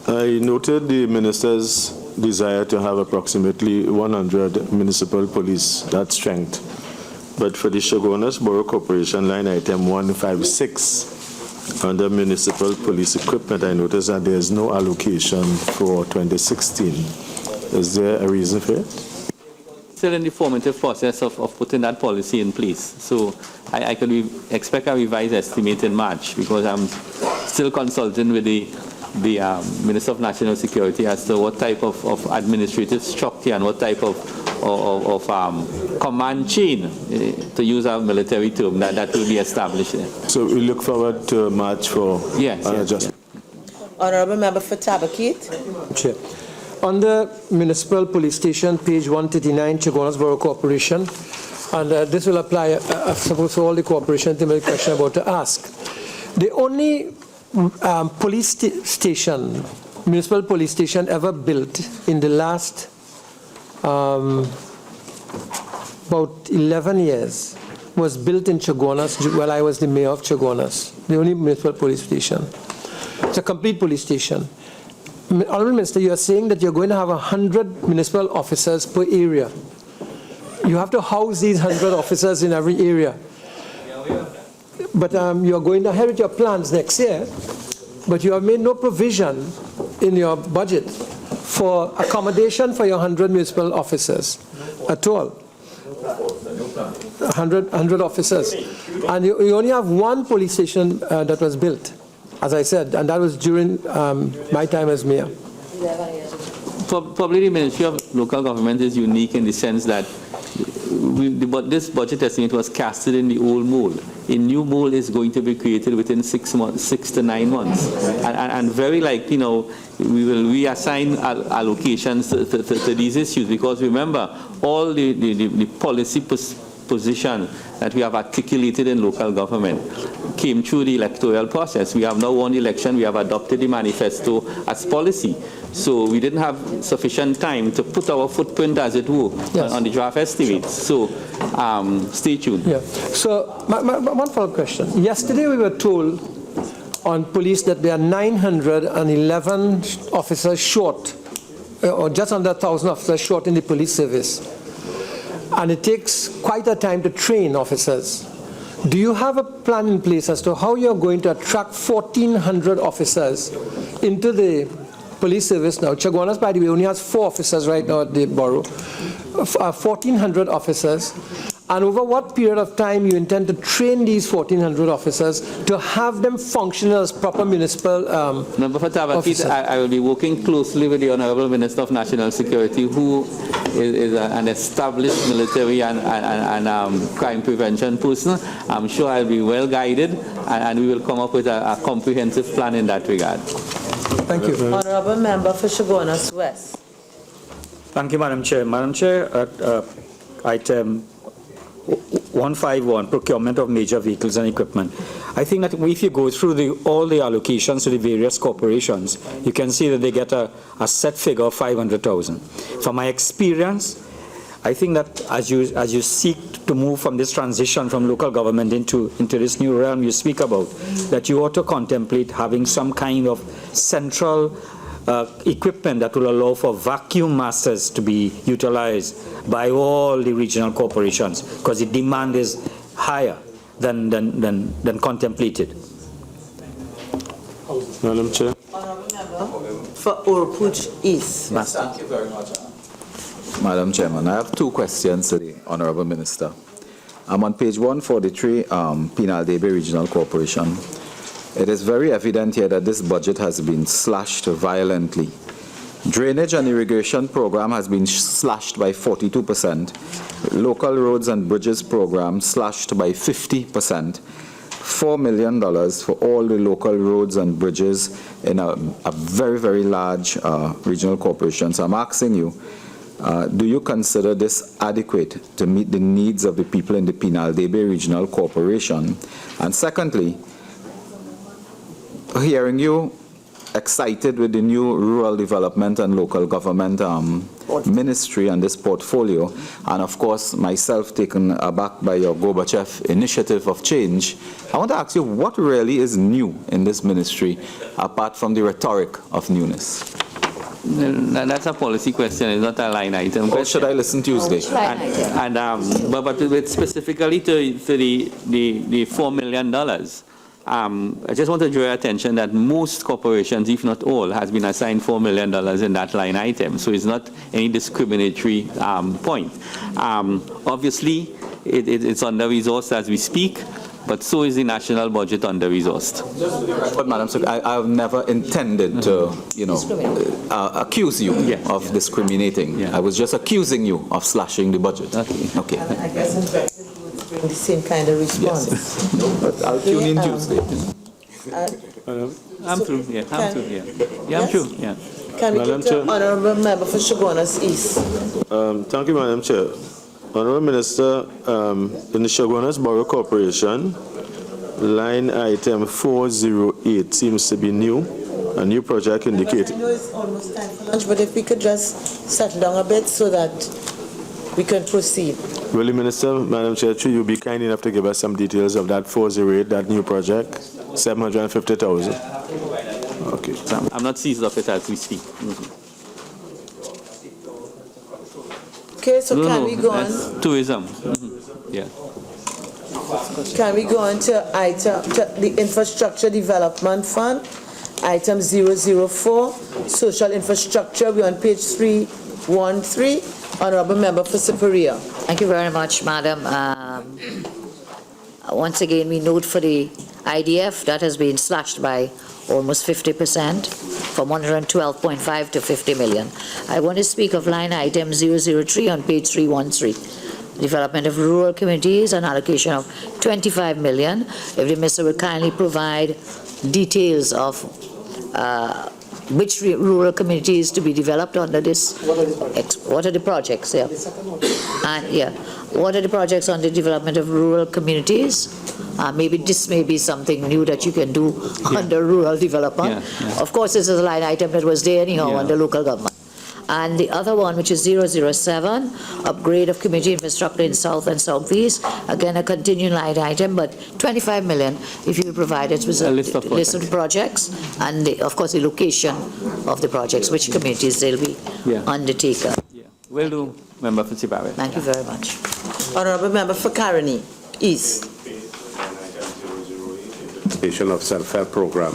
I noted the Minister's desire to have approximately 100 municipal police, that strength. But for the Chaguanas Borough Corporation, line item 156, under municipal police equipment, I noticed that there is no allocation for 2016. Is there a reason for it? Still in the formative process of putting that policy in place. So I could expect a revised estimate in March, because I'm still consulting with the Minister of National Security as to what type of administrative structure and what type of command chain, to use our military term, that will be established there. So we look forward to March for yes. adjustment. Honourable Member for Tabakit. Chair. On the municipal police station, page 139, Chaguanas Borough Corporation, and this will apply, I suppose, to all the corporations. The main question I'm about to ask. The only police station, municipal police station ever built in the last about 11 years was built in Chaguanas while I was the mayor of Chaguanas, the only municipal police station. It's a complete police station. Honourable Minister, you are saying that you're going to have 100 municipal officers per area. You have to house these 100 officers in every area. But you're going ahead with your plans next year, but you have made no provision in your budget for accommodation for your 100 municipal officers at all. 100 officers. And you only have one police station that was built, as I said, and that was during my time as mayor. Probably the Ministry of Local Government is unique in the sense that this budget estimate was casted in the old mold. A new mold is going to be created within 6 to 9 months. And very likely, we will reassign allocations to these issues, because remember, all the policy position that we have articulated in local government came through the electoral process. We have now won the election, we have adopted the manifesto as policy. So we didn't have sufficient time to put our footprint, as it were, yes, on the draft estimates. So stay tuned. Yeah. So my one follow-up question. Yesterday we were told on police that there are 911 officers short, or just under 1,000 officers short in the police service. And it takes quite a time to train officers. Do you have a plan in place as to how you're going to attract 1,400 officers into the police service now. Chaguanas, by the way, only has 4 officers right now at the borough, 1,400 officers. And over what period of time you intend to train these 1,400 officers to have them function as proper municipal Member for Tabakit, officers? I will be working closely with the Honorable Minister of National Security, who is an established military and crime prevention person. I'm sure I'll be well guided, and we will come up with a comprehensive plan in that regard. Thank you. Honorable Member for Chaguanas West. Thank you, Madam Chair. Madam Chair, item 151, procurement of major vehicles and equipment. I think that if you go through all the allocations to the various corporations, you can see that they get a set figure of 500,000. From my experience, I think that as you seek to move from this transition from local government into this new realm you speak about, that you ought to contemplate having some kind of central equipment that will allow for vacuum masters to be utilized by all the regional corporations, because the demand is higher than contemplated. Madam Chair. For Orpuch East. Yes, thank you very much. Madam Chairman, I have 2 questions to the Honorable Minister. I'm on page 143, Penal Debe Regional Corporation. It is very evident here that this budget has been slashed violently. Drainage and irrigation program has been slashed by 42%. Local roads and bridges program slashed by 50%. $4 million for all the local roads and bridges in a very, very large regional corporation. So I'm asking you, do you consider this adequate to meet the needs of the people in the Penal Debe Regional Corporation? And secondly, hearing you excited with the new Rural Development and Local Government Ministry and this portfolio, and of course myself taken aback by your Gorbachev initiative of change, I want to ask you what really is new in this ministry apart from the rhetoric of newness? That's a policy question, it's not a line item question. Or should I listen Tuesday? But with specifically to the $4 million, I just want to draw your attention that most corporations, if not all, has been assigned $4 million in that line item. So it's not any discriminatory point. Obviously, it's under-resourced as we speak, but so is the national budget under-resourced. But Madam Secretary, I have never intended to, accuse you of discriminating. I was just accusing you of slashing the budget. Okay. I guess I'm bring the same kind of response. Yes. But I'll tune in Tuesday. I'm through, yeah. I'm through, yeah. Yeah, I'm through, yeah. Can we get to Honorable Member for Chaguanas East? Thank you, Madam Chair. Honorable Minister, in the Chaguanas Borough Corporation, line item 408 seems to be new, a new project indicated. I know it's almost time for lunch, but if we could just settle down a bit so that we can proceed. Will the Minister, Madam Chair, should you be kind enough to give us some details of that 408, that new project, 750,000? Okay. I'm not seized of it as we speak. Okay, so can we go on? Tourism. Yeah. Can we go on to the Infrastructure Development Fund, item 004, Social Infrastructure. We're on page 313. Honorable Member for Superior. Thank you very much, Madam. Once again, we note for the IDF that has been slashed by almost 50%, from 112.5 to 50 million. I want to speak of line item 003 on page 313, development of rural communities, an allocation of 25 million. If the Minister would kindly provide details of which rural communities to be developed under this. What are the projects? Yeah. And what are the projects on the development of rural communities? Maybe this may be something new that you can do under rural development. Of course, this is a line item that was there anyhow under local government. And the other one, which is 007, upgrade of community infrastructure in South and Southeast. Again, a continuing line item, but 25 million, if you provide it with a list of the projects, and of course the location of the projects, which communities they'll be undertaken. Will do, Member for Zimbabwe. Thank you very much. Honorable Member for Caroni East. Of self-help program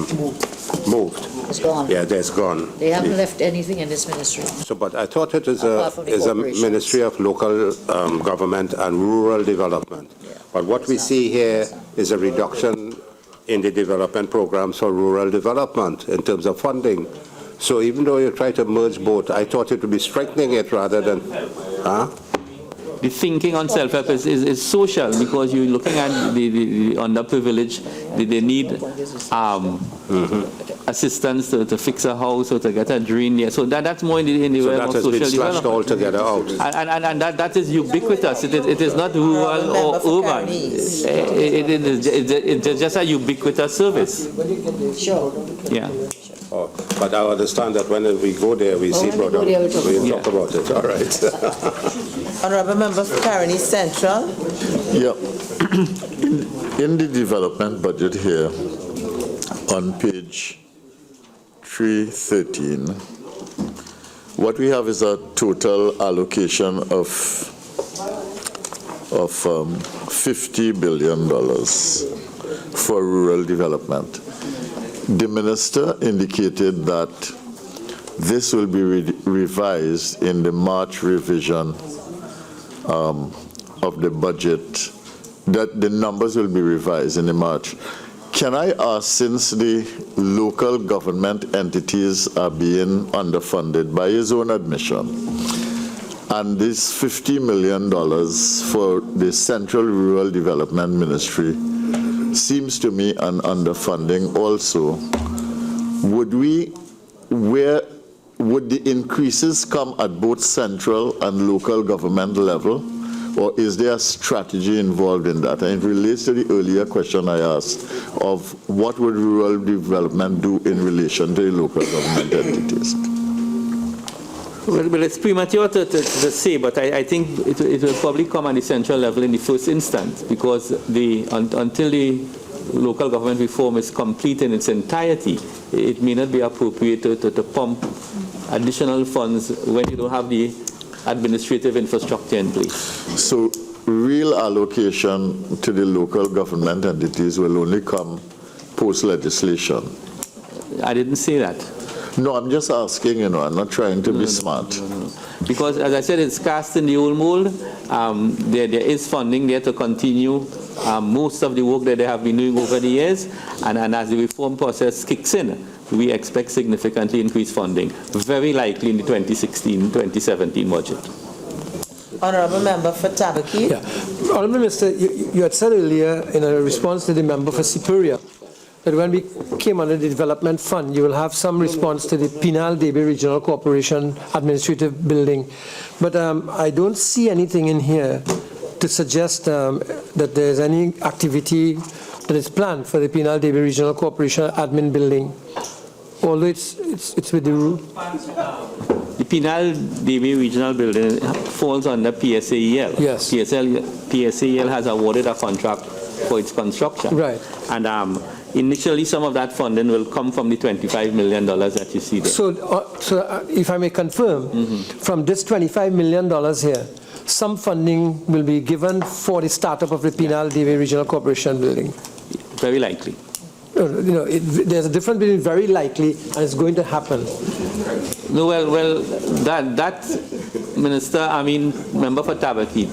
moved. It's gone. Yeah, that's gone. They haven't left anything in this ministry. So, but I thought it is Apart from the is a corporations. Ministry of Local Government and Rural Development. But what we see here is a reduction in the development programs for rural development in terms of funding. So even though you try to merge both, I thought it would be strengthening it rather than, The thinking on self-help is social, because you're looking at the underprivileged, they need assistance to fix a house or to get a drain there. So that's more in the so realm that of has social been slashed development. altogether out. And that is ubiquitous. It is not rural or urban. It's just a ubiquitous service. Sure. Yeah. Oh, but I understand that when we go there, we see when we go there, we talk about it. All right. Honorable Member for Caroni Central. Yeah. In the development budget here, on page 313, what we have is a total allocation of $50 billion for rural development. The minister indicated that this will be revised in the March revision of the budget, that the numbers will be revised in the March. Can I ask, since the local government entities are being underfunded by his own admission, and this $50 million for the Central Rural Development Ministry seems to me an underfunding also, would the increases come at both central and local government level, or is there a strategy involved in that? And it relates to the earlier question I asked of what would rural development do in relation to the local government entities? Well, it's premature to say, but I think it will probably come at the central level in the first instance, because until the local government reform is complete in its entirety, it may not be appropriate to pump additional funds when you don't have the administrative infrastructure in place. So real allocation to the local government entities will only come post-legislation? I didn't say that. No, I'm just asking, I'm not trying to be smart. No. Because, as I said, it's cast in the old mold. There is funding there to continue most of the work that they have been doing over the years, and as the reform process kicks in, we expect significantly increased funding, very likely in the 2016-2017 budget. Honorable Member for Tabaki. Yeah. Honorable Minister, you had said earlier in a response to the member for Superior that when we came under the development fund, you will have some response to the Penal Debe Regional Corporation administrative building. But I don't see anything in here to suggest that there's any activity that is planned for the Penal Debe Regional Corporation admin building, although it's with the rule. The Penal Debe Regional Building falls under PSAEL. Yes. PSAEL has awarded a contract for its construction. Right. And initially, some of that funding will come from the $25 million that you see there. So if I may confirm, from this $25 million here, some funding will be given for the startup of the Penal Debe Regional Corporation building. Very likely. There's a difference between very likely and it's going to happen. No, well, that Minister, member for Tabakid,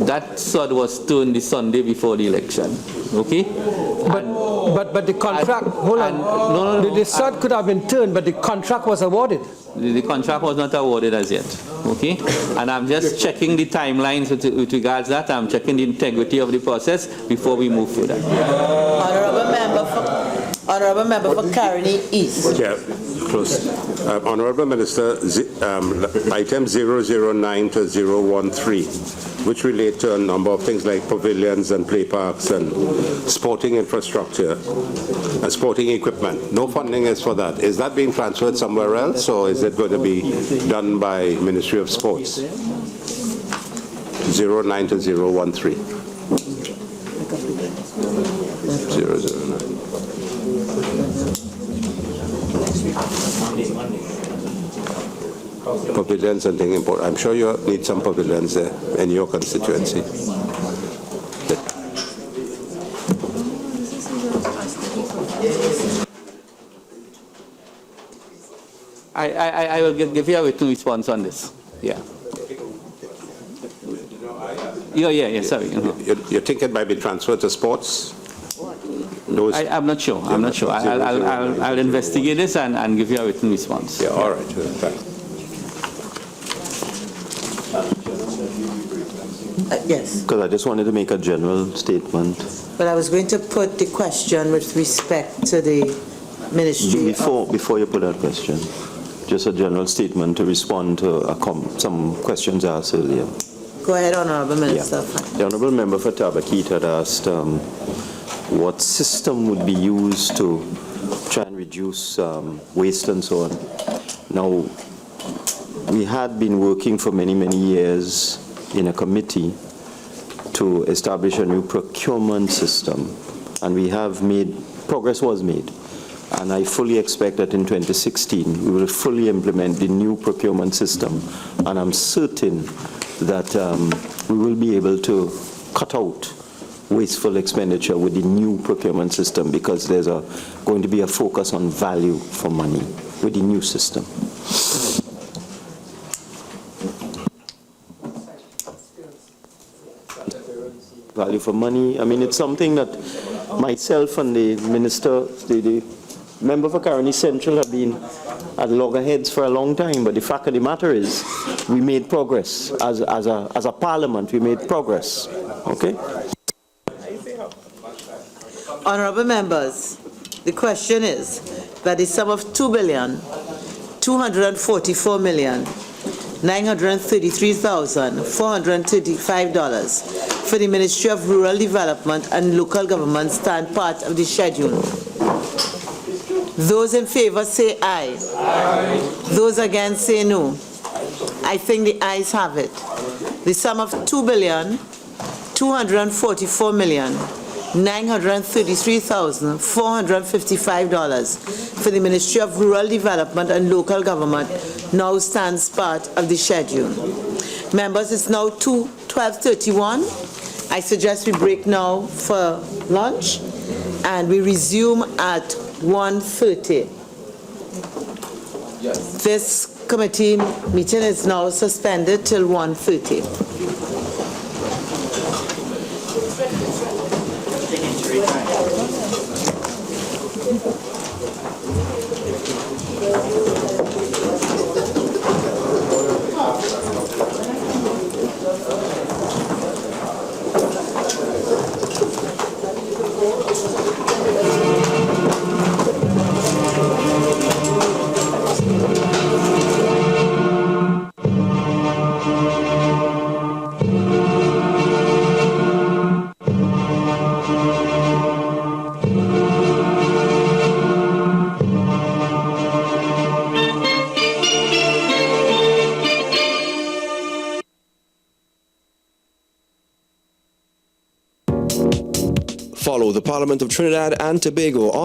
that sod was turned the Sunday before the election. Okay? But the contract, hold on. No. The sod could have been turned, but the contract was awarded. The contract was not awarded as yet. Okay? And I'm just checking the timelines with regards to that. I'm checking the integrity of the process before we move further. Honorable Member for Caroni East. Yeah, close. Honorable Minister, item 009 to 013, which relate to a number of things like pavilions and play parks and sporting infrastructure and sporting equipment. No funding is for that. Is that being transferred somewhere else, or is it going to be done by Ministry of Sports? 09 to 013. 009. Pavilions and things important. I'm sure you need some pavilions there in your constituency. I will give you a written response on this. Yeah. Yeah, sorry. You think it might be transferred to sports? I'm not sure. I'll investigate this and give you a written response. Yeah, all right. Thanks. Yes, Because I just wanted to make a general statement. but I was going to put the question with respect to the Ministry of... Before you put that question, just a general statement to respond to some questions asked earlier. Go ahead, Honorable Minister. The Honourable Member for Tabakit had asked what system would be used to try and reduce waste and so on. Now, we had been working for many, many years in a committee to establish a new procurement system, and progress was made. And I fully expect that in 2016, we will fully implement the new procurement system, and I'm certain that we will be able to cut out wasteful expenditure with the new procurement system, because there's going to be a focus on value for money with the new system. Value for money, I mean, it's something that myself and the minister, the member for Caroni Central have been at loggerheads for a long time, but the fact of the matter is we made progress. As a parliament, we made progress. Okay? Honorable members, the question is that the sum of $2,244,933,435 for the Ministry of Rural Development and Local Government stand part of the schedule. Those in favor say aye. Aye. Those against say no. I think the ayes have it. The sum of $2,244,933,455 for the Ministry of Rural Development and Local Government now stands part of the schedule. Members, it's now 12:31. I suggest we break now for lunch, and we resume at 1:30. This committee meeting is now suspended till 1:30. Follow the Parliament of Trinidad and Tobago on